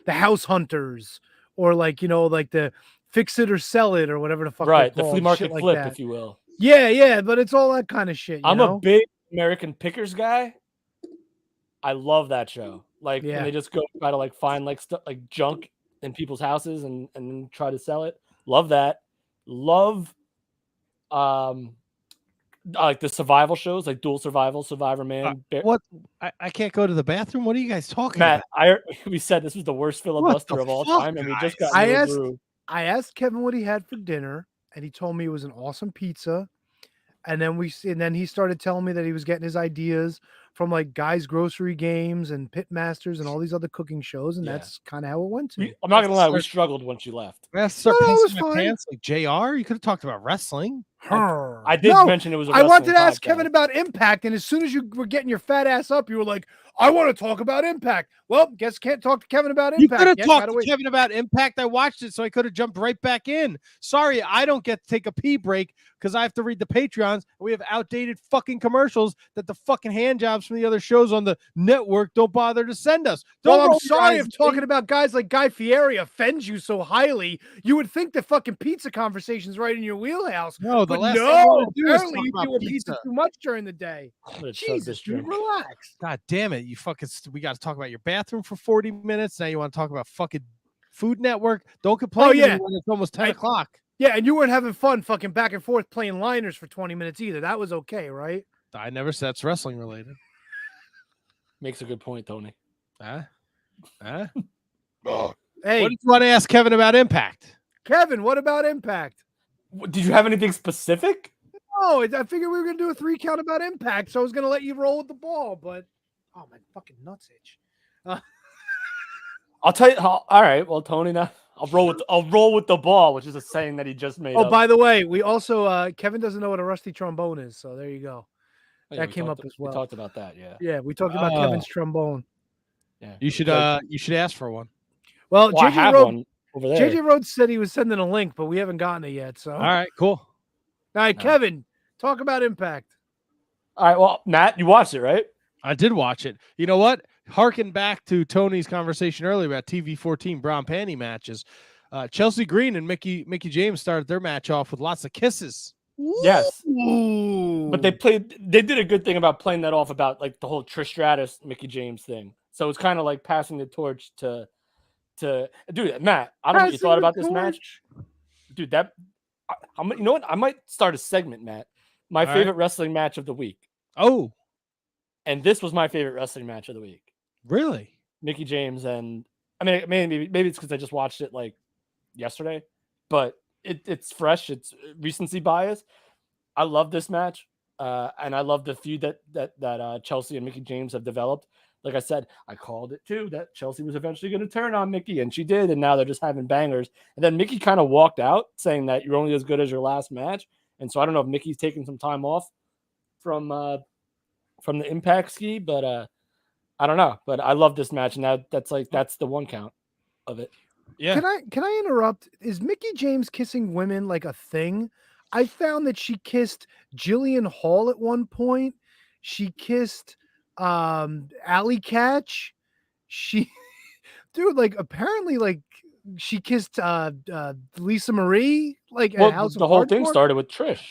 House Hunters or like the Fix It or Sell It or whatever the fuck.
Right,
they're
the
called,
flea market
like
flip,
that.
if you will.
Yeah, but it's all that kind of shit.
I'm a big American Pickers guy. I love that show. Like when they just go try to find stuff like junk in people's houses and then try to sell it. Love that. Love like the survival shows, like Dual Survival, Survivor Man.
What? I can't go to the bathroom. What are you guys talking
Matt,
about?
we said this was the worst filibuster of all time, and we just got
I asked Kevin what he had for dinner, and he told me it was an awesome pizza. And then he started telling me that he was getting his ideas from like Guys Grocery Games and Pitmasters and all these other cooking shows, and that's kind of how it went to me.
I'm not gonna lie, we struggled once you left.
I start pissing my pants like JR. You could have talked about wrestling.
I did mention it was.
I wanted to ask Kevin about Impact, and as soon as you were getting your fat ass up, you were like, "I want to talk about Impact." Well, guess can't talk to Kevin about Impact.
You could have talked to Kevin about Impact. I watched it, so I could have jumped right back in. Sorry, I don't get to take a pee break because I have to read the Patreons. We have outdated fucking commercials that the fucking hand jobs from the other shows on the network don't bother to send us.
I'm sorry if talking about guys like Guy Fieri offends you so highly. You would think the fucking pizza conversation's right in your wheelhouse.
No, the last thing
no,
I wanna do is
apparently
talk
you
about
do a
pizza.
pizza too much during the day. Jesus, dude, relax.
God damn it. You fucking, we got to talk about your bathroom for 40 minutes. Now you want to talk about fucking Food Network. Don't complain to me when it's almost 10 o'clock.
Yeah, and you weren't having fun fucking back and forth playing liners for 20 minutes either. That was okay, right?
I never said it's wrestling related.
Makes a good point, Tony.
Huh?
Hey,
what did you want to ask Kevin about Impact?
Kevin, what about Impact?
Did you have anything specific?
No, I figured we were going to do a 3 count about Impact, so I was going to let you roll with the ball, but oh, my fucking nuts itch.
I'll tell you. All right, well, Tony, now I'll roll with the ball, which is a saying that he just made.
Oh, by the way, we also Kevin doesn't know what a rusty trombone is, so there you go.
Yeah,
that came up as well.
We talked about that, yeah.
Yeah, we talked about Kevin's trombone.
Yeah,
you should ask for one.
Well,
I have one over there.
JJ Rhodes said he was sending a link, but we haven't gotten it yet. So
all right, cool.
All right, Kevin, talk about Impact.
All right, well, Matt, you watched it, right?
I did watch it. You know what? Harken back to Tony's conversation earlier about TV14 bra and panty matches. Chelsea Green and Mickey James started their match off with lots of kisses.
Yes. But they did a good thing about playing that off about like the whole Trish Stratus, Mickey James thing. So it's kind of like passing the torch to dude, Matt, I don't know what you thought about this match. Dude, you know what? I might start a segment, Matt. My favorite wrestling match of the week.
Oh.
And this was my favorite wrestling match of the week.
Really?
Mickey James and I mean maybe it's because I just watched it like yesterday, but it's fresh. It's recency bias. I love this match, and I love the feud that Chelsea and Mickey James have developed. Like I said, I called it too that Chelsea was eventually going to turn on Mickey, and she did, and now they're just having bangers. And then Mickey kind of walked out saying that you're only as good as your last match, and so I don't know if Mickey's taking some time off from the Impact ski, but I don't know. But I love this match, and that's the one count of it.
Yeah.
Can I interrupt? Is Mickey James kissing women like a thing? I found that she kissed Jillian Hall at one point. She kissed Alley Catch. Dude, like apparently like she kissed Lisa Marie like at House
the
of
whole thing
Hardcore?
started with Trish.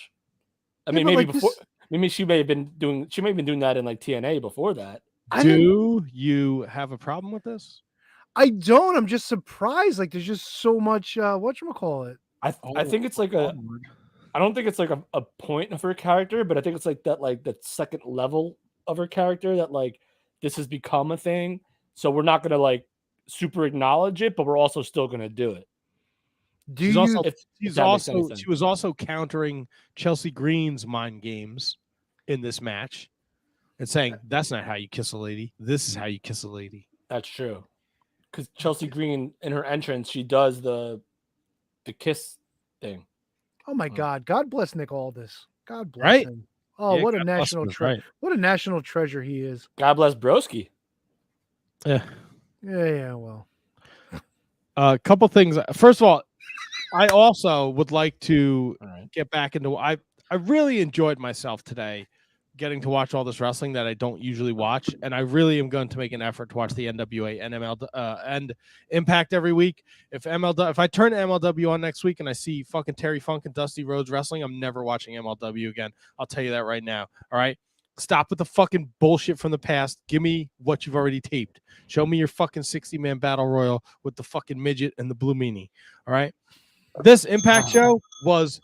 I mean,
but,
maybe
like,
before maybe she may have been doing that in like TNA before that.
Do you have a problem with this?
I don't. I'm just surprised. Like there's just so much whatchamacallit.
I think it's like I don't think it's like a point of her character, but I think it's like the second level of her character that like this has become a thing. So we're not gonna like super acknowledge it, but we're also still gonna do it.
She was also countering Chelsea Green's mind games in this match and saying that's not how you kiss a lady. This is how you kiss a lady.
That's true. Because Chelsea Green in her entrance, she does the kiss thing.
Oh my God! God bless Nick Aldis. God bless him. Oh,
Yeah,
what a
God bless
national
him,
treasure!
right.
What a national treasure he is.
God bless Broski.
Yeah.
Yeah. Well,
A couple things. First of all, I also would like to get back into. I really enjoyed myself today, getting to watch all this wrestling that I don't usually watch, and I really am going to make an effort to watch the NWA and and Impact every week. If I turn MLW on next week and I see fucking Terry Funk and Dusty Rhodes wrestling, I'm never watching MLW again. I'll tell you that right now. All right. Stop with the fucking bullshit from the past. Give me what you've already taped. Show me your fucking 60-man battle royal with the fucking midget and the blue meanie. All right. This Impact show was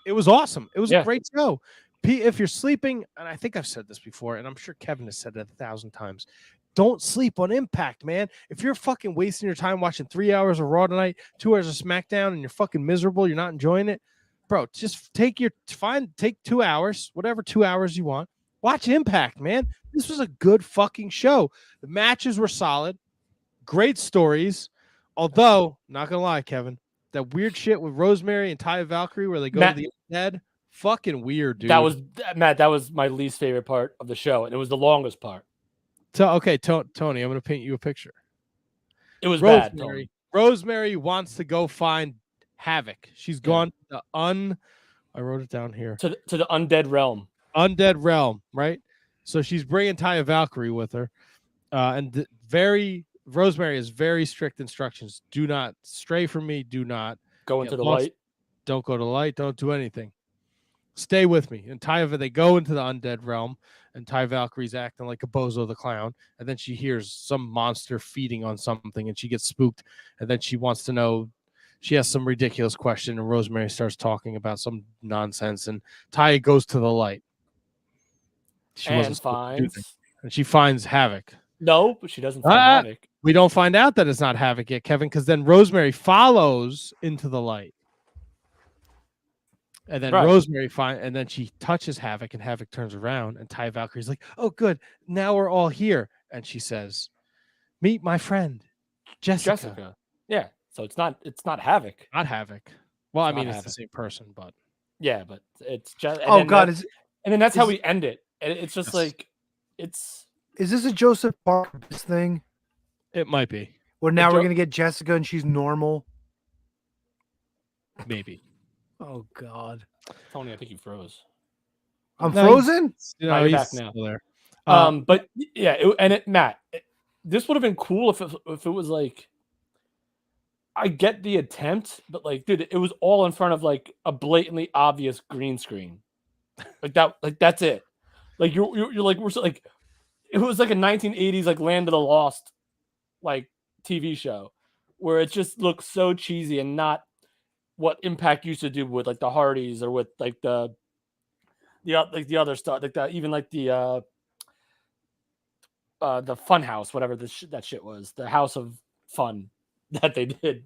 it was awesome. It was a great show. If you're sleeping, and I think I've said this before, and I'm sure Kevin has said it 1,000 times, don't sleep on Impact, man. If you're fucking wasting your time watching 3 hours of Raw tonight, 2 hours of SmackDown, and you're fucking miserable, you're not enjoying it, bro, just take 2 hours, whatever 2 hours you want. Watch Impact, man. This was a good fucking show. The matches were solid. Great stories. Although, not going to lie, Kevin, that weird shit with Rosemary and Taya Valkyrie where they go to the dead, fucking weird, dude.
That was Matt. That was my least favorite part of the show, and it was the longest part.
So, okay, Tony, I'm going to paint you a picture.
It was bad.
Tony. Rosemary wants to go find Havoc. She's gone to I wrote it down here.
To the undead realm.
Undead realm, right? So she's bringing Taya Valkyrie with her, and Rosemary has very strict instructions. Do not stray from me. Do not
go into the light.
Don't go to the light. Don't do anything. Stay with me. And they go into the undead realm, and Taya Valkyrie's acting like a bozo the clown, and then she hears some monster feeding on something, and she gets spooked, and then she wants to know. She has some ridiculous question, and Rosemary starts talking about some nonsense, and Taya goes to the light. She finds Havoc.
No, but she doesn't find Havoc.
We don't find out that it's not Havoc yet, Kevin, because then Rosemary follows into the light. And then Rosemary and then she touches Havoc, and Havoc turns around, and Taya Valkyrie's like, "Oh, good, now we're all here." And she says, "Meet my friend, Jessica."
Yeah, so it's not Havoc.
Not Havoc. Well, I mean, it's the same person, but
yeah, but it's just. And then that's how we end it. And it's just like, is
this a Joseph Parker thing?
It might be.
Well, now we're gonna get Jessica, and she's normal.
Maybe.
Oh God,
Tony, I think you froze.
I'm frozen.
No, he's back now.
There.
But yeah, Matt, this would have been cool if it was like I get the attempt, but like, dude, it was all in front of like a blatantly obvious green screen. Like that's it. Like you're like we're so, like it was like a 1980s like Land of the Lost like TV show where it just looks so cheesy and not what Impact used to do with like the Hardys or with like the other stuff, like even like the Fun House, whatever that shit was, the House of Fun that they did.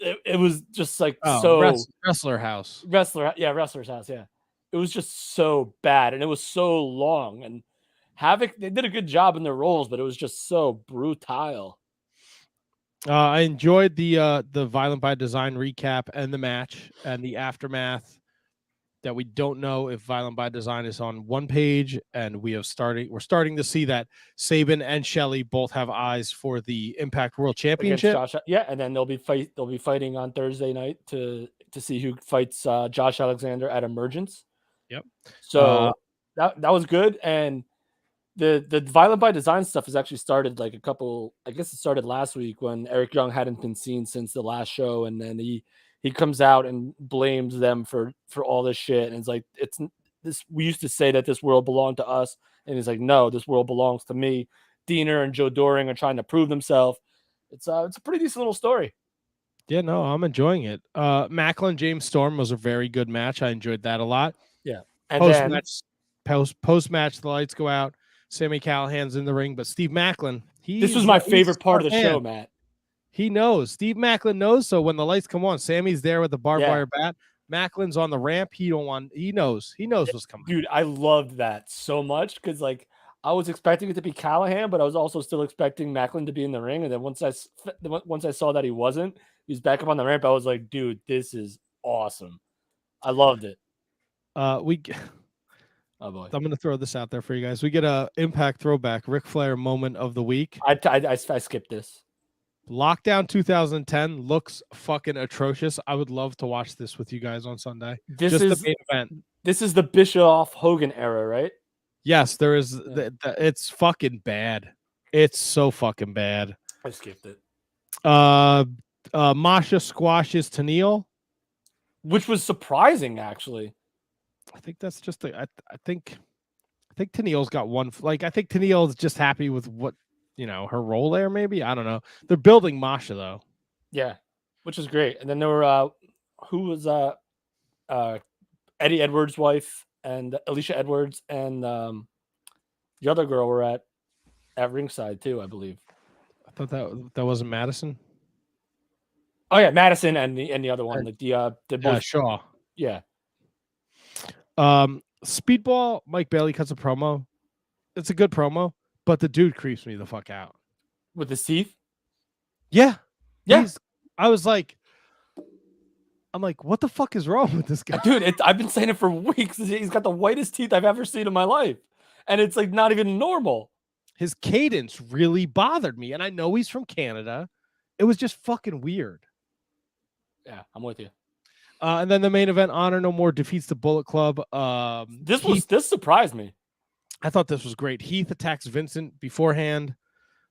It was just like
Wrestler's House.
Yeah. It was just so bad, and it was so long. And Havoc, they did a good job in their roles, but it was just so brutal.
I enjoyed the Violent by Design recap and the match and the aftermath. That we don't know if Violent by Design is on one page, and we're starting to see that Sabin and Shelley both have eyes for the Impact World Championship.
And then they'll be fighting on Thursday night to see who fights Josh Alexander at Emergence.
Yep.
So that was good, and the Violent by Design stuff has actually started like I guess it started last week when Eric Young hadn't been seen since the last show, and then he comes out and blames them for all this shit, and it's like we used to say that this world belonged to us, and he's like, no, this world belongs to me. Diener and Joe Doring are trying to prove themselves. It's a pretty decent little story.
Yeah, no, I'm enjoying it. Macklin James Storm was a very good match. I enjoyed that a lot.
Yeah.
And post match, the lights go out. Sami Callihan's in the ring, but Steve Macklin,
this was my favorite part of the show, Matt.
He knows. Steve Macklin knows. So when the lights come on, Sammy's there with the barbed wire bat. Macklin's on the ramp. He knows what's coming.
Dude, I loved that so much because like I was expecting it to be Callahan, but I was also still expecting Macklin to be in the ring. And then once I saw that he wasn't, he's back up on the ramp. I was like, dude, this is awesome. I loved it.
Oh boy. I'm going to throw this out there for you guys. We get a Impact throwback Ric Flair moment of the week.
I skipped this.
Lockdown 2010 looks fucking atrocious. I would love to watch this with you guys on Sunday.
This is the main event. This is the Bischoff Hogan era, right?
Yes, there is. It's fucking bad. It's so fucking bad.
I skipped it.
Masha squashes Tenille,
which was surprising, actually.
I think that's just I think Tenille's got one. Like I think Tenille's just happy with what. Her role there, maybe. I don't know. They're building Masha though.
Yeah, which is great. And then there were who was Eddie Edwards' wife and Alicia Edwards and the other girl were at ringside too, I believe.
I thought that wasn't Madison.
Oh yeah, Madison and the other one, like the both
Shaw.
Yeah.
Speedball. Mike Bailey cuts a promo. It's a good promo. But the dude creeps me the fuck out.
With his teeth?
Yeah.
Yeah.
I'm like, what the fuck is wrong with this guy?
Dude, I've been saying it for weeks. He's got the whitest teeth I've ever seen in my life. And it's like not even normal.
His cadence really bothered me. And I know he's from Canada. It was just fucking weird.
Yeah, I'm with you.
And then the main event, Honor No More defeats the Bullet Club.
This surprised me.
I thought this was great. Heath attacks Vincent beforehand.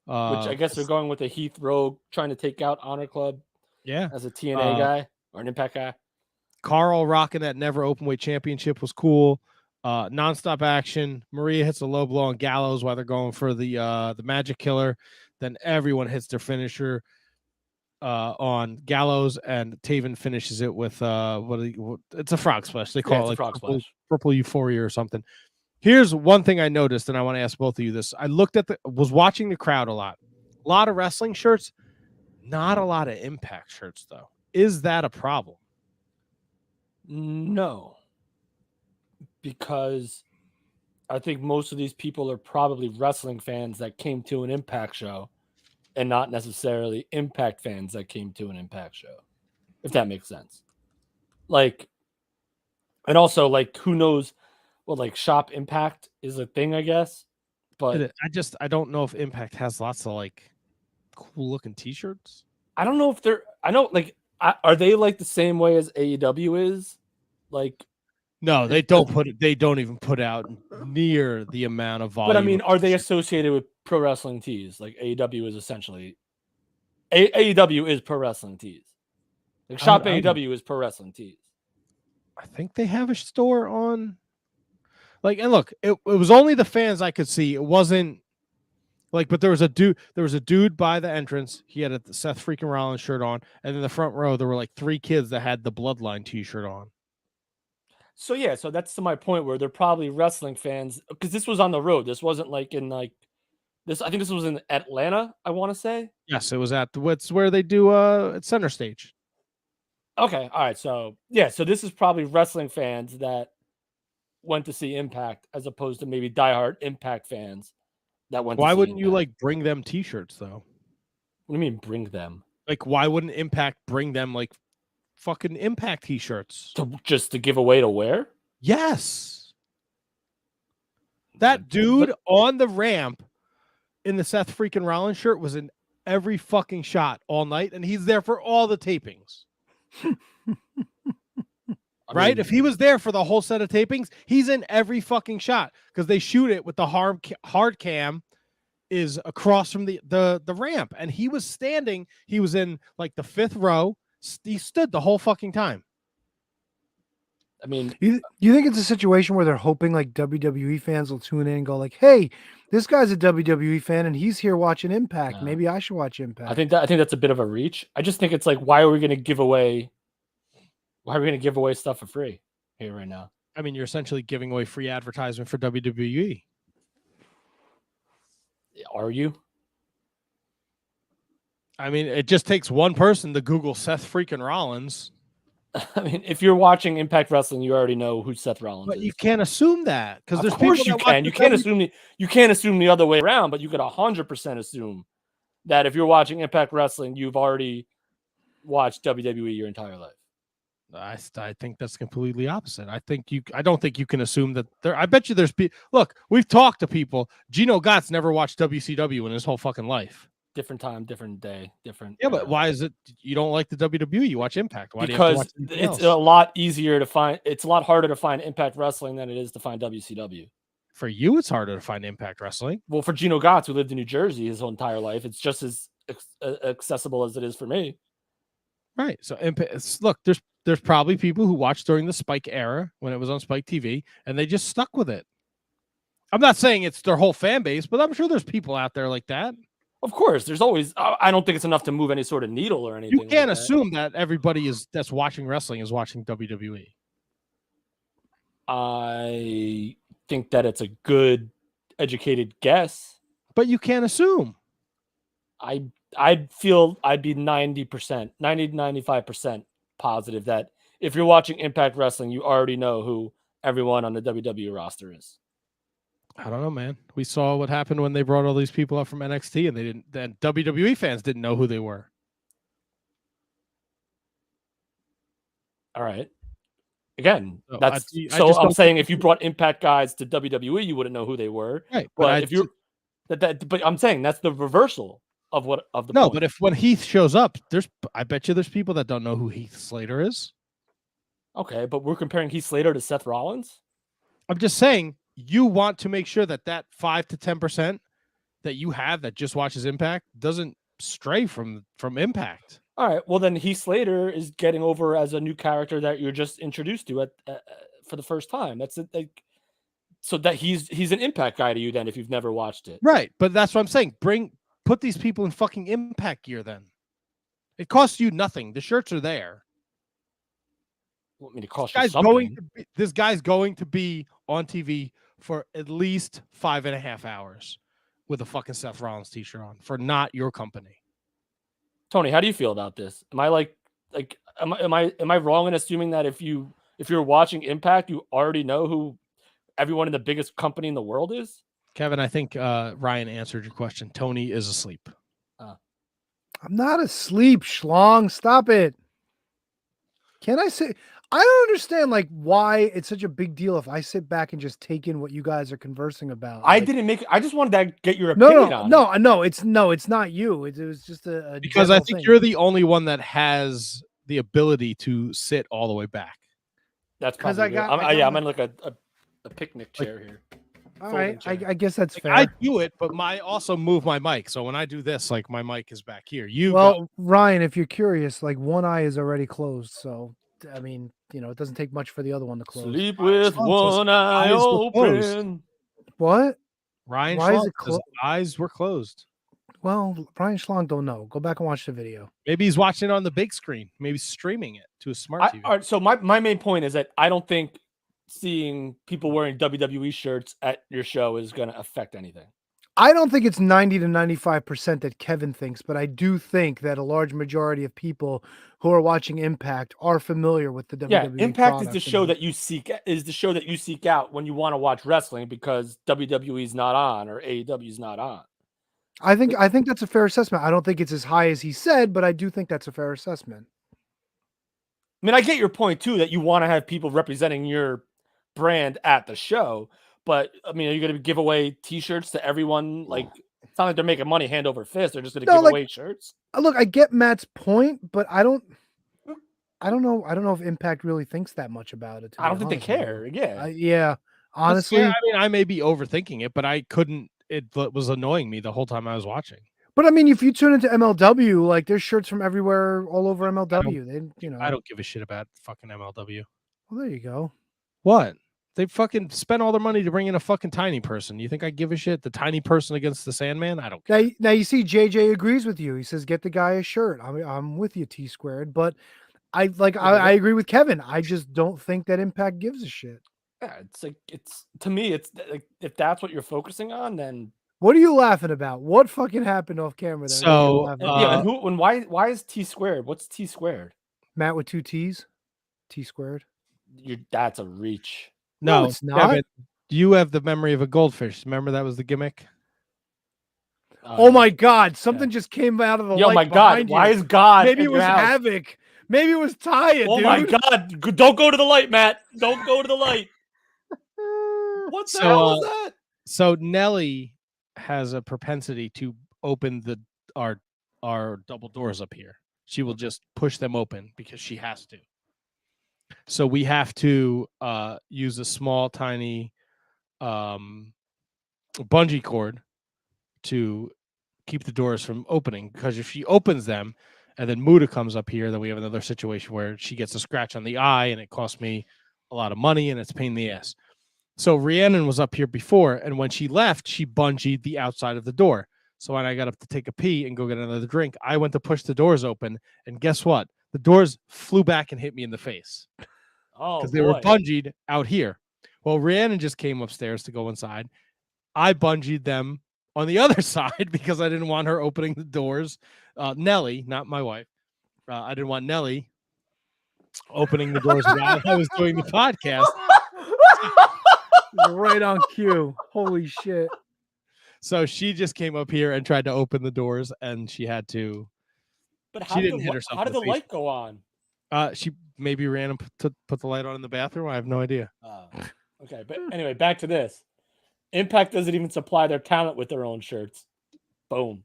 Which I guess they're going with a Heath Rogue trying to take out Honor Club.
Yeah.
As a TNA guy or an Impact guy.
Carl rocking that Never Openweight Championship was cool. Nonstop action. Maria hits a low blow on Gallows while they're going for the Magic Killer. Then everyone hits their finisher on Gallows, and Taven finishes it with it's a frog splash. They call it like purple Euphoria or something. Here's one thing I noticed, and I want to ask both of you this. I was watching the crowd a lot of wrestling shirts, not a lot of Impact shirts, though. Is that a problem?
No, because I think most of these people are probably wrestling fans that came to an Impact show and not necessarily Impact fans that came to an Impact show, if that makes sense. Like, and also, like, who knows? Well, like Shop Impact is a thing, I guess. But
I don't know if Impact has lots of like cool looking t-shirts.
I don't know if are they like the same way as AEW is? Like,
no, they don't even put out near the amount of volume.
But I mean, are they associated with pro wrestling tees? Like AEW is essentially AEW is pro wrestling tees. Like Shop AEW is pro wrestling tees.
I think they have a store on. Like, and look, it was only the fans I could see. It wasn't like, but there was a dude by the entrance. He had a Seth freaking Rollins shirt on, and in the front row there were like 3 kids that had the Bloodline T-shirt on.
So yeah, so that's to my point where they're probably wrestling fans because this was on the road. This wasn't like in like this. I think this was in Atlanta. I want to say.
Yes, it was at what's where they do at Center Stage.
Okay, all right. So yeah, so this is probably wrestling fans that went to see Impact as opposed to maybe diehard Impact fans that went.
Why
to see
wouldn't you
Impact.
like bring them T-shirts though?
What do you mean bring them?
Like, why wouldn't Impact bring them like fucking Impact T-shirts
Just to give away to wear?
Yes. That dude on the ramp in the Seth freaking Rollins shirt was in every fucking shot all night, and he's there for all the tapings. Right? If he was there for the whole set of tapings, he's in every fucking shot because they shoot it with the hard cam is across from the ramp, and he was standing. He was in like the 5th row. He stood the whole fucking time.
I mean,
you think it's a situation where they're hoping like WWE fans will tune in and go like, "Hey, this guy's a WWE fan and he's here watching Impact. Maybe I should watch Impact."
I think that's a bit of a reach. I just think it's like, why are we going to give away? Why are we going to give away stuff for free here right now?
I mean, you're essentially giving away free advertisement for WWE.
Are you?
I mean, it just takes one person to Google Seth freaking Rollins.
I mean, if you're watching Impact Wrestling, you already know who Seth Rollins
But
is.
you can't assume that because there's
Of course
people
you
that
can.
watch
You
the
can't
W-
assume the other way around. But you could 100% assume that if you're watching Impact Wrestling, you've already watched WWE your entire life.
I think that's completely opposite. I don't think you can assume that there. I bet you there's look, we've talked to people. Gino Gotts never watched WCW in his whole fucking life.
Different time, different day, different.
Yeah, but why is it you don't like the WWE? You watch Impact. Why
Because
do you have to watch anything
it's
else?
a lot easier to find. It's a lot harder to find Impact Wrestling than it is to find WCW.
For you, it's harder to find Impact Wrestling.
Well, for Gino Gotts, who lived in New Jersey his whole entire life, it's just as accessible as it is for me.
Right. So look, there's probably people who watched during the Spike era when it was on Spike TV, and they just stuck with it. I'm not saying it's their whole fan base, but I'm sure there's people out there like that.
Of course, there's always. I don't think it's enough to move any sort of needle or anything.
You can't
like that.
assume that everybody that's watching wrestling is watching WWE.
I think that it's a good, educated guess.
But you can't assume.
I'd feel I'd be 90%, 95% positive that if you're watching Impact Wrestling, you already know who everyone on the WWE roster is.
I don't know, man. We saw what happened when they brought all these people up from NXT, and they didn't. Then WWE fans didn't know who they were.
All right. Again,
So
that's
I
so.
just
I'm
don't
saying
think
if you brought Impact guys to WWE, you wouldn't know who they were.
Right,
But if you but I'm saying that's the reversal of what of the
No,
point.
but if when Heath shows up, I bet you there's people that don't know who Heath Slater is.
Okay, but we're comparing Heath Slater to Seth Rollins.
I'm just saying you want to make sure that 5 to 10% that you have that just watches Impact doesn't stray from Impact.
All right, well then Heath Slater is getting over as a new character that you're just introduced to for the first time. That's it. Like, so that he's an Impact guy to you then if you've never watched it.
Right, but that's what I'm saying. Put these people in fucking Impact gear then. It costs you nothing. The shirts are there.
Want me to cost you something?
This guy's going to be on TV for at least 5.5 hours with a fucking Seth Rollins t-shirt on for not your company.
Tony, how do you feel about this? Am I am I wrong in assuming that if you're watching Impact, you already know who everyone in the biggest company in the world is?
Kevin, I think Ryan answered your question. Tony is asleep.
I'm not asleep, schlong. Stop it. Can I say? I don't understand why it's such a big deal if I sit back and just take in what you guys are conversing about.
I just wanted to get your opinion on it.
No, it's not you. It was just a
because I
general
think
thing.
you're the only one that has the ability to sit all the way back.
That's
'Cause
probably
I got
I'm in like a picnic chair here.
All right,
folding chair.
I guess that's fair.
I do it, but I also move my mic. So when I do this, like my mic is back here.
Well, Ryan, if you're curious, like one eye is already closed, so I mean, it doesn't take much for the other one to close.
Sleep with one eye open.
What?
Ryan
Why is
Schlong
it
says
closed?
eyes were closed.
Well, Ryan Schlong don't know. Go back and watch the video.
Maybe he's watching it on the big screen. Maybe streaming it to a smart TV.
All right, so my main point is that I don't think seeing people wearing WWE shirts at your show is going to affect anything.
I don't think it's 90 to 95% that Kevin thinks, but I do think that a large majority of people who are watching Impact are familiar with the WWE.
Yeah, Impact is
product
the show that you seek out when you want to watch wrestling because WWE is not on or AEW is not on.
I think that's a fair assessment. I don't think it's as high as he said, but I do think that's a fair assessment.
I mean, I get your point too that you want to have people representing your brand at the show, but I mean, are you going to give away T-shirts to everyone? Like, it's not like they're making money hand over fist. They're just going to give away shirts.
Look, I get Matt's point, but I don't know. I don't know if Impact really thinks that much about it.
I don't think they care. Yeah,
yeah. Honestly,
I mean, I may be overthinking it, but I couldn't. It was annoying me the whole time I was watching.
But I mean, if you tune into MLW, like there's shirts from everywhere, all over MLW.
I don't give a shit about fucking MLW.
Well, there you go.
What? They fucking spent all their money to bring in a fucking tiny person. You think I give a shit? The tiny person against the Sandman? I don't care.
Now you see, JJ agrees with you. He says, "Get the guy a shirt." I'm with you, T squared. But I agree with Kevin. I just don't think that Impact gives a shit.
Yeah, it's to me, it's like if that's what you're focusing on, then
what are you laughing about? What fucking happened off camera?
So
why is T squared? What's T squared?
Matt with 2 T's, T squared.
That's a reach.
No,
it's not.
Kevin, you have the memory of a goldfish. Remember that was the gimmick?
Oh my God! Something just came out of the light.
My God! Why is God?
Maybe it was Havoc. Maybe it was Taya.
Oh
dude.
my God! Don't go to the light, Matt. Don't go to the light. What the hell is that?
So Nelly has a propensity to open our double doors up here. She will just push them open because she has to. So we have to use a small, tiny bungee cord to keep the doors from opening. Because if she opens them and then Muda comes up here, then we have another situation where she gets a scratch on the eye and it costs me a lot of money and it's a pain in the ass. So Rhiannon was up here before, and when she left, she bungeed the outside of the door. So when I got up to take a pee and go get another drink, I went to push the doors open, and guess what? The doors flew back and hit me in the face.
Oh,
because they were bungeed out here. Well, Rhiannon just came upstairs to go inside. I bungeed them on the other side because I didn't want her opening the doors. Nelly, not my wife. I didn't want Nelly opening the doors while I was doing the podcast.
Right on cue. Holy shit.
So she just came up here and tried to open the doors, and she had to.
But
she didn't hit herself.
How did the light go on?
She maybe ran and put the light on in the bathroom. I have no idea.
Okay, but anyway, back to this. Impact doesn't even supply their talent with their own shirts. Boom.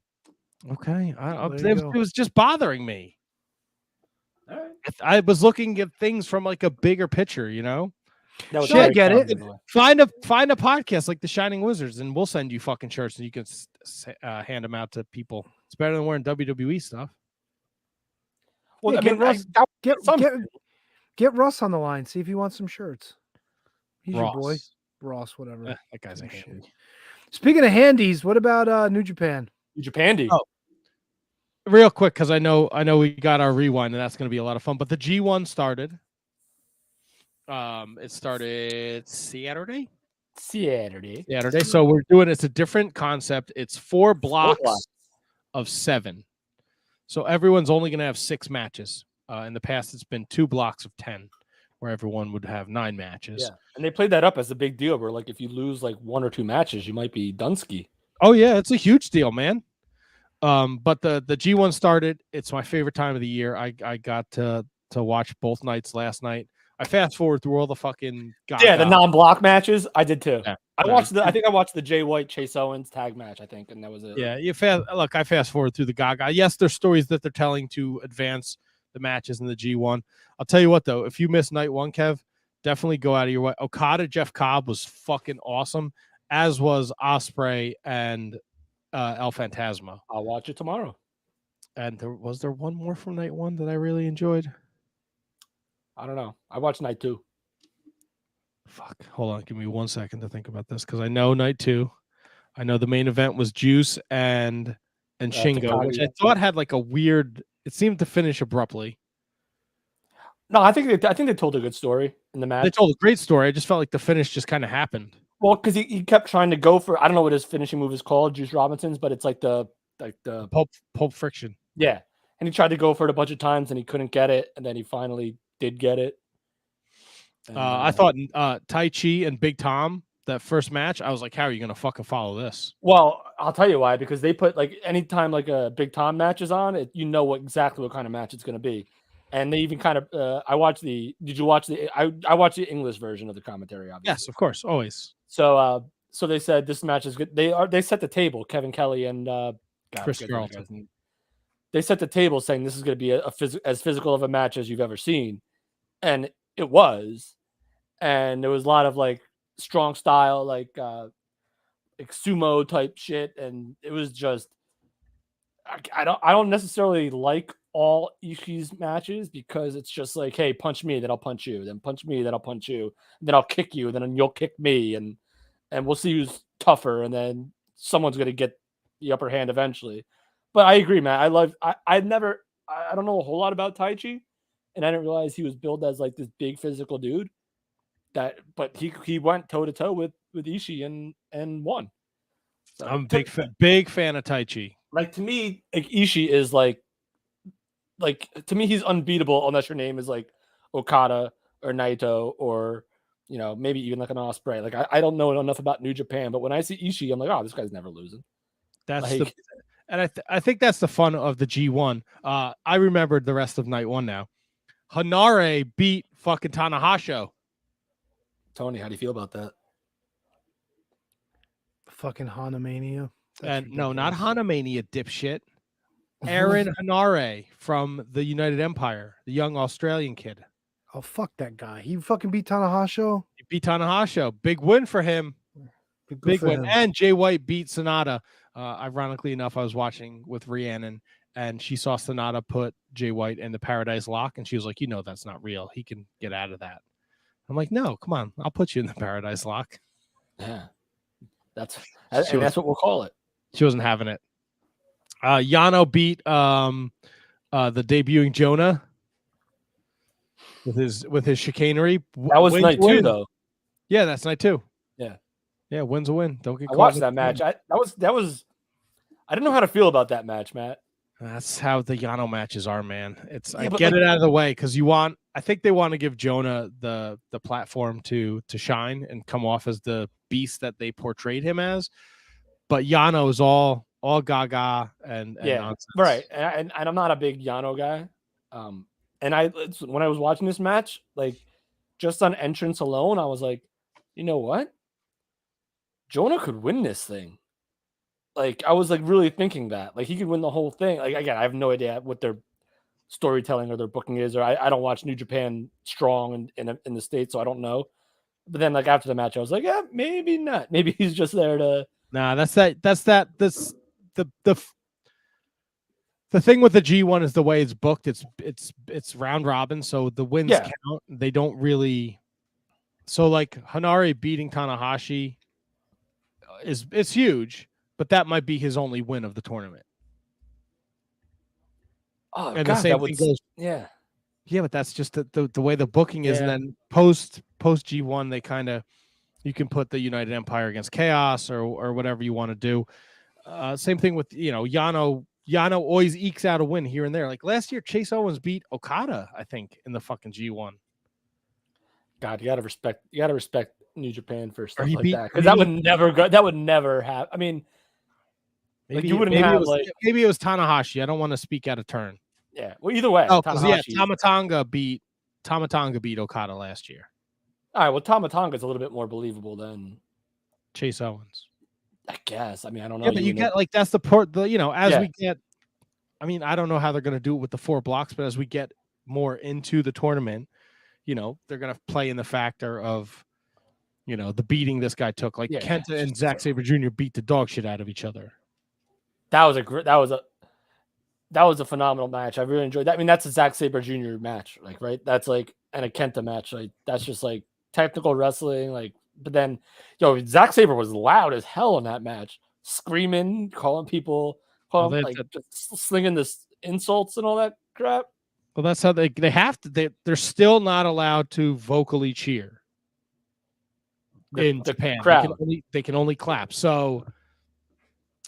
Okay, it was just bothering me. All right. I was looking at things from like a bigger picture, you know.
Sure, I get it.
Find a podcast like the Shining Wizards, and we'll send you fucking shirts, and you can hand them out to people. It's better than wearing WWE stuff.
Well, yeah, get Russ on the line. See if he wants some shirts. He's your boy, Ross. Whatever.
That guy's a handy.
Speaking of handies, what about New Japan?
New Japan.
Oh, real quick, because I know we got our rewind, and that's going to be a lot of fun. But the G1 started. It started Saturday. So we're doing it's a different concept. It's 4 blocks of 7. So everyone's only going to have 6 matches. In the past, it's been 2 blocks of 10, where everyone would have 9 matches.
Yeah, and they played that up as a big deal. Where like if you lose like 1 or 2 matches, you might be Dunsky.
Oh yeah, it's a huge deal, man. But the G1 started. It's my favorite time of the year. I got to watch both nights last night. I fast forward through all the fucking
the non-block matches. I did too.
Yeah,
I think I watched the Jay White Chase Owens tag match. I think, and that was it.
Yeah, I fast forward through the Gaga. Yes, there's stories that they're telling to advance the matches in the G1. I'll tell you what though, if you missed night 1, Kev, definitely go out of your way. Okada Jeff Cobb was fucking awesome, as was Ospreay and El Fantasma.
I'll watch it tomorrow.
And was there one more from night one that I really enjoyed?
I don't know. I watched night 2.
Fuck. Hold on. Give me 1 second to think about this because I know night 2. I know the main event was Juice and Shingo, which I thought had like a weird. It seemed to finish abruptly.
No, I think they told a good story in the match.
They told a great story. I just felt like the finish just kind of happened.
Well, because he kept trying to go for, I don't know what his finishing move is called, Juice Robinson's, but it's like the
Pulp Friction.
Yeah, and he tried to go for it a bunch of times and he couldn't get it, and then he finally did get it. And,
I thought Tai Chi and Big Tom, that first match, I was like, how are you going to fucking follow this?
Well, I'll tell you why, because they put like anytime like a Big Tom match is on, you know exactly what kind of match it's going to be. And they even kind of, did you watch I watched the English version of the commentary, obviously.
Yes, of course, always.
So they said this match is good. They set the table, Kevin Kelly and
Chris Carlton.
They set the table saying this is going to be as physical of a match as you've ever seen. And it was. And there was a lot of like strong style, like sumo type shit. And it was just, I don't necessarily like all Ishii's matches because it's just like, hey, punch me, then I'll punch you, then punch me, then I'll punch you, then I'll kick you, then you'll kick me, and we'll see who's tougher, and then someone's gonna get the upper hand eventually. But I agree, man. I don't know a whole lot about Tai Chi, and I didn't realize he was billed as like this big physical dude. But he went toe to toe with Ishii and won. So,
I'm a big fan of Tai Chi.
Like to me, like Ishii is like to me he's unbeatable unless your name is like Okada or Naito or maybe even like an Ospreay. Like I don't know enough about New Japan, but when I see Ishii, I'm like, oh, this guy's never losing.
That's
like,
I think that's the fun of the G1. I remembered the rest of night 1 now. Hanare beat fucking Tanahashi.
Tony, how do you feel about that?
Fucking Hanamania.
And no, not Hanamania, dipshit. Aaron Hanare from the United Empire, the young Australian kid.
Oh, fuck that guy. He fucking beat Tanahashi.
He beat Tanahashi. Big win for him. Big win. And Jay White beat Sonata. Ironically enough, I was watching with Rhiannon, and she saw Sonata put Jay White in the Paradise Lock, and she was like, that's not real. He can get out of that. I'm like, no, come on. I'll put you in the Paradise Lock.
Yeah. That's what we'll call it.
She wasn't having it. Yano beat the debuting Jonah with his chicanery.
That was night 2, though.
Yeah, that's night 2.
Yeah,
win's a win. Don't get caught.
I watched that match. That was. I didn't know how to feel about that match, Matt.
That's how the Yano matches are, man. I get it out of the way because I think they want to give Jonah the platform to shine and come off as the beast that they portrayed him as. But Yano is all gaga and nonsense.
Right. And I'm not a big Yano guy. And when I was watching this match, like just on entrance alone, I was like, you know what? Jonah could win this thing. Like I was like really thinking that like he could win the whole thing. Like again, I have no idea what their storytelling or their booking is, or I don't watch New Japan strong in the States, so I don't know. But then like after the match, I was like, yeah, maybe not. Maybe he's just there to.
Nah, the thing with the G1 is the way it's booked. It's round robin, so the wins count. They don't really. So like Hanare beating Tanahashi is huge, but that might be his only win of the tournament.
Oh,
and
God,
the same thing goes.
Yeah,
but that's just the way the booking is. And then post G1, they kind of you can put the United Empire against Chaos or whatever you want to do. Same thing with Yano. Yano always ekes out a win here and there. Like last year, Chase Owens beat Okada, I think, in the fucking G1.
God, you gotta respect New Japan for stuff like that, because that would never happen. I mean,
maybe
like you wouldn't have
maybe it was Tanahashi. I don't want to speak out of turn.
Yeah, well, either way,
Tamatanga beat Okada last year.
All right, well, Tamatonga is a little bit more believable than
Chase Owens.
I guess. I mean, I don't know.
Yeah, but you get like that's the we get. I mean, I don't know how they're going to do it with the 4 blocks, but as we get more into the tournament, they're going to play in the factor of the beating this guy took. Like
Yeah,
Kenta and Zack Sabre Jr. beat the dog shit out of each other.
That was a phenomenal match. I really enjoyed that. I mean, that's a Zack Sabre Jr. match, like, right? That's like, and a Kenta match. Like, that's just like technical wrestling. Like, but then, Zack Sabre was loud as hell in that match, screaming, calling people, just slinging this insults and all that crap.
Well, that's how they have to. They're still not allowed to vocally cheer in Japan. They can only clap. So,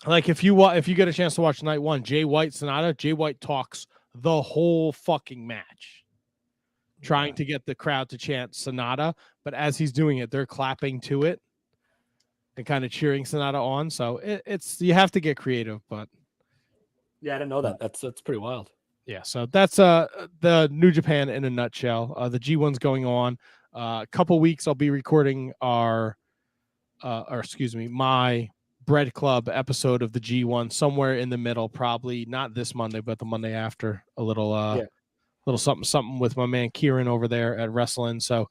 like, if you get a chance to watch night one, Jay White Sonata, Jay White talks the whole fucking match, trying to get the crowd to chant Sonata. But as he's doing it, they're clapping to it and kind of cheering Sonata on. So it's you have to get creative. But
yeah, I didn't know that. That's pretty wild.
Yeah, so that's the New Japan in a nutshell. The G1's going on. A couple weeks, I'll be recording my Bread Club episode of the G1 somewhere in the middle, probably not this Monday, but the Monday after. A little something with my man Kieran over there at Wrestling. So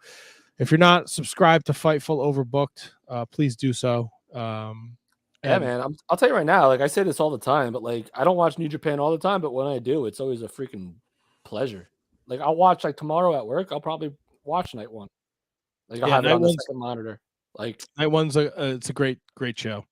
if you're not subscribed to Fightful Overbooked, please do so.
Yeah, man. I'll tell you right now, like I say this all the time, but like I don't watch New Japan all the time, but when I do, it's always a freaking pleasure. Like I'll watch like tomorrow at work, I'll probably watch night one. Like I'll have it on the second monitor. Like
night one's it's a great show.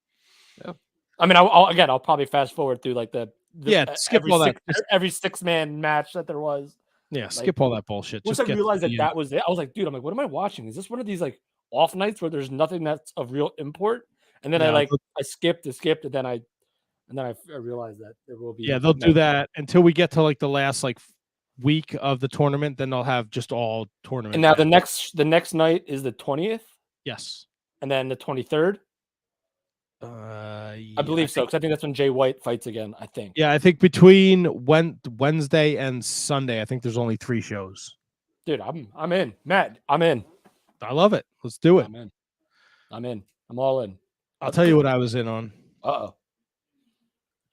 Yeah. I mean, I'll probably fast forward through like
skip all that
every 6-man match that there was.
Yeah, skip all that bullshit.
Once I realized that was it, I was like, dude, what am I watching? Is this one of these like off nights where there's nothing that's of real import? And then I skipped, and then I realized that there will be.
Yeah, they'll do that until we get to like the last like week of the tournament. Then they'll have just all tournament.
And now the next night is the 20th.
Yes,
and then the 23rd.
I
believe so, because I think that's when Jay White fights again. I think.
Yeah, I think between Wednesday and Sunday, I think there's only 3 shows.
Dude, I'm in, Matt. I'm in.
I love it. Let's do it.
I'm in. I'm all in.
I'll tell you what I was in on.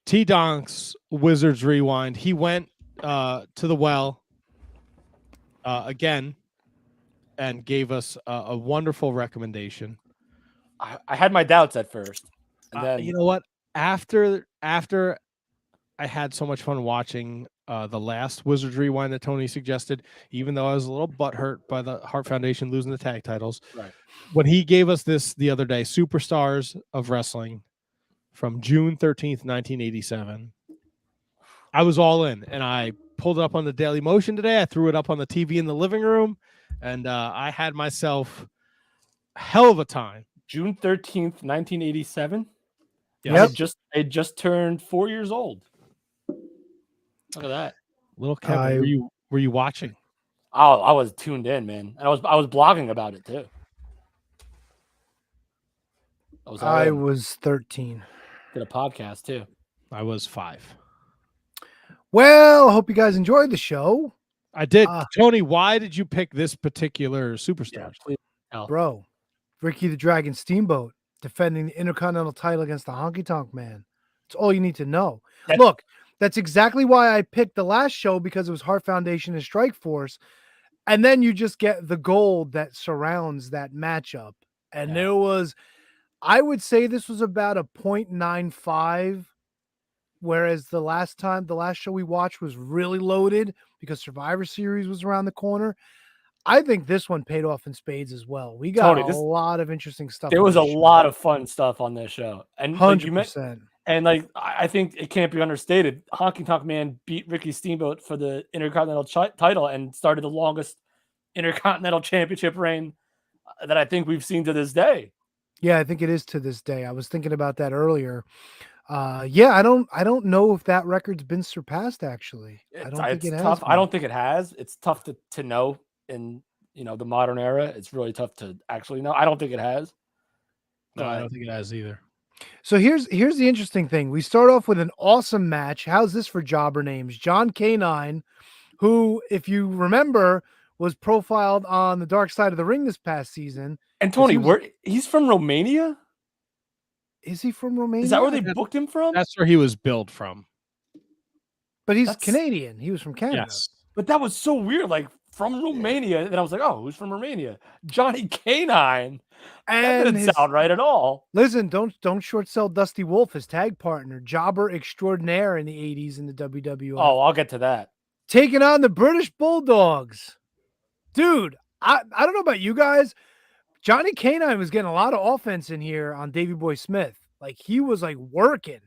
T-Donk's Wizards Rewind. He went to the well again and gave us a wonderful recommendation.
I had my doubts at first. And then
you know what? After I had so much fun watching the last Wizards Rewind that Tony suggested, even though I was a little butthurt by the Hart Foundation losing the tag titles.
Right.
When he gave us this the other day, Superstars of Wrestling from June 13th, 1987, I was all in, and I pulled it up on the Daily Motion today. I threw it up on the TV in the living room, and I had myself a hell of a time.
June 13th, 1987.
Yep.
I just turned 4 years old. Look at that.
Little Kevin, were you watching?
Oh, I was tuned in, man. And I was blogging about it too.
I was 13.
Did a podcast too.
I was 5.
Well, I hope you guys enjoyed the show.
I did. Tony, why did you pick this particular Superstars?
Bro, Ricky the Dragon Steamboat defending the Intercontinental title against the Honky Tonk Man. That's all you need to know. Look, that's exactly why I picked the last show, because it was Hart Foundation and Strike Force. And then you just get the gold that surrounds that matchup. And there was, I would say this was about a 0.95, whereas the last show we watched was really loaded because Survivor Series was around the corner. I think this one paid off in spades as well. We got a lot of interesting stuff.
There was a lot of fun stuff on this show. And
100%.
And like, I think it can't be understated. Honky Tonk Man beat Ricky Steamboat for the Intercontinental title and started the longest Intercontinental Championship reign that I think we've seen to this day.
Yeah, I think it is to this day. I was thinking about that earlier. I don't know if that record's been surpassed. Actually, I don't think it has.
Tough. I don't think it has. It's tough to know in the modern era. It's really tough to actually know. I don't think it has.
No, I don't think it has either.
So here's the interesting thing. We start off with an awesome match. How's this for jobber names? John K9, who, if you remember, was profiled on the Dark Side of the Ring this past season.
And Tony, he's from Romania?
Is he from Romania?
Is that where they booked him from?
That's where he was billed from.
But he's Canadian. He was from Canada.
Yes.
But that was so weird. Like, from Romania. And I was like, oh, who's from Romania? Johnny Canine. That
And
didn't sound right at all.
Listen, don't short sell Dusty Wolf, his tag partner, jobber extraordinaire in the 80s in the WWF.
Oh, I'll get to that.
Taking on the British Bulldogs. Dude, I don't know about you guys. Johnny Canine was getting a lot of offense in here on Davey Boy Smith. Like, he was like working.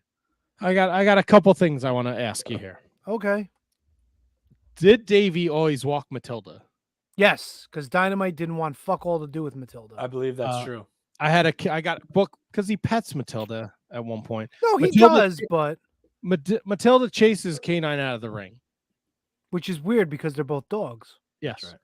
I got a couple things I want to ask you here.
Okay.
Did Davey always walk Matilda?
Yes, because Dynamite didn't want fuck all to do with Matilda.
I believe that's true.
I got book because he pets Matilda at one point.
No, he
Matilda,
does, but
Matilda chases Canine out of the ring,
which is weird because they're both dogs.
Yes.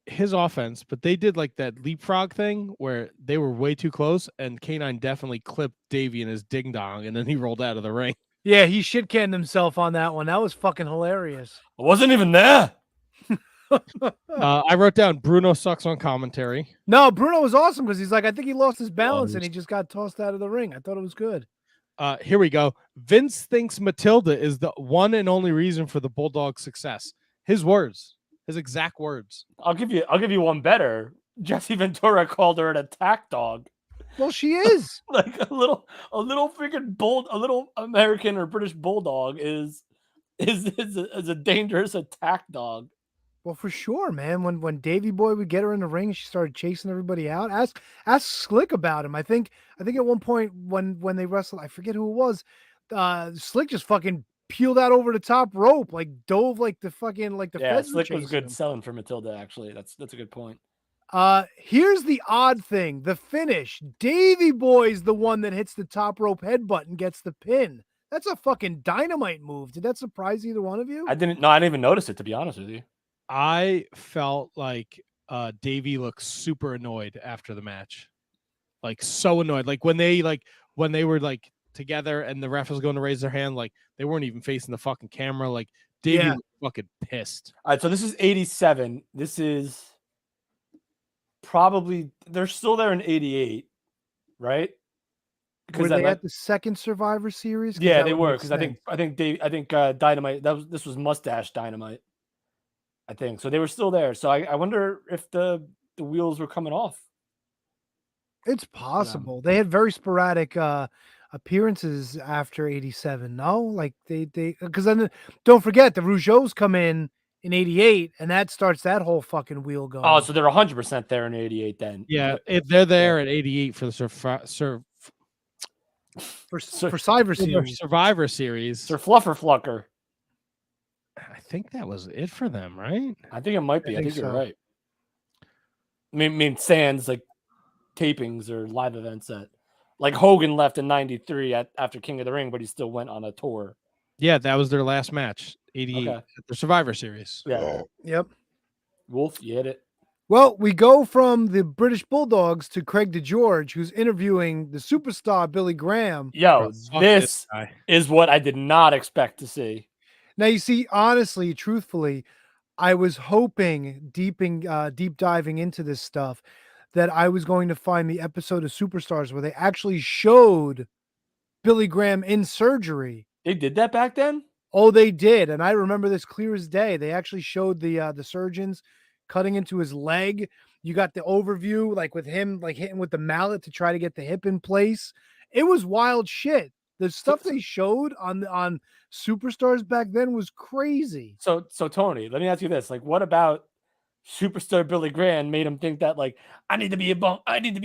His offense, but they did like that leapfrog thing where they were way too close, and Canine definitely clipped Davey in his ding dong, and then he rolled out of the ring.
Yeah, he shit canned himself on that one. That was fucking hilarious.
I wasn't even there.
I wrote down Bruno sucks on commentary.
No, Bruno was awesome because he's like, I think he lost his balance and he just got tossed out of the ring. I thought it was good.
Here we go. Vince thinks Matilda is the one and only reason for the Bulldog success. His words, his exact words.
I'll give you one better. Jesse Ventura called her an attack dog.
Well, she is.
Like a little freaking a little American or British bulldog is a dangerous attack dog.
Well, for sure, man. When Davey Boy would get her in the ring, she started chasing everybody out. Ask Slick about him. I think at one point when they wrestled, I forget who it was. Slick just fucking peeled out over the top rope, like dove like the feds
Slick was good
him.
selling for Matilda. Actually, that's a good point.
Here's the odd thing: the finish. Davey Boy's the one that hits the top rope headbutt and gets the pin. That's a fucking Dynamite move. Did that surprise either one of you?
I didn't even notice it, to be honest with you.
I felt like Davey looked super annoyed after the match, like so annoyed. Like when they were like together and the ref was going to raise their hand, like they weren't even facing the fucking camera. Like Davey was fucking pissed.
All right, so this is 87. This is probably they're still there in 88, right?
Were they at the second Survivor Series?
Yeah, they were because I think Dynamite this was Mustache Dynamite. I think so. They were still there. So I wonder if the wheels were coming off.
It's possible. They had very sporadic appearances after 87. No, like they because then don't forget the Rougeaus come in 88, and that starts that whole fucking wheel going.
Oh, so they're 100% there in 88 then.
Yeah, they're there at 88 for the
Survivor Series.
Survivor Series.
Sir Fluffer Flucker.
I think that was it for them, right?
I think it might be. I think
so.
you're right. I mean, sans like tapings or live events that, like Hogan left in '93 after King of the Ring, but he still went on a tour.
Yeah, that was their last match, 88, at the Survivor Series.
Yeah.
Yep.
Wolf, you hit it.
Well, we go from the British Bulldogs to Craig DeGeorge, who's interviewing the superstar Billy Graham.
Yo, this is what I did not expect to see.
Now, you see, honestly, truthfully, I was hoping deep diving into this stuff that I was going to find the episode of Superstars where they actually showed Billy Graham in surgery.
They did that back then?
Oh, they did. And I remember this clear as day. They actually showed the surgeons cutting into his leg. You got the overview, like with him, like hitting with the mallet to try to get the hip in place. It was wild shit. The stuff they showed on Superstars back then was crazy.
So Tony, let me ask you this: like, what about Superstar Billy Graham made him think that, like, I need to be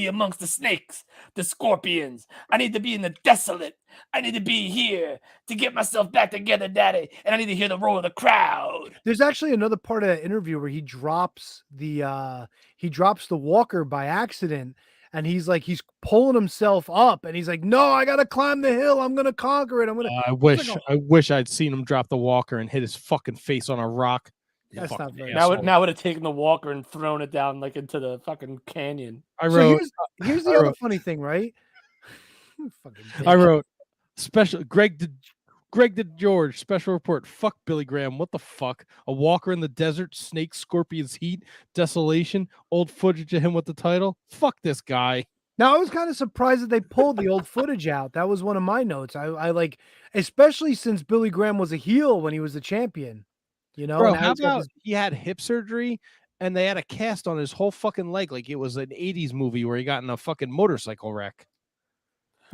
amongst the snakes, the scorpions. I need to be in the desolate. I need to be here to get myself back together, Daddy, and I need to hear the roar of the crowd.
There's actually another part of that interview where he drops the walker by accident. And he's pulling himself up, and he's like, "No, I gotta climb the hill. I'm gonna conquer it. I'm gonna."
I wish I'd seen him drop the walker and hit his fucking face on a rock.
That's not very.
Now would have taken the walker and thrown it down like into the fucking canyon.
Here's the other funny thing, right?
I wrote special Greg DeGeorge special report. Fuck Billy Graham. What the fuck? A walker in the desert, snake, scorpions, heat, desolation. Old footage of him with the title. Fuck this guy.
Now I was kind of surprised that they pulled the old footage out. That was one of my notes. I like, especially since Billy Graham was a heel when he was the champion. You know,
Bro,
now
how
he's got
about
this-
he had hip surgery and they had a cast on his whole fucking leg like it was an 80s movie where he got in a fucking motorcycle wreck.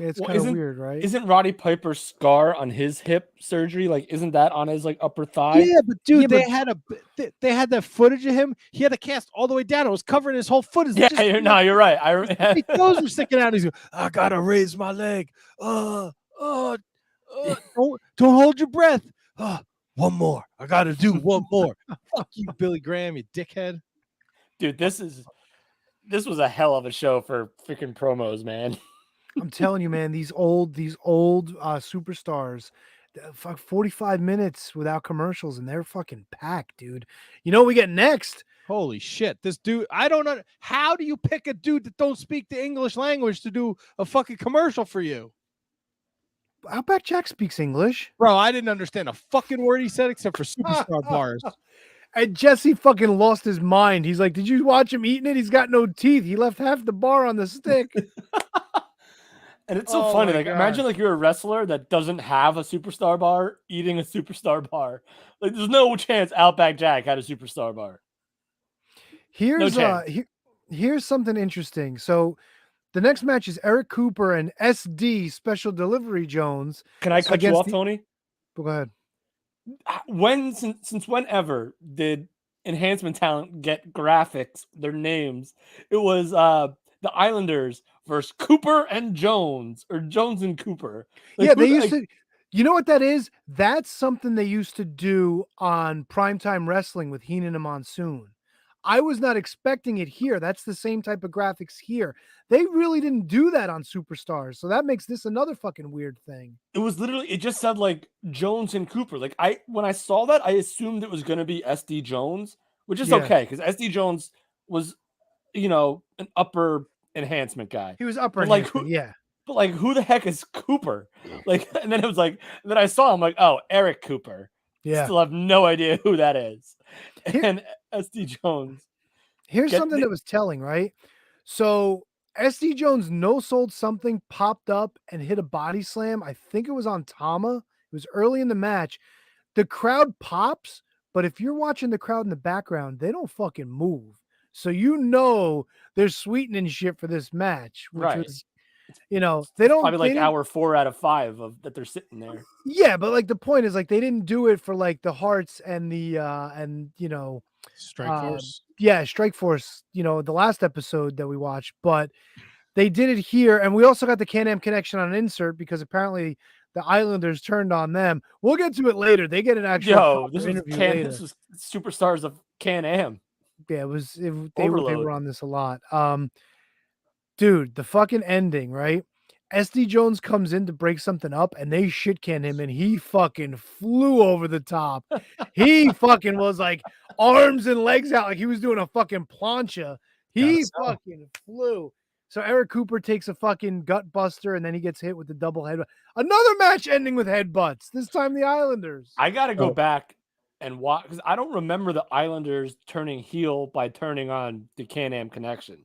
it's
Well,
kind of
isn't-
weird, right?
Isn't Roddy Piper's scar on his hip surgery like? Isn't that on his like upper thigh?
Yeah, but dude,
Yeah, but-
they had that footage of him. He had a cast all the way down. It was covering his whole foot. His
Yeah, you're right.
his toes were sticking out. He's like, I gotta raise my leg. Don't hold your breath. One more. I gotta do one more. Fuck you, Billy Graham, you dickhead.
Dude, this was a hell of a show for freaking promos, man.
I'm telling you, man, these old superstars, fuck 45 minutes without commercials, and they're fucking packed, dude. You know what we get next?
Holy shit. This dude, I don't know. How do you pick a dude that don't speak the English language to do a fucking commercial for you?
Outback Jack speaks English.
Bro, I didn't understand a fucking word he said except for superstar bars.
And Jesse fucking lost his mind. He's like, did you watch him eating it? He's got no teeth. He left half the bar on the stick.
And it's so
Oh
funny.
my
Like,
God.
imagine like you're a wrestler that doesn't have a superstar bar eating a superstar bar. Like, there's no chance Outback Jack had a superstar bar.
Here's
chance.
here's something interesting. So the next match is Eric Cooper and SD Special Delivery Jones.
Can I cut you
against
off, Tony?
Go ahead.
Since whenever did enhancement talent get graphics, their names? It was the Islanders versus Cooper and Jones, or Jones and Cooper. Like,
Yeah, they
who-
used
like,
to. You know what that is? That's something they used to do on Primetime Wrestling with Heenan and Monsoon. I was not expecting it here. That's the same type of graphics here. They really didn't do that on Superstars. So that makes this another fucking weird thing.
It was literally, it just said like Jones and Cooper. Like, when I saw that, I assumed it was going to be SD Jones, which is
Yeah.
okay because SD Jones was, an upper enhancement guy.
He was upper
But, like,
enhancement, yeah.
But like, who the heck is Cooper? Like, and then it was like, then I saw him like, oh, Eric Cooper.
Yeah.
Still have no idea who that is. And SD Jones.
Here's
Get
something
the-
that was telling, right? So SD Jones no-sold something, popped up and hit a body slam. I think it was on Tama. It was early in the match. The crowd pops, but if you're watching the crowd in the background, they don't fucking move. So you know they're sweetening shit for this match, which
Right.
was, they don't
Probably like
they didn't-
hour 4 out of 5 of that they're sitting there.
Yeah, but like the point is like they didn't do it for like the Hearts and the
Strike Force.
Yeah, Strike Force, the last episode that we watched, but they did it here. And we also got the Can-Am connection on insert because apparently the Islanders turned on them. We'll get to it later. They get an actual proper
This
interview
was
later.
this was Superstars of Can-Am.
Yeah, they were
Overload.
on this a lot. Dude, the fucking ending, right? SD Jones comes in to break something up and they shit can him and he fucking flew over the top. He fucking was like arms and legs out like he was doing a fucking plancha. He fucking flew. So Eric Cooper takes a fucking gut buster and then he gets hit with the double head. Another match ending with headbutts. This time the Islanders.
I got to go back and watch because I don't remember the Islanders turning heel by turning on the Can-Am connection.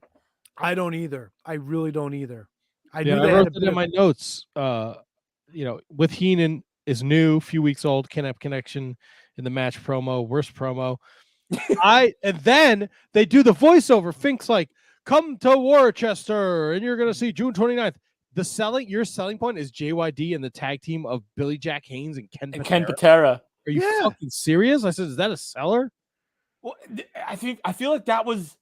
I don't either. I really don't either. I
Yeah,
knew
I
they had
wrote
a
it
bit
in
of-
my notes. With Heenan is new, few weeks old, Can-Am connection in the match promo, worst promo. And then they do the voiceover. Fink's like, come to Worcester, and you're gonna see June 29th. Your selling point is JYD and the tag team of Billy Jack Haynes and Ken
Patera.
Are you fucking serious? I said, is that a seller?
Well, I feel like that was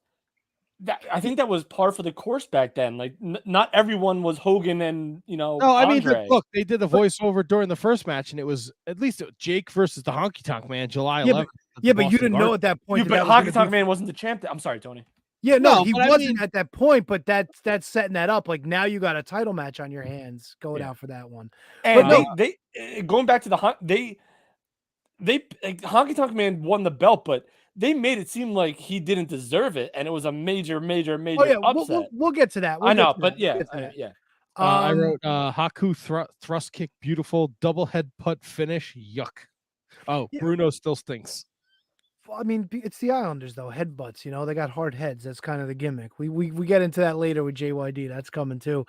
that. I think that was par for the course back then. Like, not everyone was Hogan and
No, I mean,
Andre.
look, they did the voiceover during the first match, and it was at least Jake versus the Honky Tonk Man, July 11th.
Yeah,
at the
yeah, but you
Boston
didn't know
Garden.
at that point.
But Honky Tonk Man wasn't the champ. I'm sorry, Tony.
Yeah, no, he
but I
wasn't
mean-
at that point, but that's setting that up. Like now you got a title match on your hands going out for that one.
And
But
they going back to the they like, Honky Tonk Man won the belt, but they made it seem like he didn't deserve it, and it was a major
oh yeah,
upset.
we'll get to that. We'll
I
get
know,
to
but
that.
yeah,
We'll get to that.
yeah.
I wrote Haku thrust kick, beautiful double head putt finish. Yuck. Oh, Bruno still stinks.
I mean, it's the Islanders though. Headbutts, they got hard heads. That's kind of the gimmick. We get into that later with JYD. That's coming too.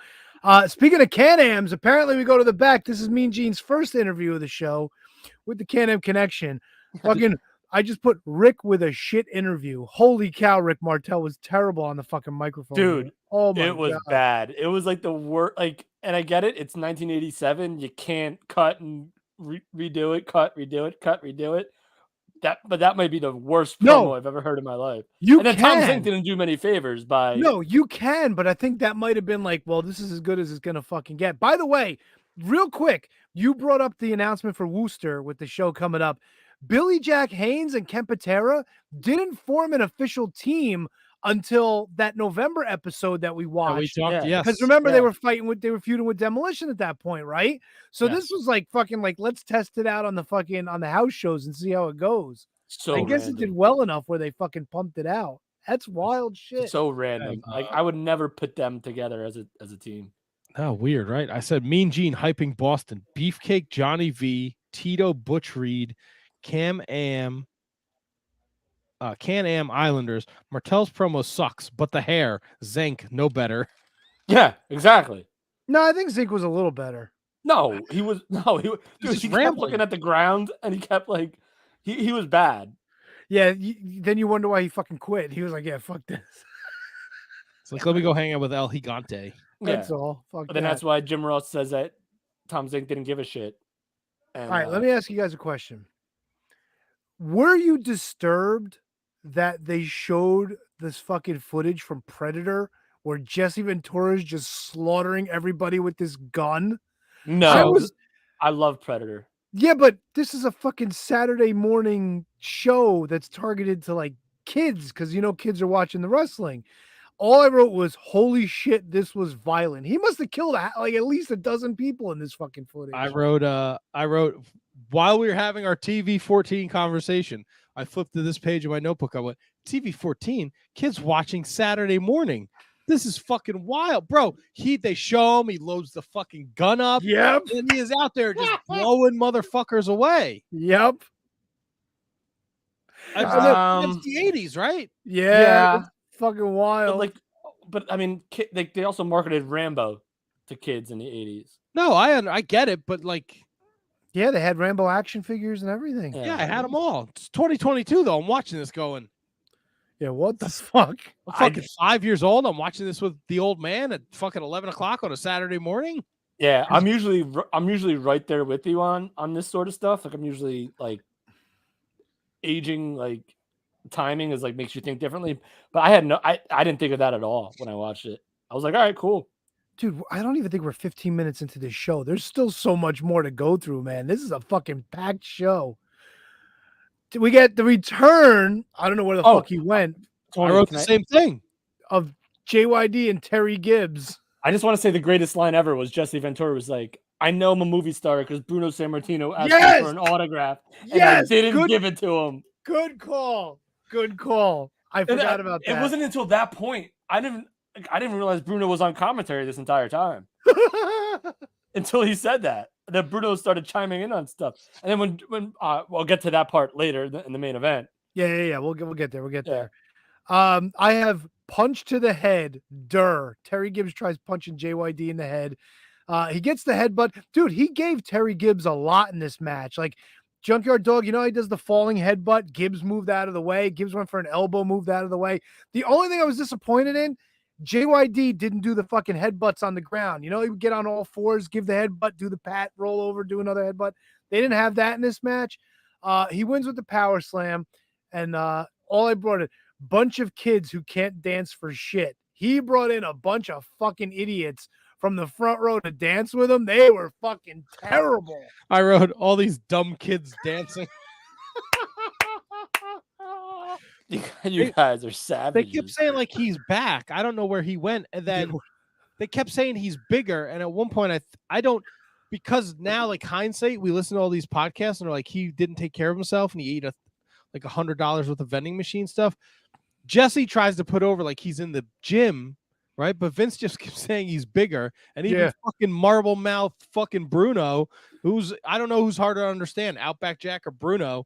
Speaking of Can-Ams, apparently we go to the back. This is Mean Gene's first interview of the show with the Can-Am connection. Fucking I just put Rick with a shit interview. Holy cow, Rick Martel was terrible on the fucking microphone.
Dude,
man. Oh my
it was
God.
bad. It was like the worst. Like, and I get it. It's 1987. You can't cut and redo it. Cut, redo it. Cut, redo it. But that might be the worst promo I've ever heard in my life. And then Tom Zink didn't do many favors by.
No, you can, but I think that might have been like, well, this is as good as it's gonna fucking get. By the way, real quick, you brought up the announcement for Worcester with the show coming up. Billy Jack Haynes and Ken Patera didn't form an official team until that November episode that we watched. Because remember, they were feuding with Demolition at that point, right? So this was like fucking like, let's test it out on the house shows and see how it goes.
So
I guess it did well enough where they fucking pumped it out. That's wild shit.
So random. Like I would never put them together as a team.
Oh, weird, right? I said Mean Gene hyping Boston, Beefcake Johnny V, Tito Butch Reed, Can-Am Islanders. Martel's promo sucks, but the hair, Zank, no better.
Yeah, exactly.
No, I think Zink was a little better.
No, he was dude, he kept looking at the ground and he kept like he was bad.
Yeah, then you wonder why he fucking quit. He was like, yeah, fuck this.
It's like, let me go hang out with El Gigante.
That's all. Fuck
but then that's why Jim Ross says that Tom Zink didn't give a shit. And,
all right, let me ask you guys a question. Were you disturbed that they showed this fucking footage from Predator where Jesse Ventura's just slaughtering everybody with this gun?
No, I love Predator.
Yeah, but this is a fucking Saturday morning show that's targeted to like kids because kids are watching the wrestling. All I wrote was, holy shit, this was violent. He must have killed like at least a dozen people in this fucking footage.
I wrote while we were having our TV 14 conversation, I flipped to this page of my notebook. I went, TV 14, kids watching Saturday morning. This is fucking wild, bro. They show him, he loads the fucking gun up.
Yep.
And he is out there just blowing motherfuckers away.
Yep.
It's the 80s, right?
Yeah. It's fucking wild.
But I mean, they also marketed Rambo to kids in the 80s.
No, I get it, but like,
yeah, they had Rambo action figures and everything.
Yeah, I had them all. It's 2022 though. I'm watching this going,
yeah, what the fuck?
I'm fucking 5 years old. I'm watching this with the old man at fucking 11 o'clock on a Saturday morning.
Yeah, I'm usually right there with you on this sort of stuff. Like I'm usually like aging, like timing is like makes you think differently. But I didn't think of that at all when I watched it. I was like, all right, cool.
Dude, I don't even think we're 15 minutes into this show. There's still so much more to go through, man. This is a fucking packed show. We get the return. I don't know where the fuck he went.
I wrote the same thing.
Of JYD and Terry Gibbs.
I just want to say the greatest line ever was Jesse Ventura was like, I know I'm a movie star because Bruno Sammartino asked me for an autograph. And I didn't give it to him.
Good call. Good call. I forgot about that.
It wasn't until that point. I didn't realize Bruno was on commentary this entire time. Until he said that. Then Bruno started chiming in on stuff. And then when we'll get to that part later in the main event.
Yeah. We'll get there. We'll get there. I have punch to the head. Terry Gibbs tries punching JYD in the head. He gets the headbutt. Dude, he gave Terry Gibbs a lot in this match. Like Junkyard Dog, he does the falling headbutt. Gibbs moved out of the way. Gibbs went for an elbow, moved out of the way. The only thing I was disappointed in, JYD didn't do the fucking headbutts on the ground. He would get on all fours, give the headbutt, do the pat, roll over, do another headbutt. They didn't have that in this match. He wins with the power slam. And all I brought in, bunch of kids who can't dance for shit. He brought in a bunch of fucking idiots from the front row to dance with him. They were fucking terrible.
I wrote all these dumb kids dancing.
You guys are savages.
They kept saying like he's back. I don't know where he went. And then they kept saying he's bigger. And at one point I don't, because now like hindsight, we listen to all these podcasts and they're like, he didn't take care of himself and he ate like $100 worth of vending machine stuff. Jesse tries to put over like he's in the gym, right? But Vince just keeps saying he's bigger. And even fucking marble mouth fucking Bruno, I don't know who's harder to understand, Outback Jack or Bruno,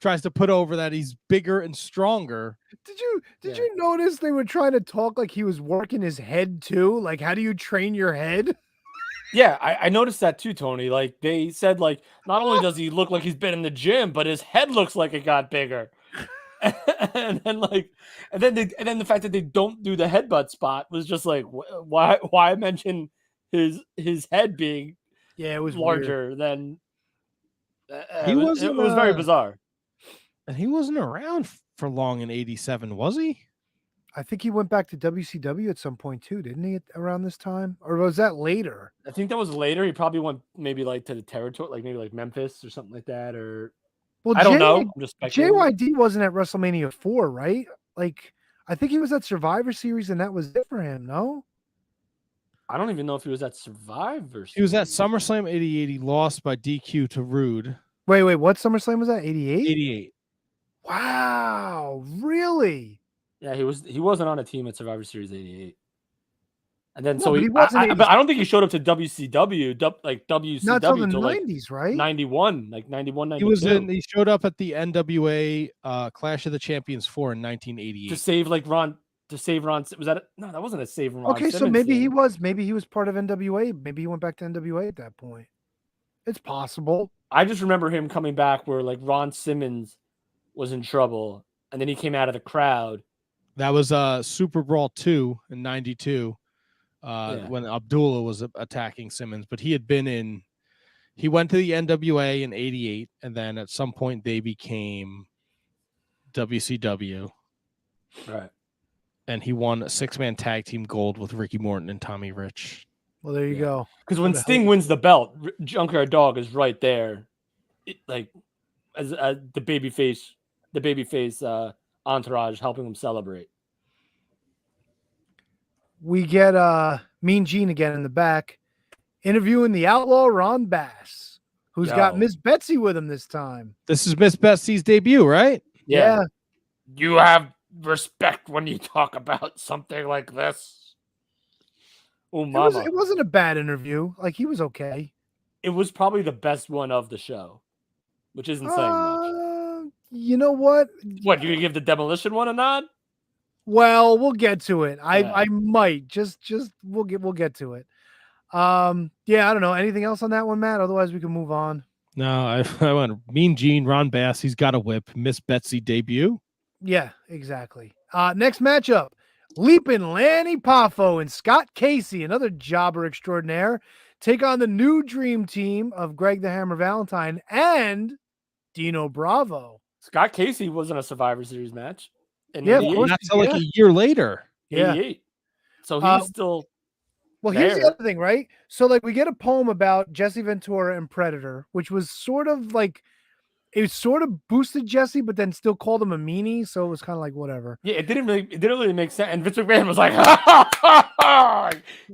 tries to put over that he's bigger and stronger.
Did you notice they were trying to talk like he was working his head too? Like, how do you train your head?
Yeah, I noticed that too, Tony. Like they said, like not only does he look like he's been in the gym, but his head looks like it got bigger. and then the fact that they don't do the headbutt spot was just like why mention his head being
it was
larger than
He
it was very bizarre.
And he wasn't around for long in '87, was he?
I think he went back to WCW at some point too, didn't he? Around this time, or was that later?
I think that was later. He probably went maybe like to the territory, like maybe like Memphis or something like that, or
Well,
I don't know. I'm just speculating.
JYD wasn't at WrestleMania 4, right? Like, I think he was at Survivor Series, and that was it for him. No,
I don't even know if he was at Survivor.
He was at SummerSlam '88. He lost by DQ to Rude.
Wait, what SummerSlam was that? 88?
88.
Wow, really?
Yeah, he wasn't on a team at Survivor Series '88. And then
No,
so
but
he
he wasn't
but I don't think he showed up to WCW, like WCW
Not till the
till like
90s, right?
91, like 91, 92.
He was in. He showed up at the NWA Clash of the Champions 4 in 1988
to save Ron. Was that no? That wasn't a save Ron.
Okay, so
Simmons
maybe
thing.
maybe he was part of NWA. Maybe he went back to NWA at that point. It's possible.
I just remember him coming back where like Ron Simmons was in trouble, and then he came out of the crowd.
That was Super Brawl 2 in '92 when Abdullah was attacking Simmons, but he went to the NWA in '88, and then at some point they became WCW.
Right.
And he won a 6-man tag team gold with Ricky Morton and Tommy Rich.
Well, there you go.
Because when Sting wins the belt, Junkyard Dog is right there, like as the babyface entourage helping him celebrate.
We get Mean Gene again in the back, interviewing the outlaw Ron Bass, who's got Miss Betsy with him this time.
This is Miss Betsy's debut, right?
Yeah.
You have respect when you talk about something like this. Oh, mama.
It wasn't a bad interview. Like, he was okay.
It was probably the best one of the show, which isn't saying much.
You know what?
What, you gonna give the Demolition one a nod?
Well, we'll get to it. I might just we'll get to it. Yeah, I don't know. Anything else on that one, Matt? Otherwise, we can move on.
No, I went Mean Gene, Ron Bass. He's got a whip. Miss Betsy debut.
Yeah, exactly. Next matchup: Leaping Lanny Poffo and Scott Casey, another jobber extraordinaire, take on the new dream team of Greg the Hammer Valentine and Dino Bravo.
Scott Casey was in a Survivor Series match.
Yeah, of course.
That's like a year later.
88. So he's still.
Well, here's the other thing, right? So, like, we get a poem about Jesse Ventura and Predator, which was sort of like, it sort of boosted Jesse, but then still called him a meanie. So it was kind of like whatever.
Yeah, it didn't really make sense. And Vince McMahon was like, ha, ha, ha,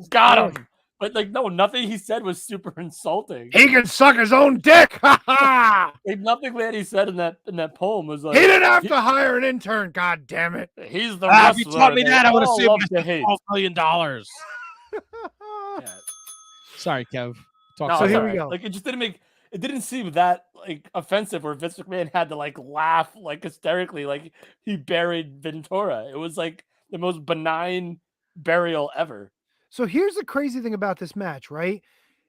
got him. But like, no, nothing he said was super insulting.
He can suck his own dick. Ha ha!
Like, nothing that he said in that poem was like,
he didn't have to hire an intern. God damn it!
He's the wrestler.
If you taught me that, I would have saved myself
hate.
$12 million. Sorry, Kev.
So here we go.
Like, it just didn't seem that like offensive where Vince McMahon had to like laugh like hysterically, like he buried Ventura. It was like the most benign burial ever.
So here's the crazy thing about this match, right?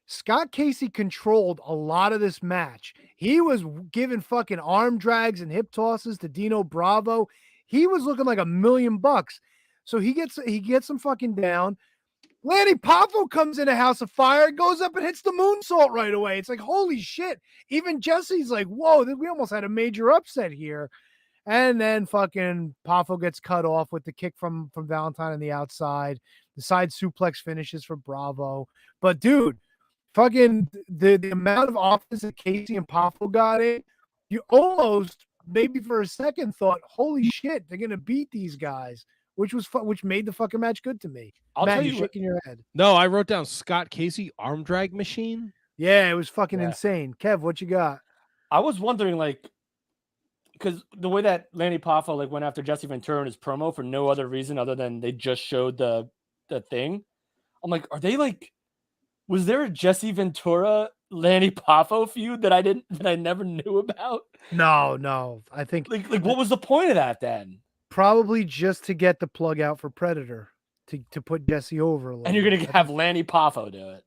Scott Casey controlled a lot of this match. He was giving fucking arm drags and hip tosses to Dino Bravo. He was looking like $1 million. So he gets him fucking down. Lanny Poffo comes in a House of Fire, goes up and hits the moonsault right away. It's like, holy shit. Even Jesse's like, whoa, we almost had a major upset here. And then fucking Poffo gets cut off with the kick from Valentine on the outside. The side suplex finishes for Bravo. But dude, fucking the amount of offense that Casey and Poffo got in, you almost maybe for a second thought, holy shit, they're gonna beat these guys, which made the fucking match good to me.
I'll
Matt,
tell
you're
you
shaking your head.
No, I wrote down Scott Casey arm drag machine.
Yeah, it was fucking insane. Kev, what you got?
I was wondering, like, because the way that Lanny Poffo like went after Jesse Ventura in his promo for no other reason other than they just showed the thing. I'm like, are they like, was there a Jesse Ventura Lanny Poffo feud that I never knew about?
No. I think
like what was the point of that then?
Probably just to get the plug out for Predator to put Jesse over a little.
And you're gonna have Lanny Poffo do it.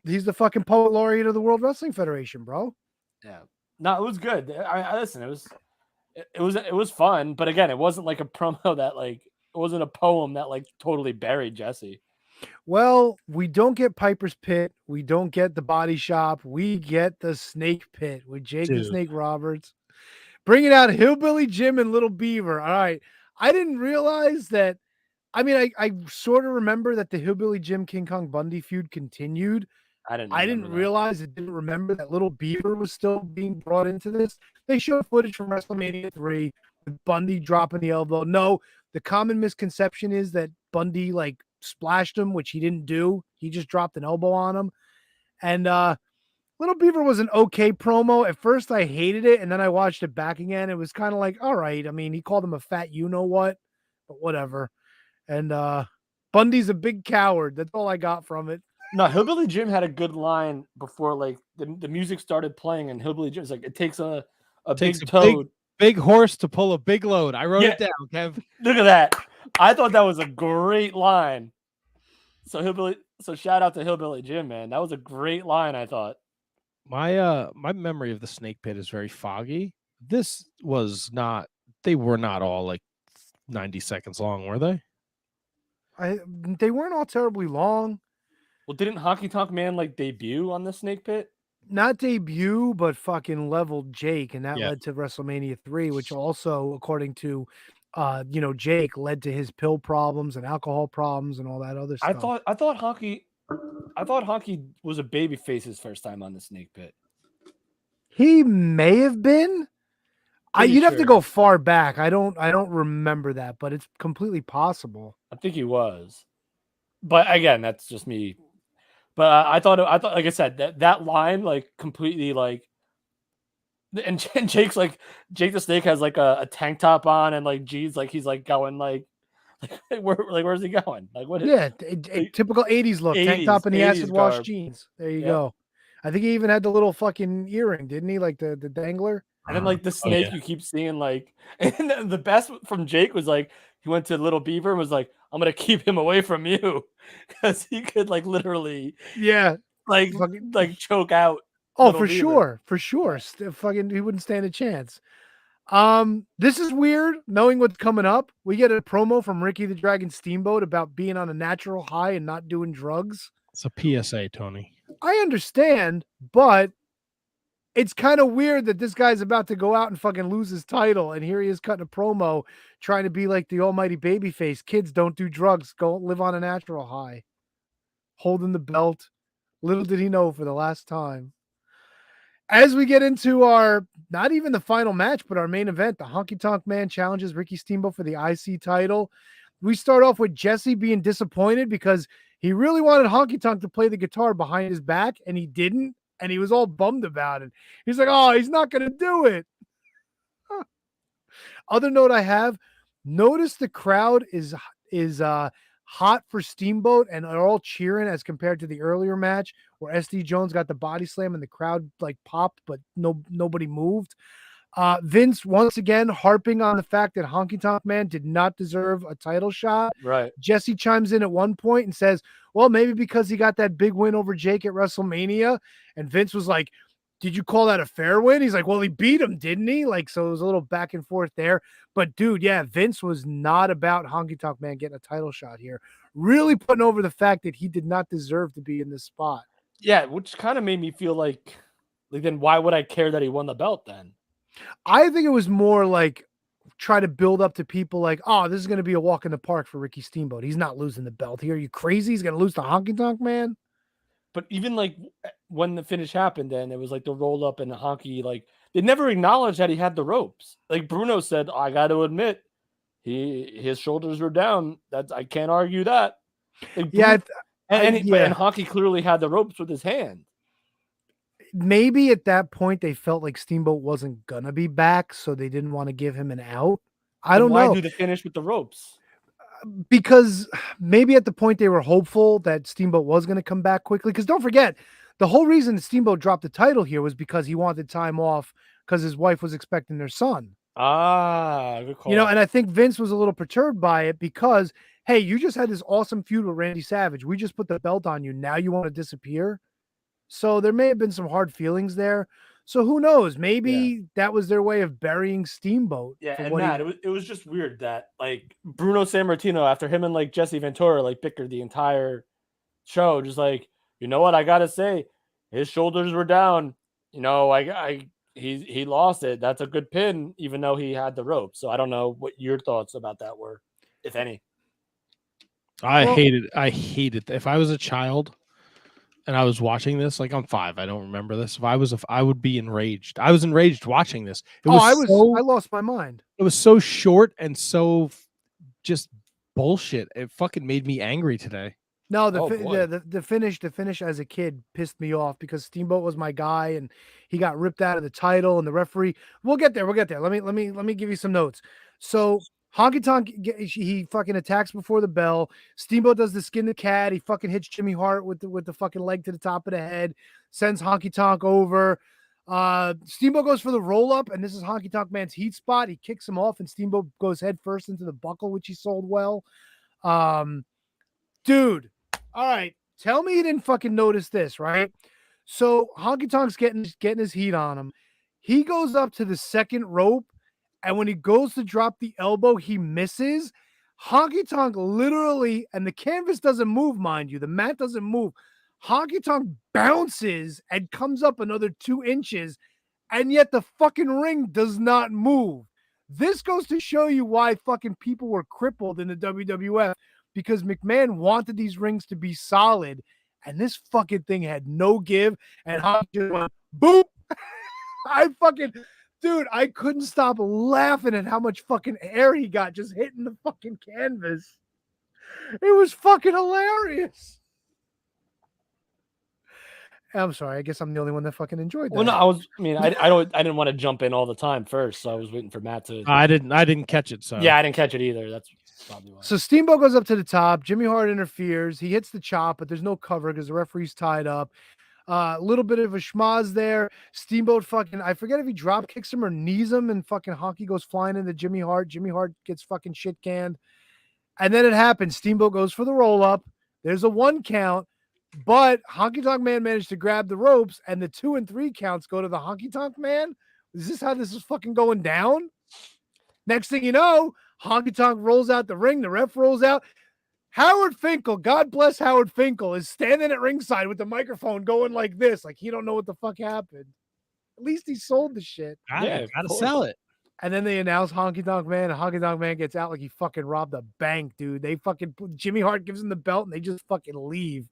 He's the fucking poet laureate of the World Wrestling Federation, bro.
Yeah. No, it was good. I listen, it was fun, but again, it wasn't like a promo that like it wasn't a poem that like totally buried Jesse.
Well, we don't get Piper's Pit. We don't get the Body Shop. We get the Snake Pit with Jake the
Dude.
Snake Roberts. Bringing out Hillbilly Jim and Little Beaver. All right. I didn't realize that. I mean, I sort of remember that the Hillbilly Jim King Kong Bundy feud continued. I didn't realize it. Didn't remember that Little Beaver was still being brought into this. They showed footage from WrestleMania 3 with Bundy dropping the elbow. No, the common misconception is that Bundy like splashed him, which he didn't do. He just dropped an elbow on him. And Little Beaver was an okay promo. At first, I hated it, and then I watched it back again. It was kind of like, all right. I mean, he called him a fat you-know-what, but whatever. And Bundy's a big coward. That's all I got from it.
No, Hillbilly Jim had a good line before like the music started playing, and Hillbilly Jim's like, it takes a big toad.
Big horse to pull a big load. I wrote it down, Kev.
Look at that. I thought that was a great line. So shout out to Hillbilly Jim, man. That was a great line, I thought.
My memory of the Snake Pit is very foggy. This was not. They were not all like 90 seconds long, were they?
They weren't all terribly long.
Well, didn't Honky Tonk Man like debut on the Snake Pit?
Not debut, but fucking leveled Jake, and that led to WrestleMania 3, which also, according to Jake, led to his pill problems and alcohol problems and all that other stuff.
I thought Honky was a babyface his first time on the Snake Pit.
He may have been. You'd have to go far back. I don't remember that, but it's completely possible.
I think he was. But again, that's just me. But I thought, like I said, that line, like completely like, and Jake's like, Jake the Snake has like a tank top on, and like G's like he's like going like where's he going? Like what?
Typical 80s look, tank top and the acid wash jeans. There you go. I think he even had the little fucking earring, didn't he? Like the dangler.
And then like the snake, you keep seeing like, and the best from Jake was like he went to Little Beaver and was like, I'm gonna keep him away from you because he could like literally like choke out.
Oh, for sure. Fucking he wouldn't stand a chance. This is weird knowing what's coming up. We get a promo from Ricky the Dragon Steamboat about being on a natural high and not doing drugs.
It's a PSA, Tony.
I understand, but it's kind of weird that this guy's about to go out and fucking lose his title, and here he is cutting a promo trying to be like the almighty babyface. Kids, don't do drugs. Go live on a natural high. Holding the belt. Little did he know for the last time. As we get into our, not even the final match, but our main event, the Honky Tonk Man challenges Ricky Steamboat for the IC title. We start off with Jesse being disappointed because he really wanted Honky Tonk to play the guitar behind his back, and he didn't. And he was all bummed about it. He's like, oh, he's not going to do it. Other note I have, notice the crowd is hot for Steamboat and are all cheering as compared to the earlier match where SD Jones got the body slam and the crowd like popped, but nobody moved. Vince once again harping on the fact that Honky Tonk Man did not deserve a title shot.
Right.
Jesse chimes in at one point and says, well, maybe because he got that big win over Jake at WrestleMania. And Vince was like, did you call that a fair win? He's like, well, he beat him, didn't he? Like, so it was a little back and forth there. But dude, yeah, Vince was not about Honky Tonk Man getting a title shot here. Really putting over the fact that he did not deserve to be in this spot.
Yeah, which kind of made me feel like then why would I care that he won the belt then?
I think it was more like try to build up to people like, oh, this is going to be a walk in the park for Ricky Steamboat. He's not losing the belt here. Are you crazy? He's going to lose to Honky Tonk Man?
But even like when the finish happened, then it was like the roll up and the Honky, like they never acknowledged that he had the ropes. Like Bruno said, I got to admit, his shoulders were down. I can't argue that. Like,
yeah.
And Honky clearly had the ropes with his hand.
Maybe at that point they felt like Steamboat wasn't gonna be back, so they didn't want to give him an out. I don't know.
Why do the finish with the ropes?
Because maybe at the point they were hopeful that Steamboat was going to come back quickly. Because don't forget, the whole reason Steamboat dropped the title here was because he wanted time off because his wife was expecting their son.
Good call.
You know, and I think Vince was a little perturbed by it because, hey, you just had this awesome feud with Randy Savage. We just put the belt on you. Now you want to disappear? So there may have been some hard feelings there. So who knows? Maybe that was their way of burying Steamboat.
Yeah,
for
and
what
Matt, it was just weird that like Bruno Sammartino, after him and like Jesse Ventura like bickered the entire show, just like, you know what, I gotta say, his shoulders were down. You know, he lost it. That's a good pin, even though he had the rope. So I don't know what your thoughts about that were, if any.
I hated. If I was a child and I was watching this, like I'm 5, I don't remember this. I would be enraged. I was enraged watching this.
I lost my mind.
It was so short and so just bullshit. It fucking made me angry today.
No, the finish as a kid pissed me off because Steamboat was my guy and he got ripped out of the title and the referee. We'll get there. Let me give you some notes. So Honky Tonk, he fucking attacks before the bell. Steamboat does the skin the cat. He fucking hits Jimmy Hart with the fucking leg to the top of the head. Sends Honky Tonk over. Steamboat goes for the roll up, and this is Honky Tonk Man's heat spot. He kicks him off, and Steamboat goes head first into the buckle, which he sold well. Dude. All right, tell me you didn't fucking notice this, right? So Honky Tonk's getting his heat on him. He goes up to the second rope, and when he goes to drop the elbow, he misses. Honky Tonk literally, and the canvas doesn't move, mind you. The mat doesn't move. Honky Tonk bounces and comes up another 2 inches, and yet the fucking ring does not move. This goes to show you why fucking people were crippled in the WWF. Because McMahon wanted these rings to be solid, and this fucking thing had no give, and Honky just went boop. I couldn't stop laughing at how much fucking air he got just hitting the fucking canvas. It was fucking hilarious. I'm sorry. I guess I'm the only one that fucking enjoyed that.
Well, no, I didn't want to jump in all the time first, so I was waiting for Matt to.
I didn't catch it. So
yeah, I didn't catch it either. That's probably why.
So Steamboat goes up to the top. Jimmy Hart interferes. He hits the chop, but there's no cover because the referee's tied up. A little bit of a schmaz there. Steamboat fucking, I forget if he drop kicks him or knees him, and fucking Honky goes flying into Jimmy Hart. Jimmy Hart gets fucking shit canned. And then it happens. Steamboat goes for the roll up. There's a 1 count. But Honky Tonk Man managed to grab the ropes, and the 2 and 3 counts go to the Honky Tonk Man. Is this how this is fucking going down? Next thing you know, Honky Tonk rolls out the ring. The ref rolls out. Howard Finkel, God bless Howard Finkel, is standing at ringside with the microphone going like this, like he don't know what the fuck happened. At least he sold the shit.
Gotta sell it.
And then they announce Honky Tonk Man, and Honky Tonk Man gets out like he fucking robbed a bank, dude. They fucking Jimmy Hart gives him the belt, and they just fucking leave.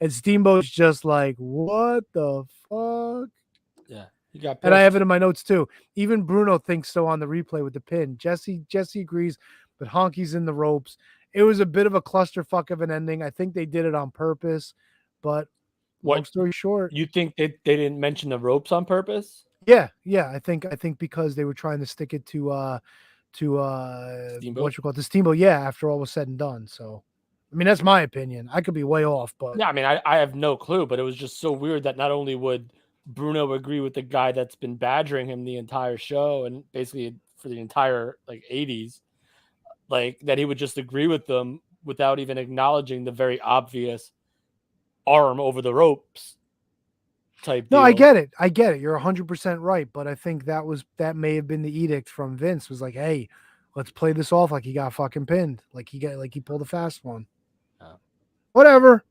And Steamboat's just like, what the fuck?
Yeah, he got pissed.
And I have it in my notes too. Even Bruno thinks so on the replay with the pin. Jesse agrees, but Honky's in the ropes. It was a bit of a clusterfuck of an ending. I think they did it on purpose, but long story short,
you think they didn't mention the ropes on purpose?
Yeah. I think because they were trying to stick it to
Steamboat?
what you call it, the Steamboat. Yeah, after all was said and done. So. I mean, that's my opinion. I could be way off, but
yeah, I mean, I have no clue, but it was just so weird that not only would Bruno agree with the guy that's been badgering him the entire show and basically for the entire like 80s, like that he would just agree with them without even acknowledging the very obvious arm over the ropes type deal.
No, I get it. You're 100% right, but I think that may have been the edict from Vince was like, hey, let's play this off like he got fucking pinned, like he pulled a fast one. Whatever.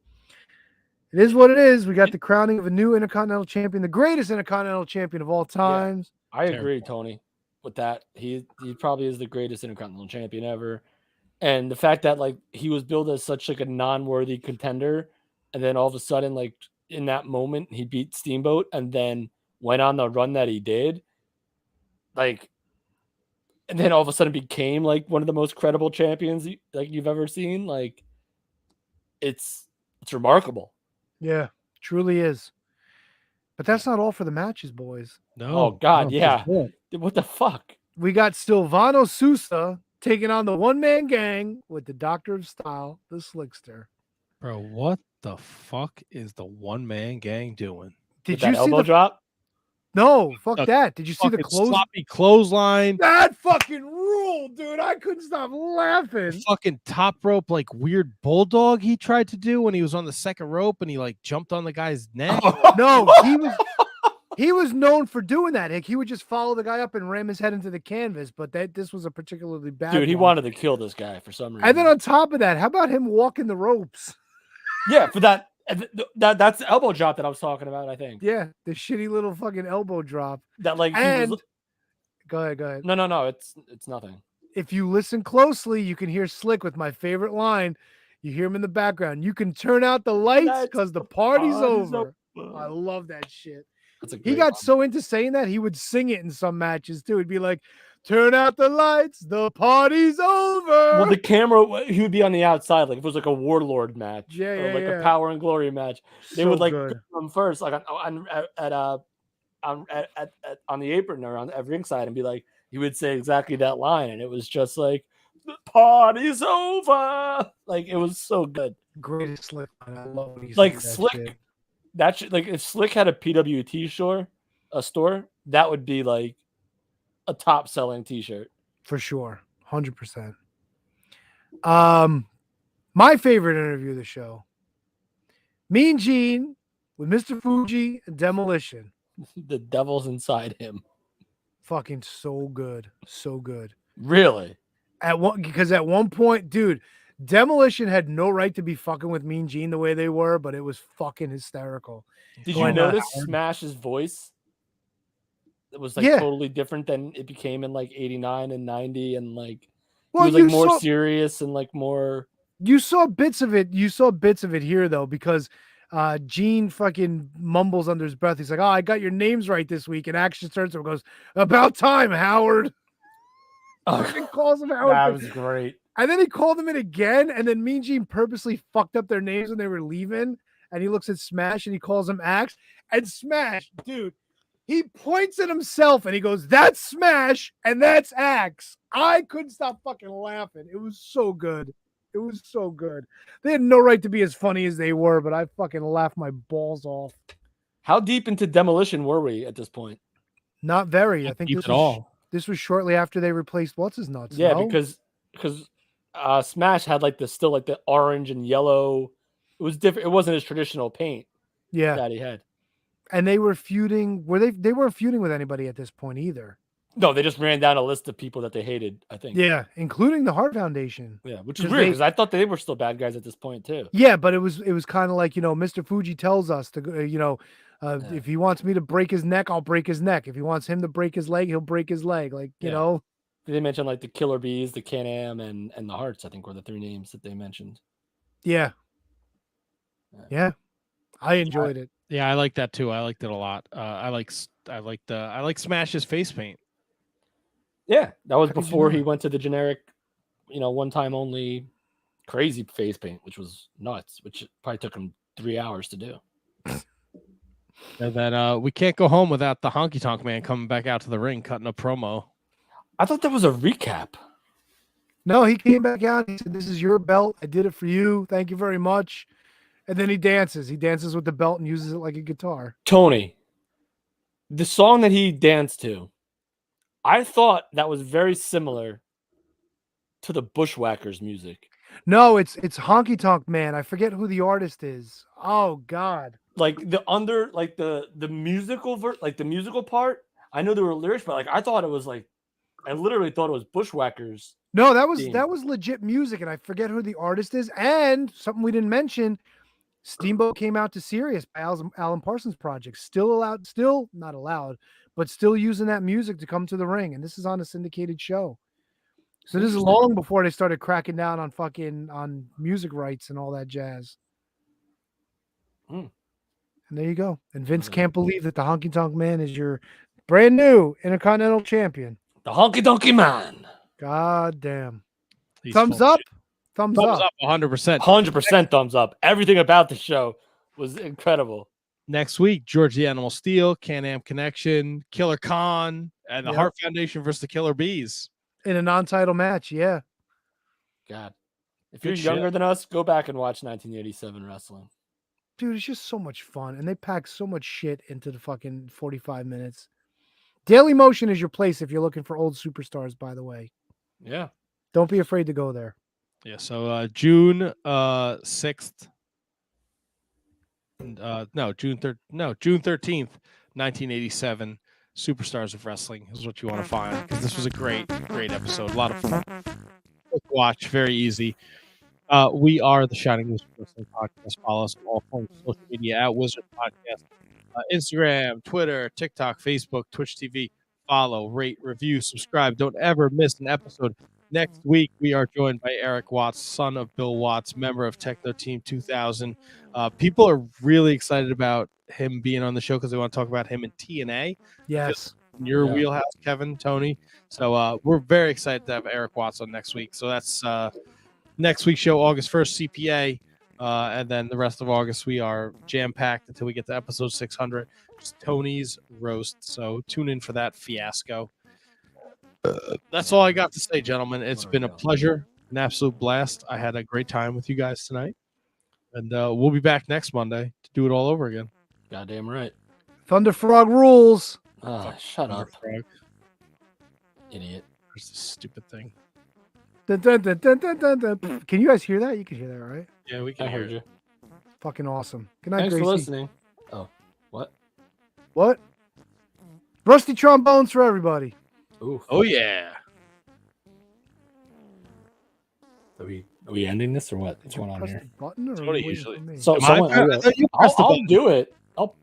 It is what it is. We got the crowning of a new Intercontinental Champion, the greatest Intercontinental Champion of all times.
Yeah, I agree, Tony, with that. He probably is the greatest Intercontinental Champion ever. And the fact that like he was billed as such like a non-worthy contender, and then all of a sudden, like in that moment, he beat Steamboat and then went on the run that he did. Like, and then all of a sudden became like one of the most credible champions like you've ever seen. Like, it's remarkable.
Yeah, truly is. But that's not all for the matches, boys.
No. Oh God, yeah. What the fuck?
We got Silvano Sousa taking on the one-man gang with the Doctor of Style, the Slickster.
Bro, what the fuck is the one-man gang doing?
Did
that
you see
elbow
the
drop?
No, fuck that. Did you see the
sloppy clothesline?
That fucking ruled, dude. I couldn't stop laughing.
The fucking top rope, like weird bulldog he tried to do when he was on the second rope and he like jumped on the guy's neck.
No, he was known for doing that. He would just follow the guy up and ram his head into the canvas, but this was a particularly bad
Dude, he
one.
wanted to kill this guy for some reason.
And then on top of that, how about him walking the ropes?
Yeah, for that's the elbow drop that I was talking about, I think.
Yeah, the shitty little fucking elbow drop.
That like
Go ahead.
No, it's nothing.
If you listen closely, you can hear Slick with my favorite line. You hear him in the background. You can turn out the lights because the party's over. I love that shit. He got so into saying that he would sing it in some matches too. He'd be like, "Turn out the lights, the party's over."
Well, the camera, he would be on the outside, like if it was like a Warlord match, or like a Power and Glory match. They would like go him first, like on the apron or at ringside, and be like, he would say exactly that line, and it was just like, "The party's over." Like it was so good.
Greatest Slick. I love when he
like
that
Slick.
shit.
That should, like if Slick had a PWT store, that would be like a top selling T-shirt
for sure, 100%. My favorite interview of the show, Mean Gene with Mr. Fuji and Demolition.
The devil's inside him.
Fucking so good, so good.
Really?
Because at one point, dude, Demolition had no right to be fucking with Mean Gene the way they were, but it was fucking hysterical.
Did you notice Smash's voice? It was like totally different than it became in like 89 and 90, and like he was like more serious and like more.
You saw bits of it. You saw bits of it here though, because Gene fucking mumbles under his breath. He's like, "Oh, I got your names right this week." And Action turns to him and goes, "About time, Howard." He calls him Howard.
That was great.
And then he called him in again, and then Mean Gene purposely fucked up their names when they were leaving. And he looks at Smash and he calls him Axe. And Smash, dude, he points at himself and he goes, "That's Smash and that's Axe." I couldn't stop fucking laughing. It was so good. It was so good. They had no right to be as funny as they were, but I fucking laughed my balls off.
How deep into Demolition were we at this point?
Not very. I think
this
was shortly after they replaced what's his nuts.
Yeah,
no?
because Smash had like the orange and yellow. It was different. It wasn't his traditional paint.
Yeah,
that he had.
And they were feuding. They weren't feuding with anybody at this point either.
No, they just ran down a list of people that they hated, I think.
Yeah, including the Heart Foundation.
Yeah, which is weird because I thought they were still bad guys at this point too.
Yeah, but it was kind of like, Mr. Fuji tells us to if he wants me to break his neck, I'll break his neck. If he wants him to break his leg, he'll break his leg. Like, you know.
They mentioned like the Killer Bees, the Can-Am, and the Hearts, I think were the three names that they mentioned.
Yeah. Yeah. I enjoyed it.
Yeah, I like that too. I liked it a lot. I like Smash's face paint.
Yeah, that was before he went to the generic, one time only crazy face paint, which was nuts, which probably took him 3 hours to do.
And then we can't go home without the Honky Tonk Man coming back out to the ring, cutting a promo.
I thought that was a recap.
No, he came back out. He said, "This is your belt. I did it for you. Thank you very much." And then he dances. He dances with the belt and uses it like a guitar.
Tony, the song that he danced to, I thought that was very similar to the Bushwhackers music.
No, it's Honky Tonk Man. I forget who the artist is. Oh God.
Like the musical the musical part. I know there were lyrics, but I thought it was I literally thought it was Bushwhackers.
No, that was legit music, and I forget who the artist is. And something we didn't mention, Steamboat came out to Sirius by Alan Parsons Project. Still not allowed, but still using that music to come to the ring. And this is on a syndicated show. So this is long before they started cracking down on music rights and all that jazz. And there you go. And Vince can't believe that the Honky Tonk Man is your brand new Intercontinental Champion.
The Honky Tonky Man.
God damn. Thumbs up. Thumbs up.
100%.
100% thumbs up. Everything about the show was incredible.
Next week, George the Animal Steel, Can-Am Connection, Killer Khan, and the Heart Foundation versus the Killer Bees.
In a non-title match, yeah.
God. If you're younger than us, go back and watch 1987 wrestling.
dude, it's just so much fun, and they pack so much shit into the fucking 45 minutes. Daily Motion is your place if you're looking for old superstars, by the way.
Yeah.
Don't be afraid to go there.
Yeah, so June 6th. June 13th, 1987. Superstars of Wrestling is what you want to find, because this was a great episode. A lot of fun. Quick watch, very easy. We are the Shining Wizard Wrestling Podcast. Follow us on all forms of social media at Wizard Podcast. Instagram, Twitter, TikTok, Facebook, Twitch TV. Follow, rate, review, subscribe. Don't ever miss an episode. Next week, we are joined by Eric Watts, son of Bill Watts, member of Techno Team 2000. People are really excited about him being on the show because they want to talk about him in TNA.
Yes.
In your wheelhouse, Kevin, Tony. So we're very excited to have Eric Watts on next week. So that's next week's show, August 1st, CPA. And then the rest of August, we are jam-packed until we get to episode 600. Just Tony's roast. So tune in for that fiasco. That's all I got to say, gentlemen. It's been a pleasure, an absolute blast. I had a great time with you guys tonight. And we'll be back next Monday to do it all over again.
Goddamn right.
Thunder Frog rules.
Shut up.
Frog.
Idiot.
Where's this stupid thing?
Dun, dun, dun, dun, dun, dun, dun. Can you guys hear that? You can hear that, right?
Yeah, we can
I
hear
heard
you.
you.
Fucking awesome. Good night,
Thanks
Gracie.
for listening. Oh, what?
What? Rusty trombones for everybody.
Ooh.
Oh, yeah.
Are we ending this or what? What's going on
Press
here?
the button or
Tony
are you waiting
usually-
for me?
So
Am I-
someone,
I thought you pressed the
I'll
button.
do it.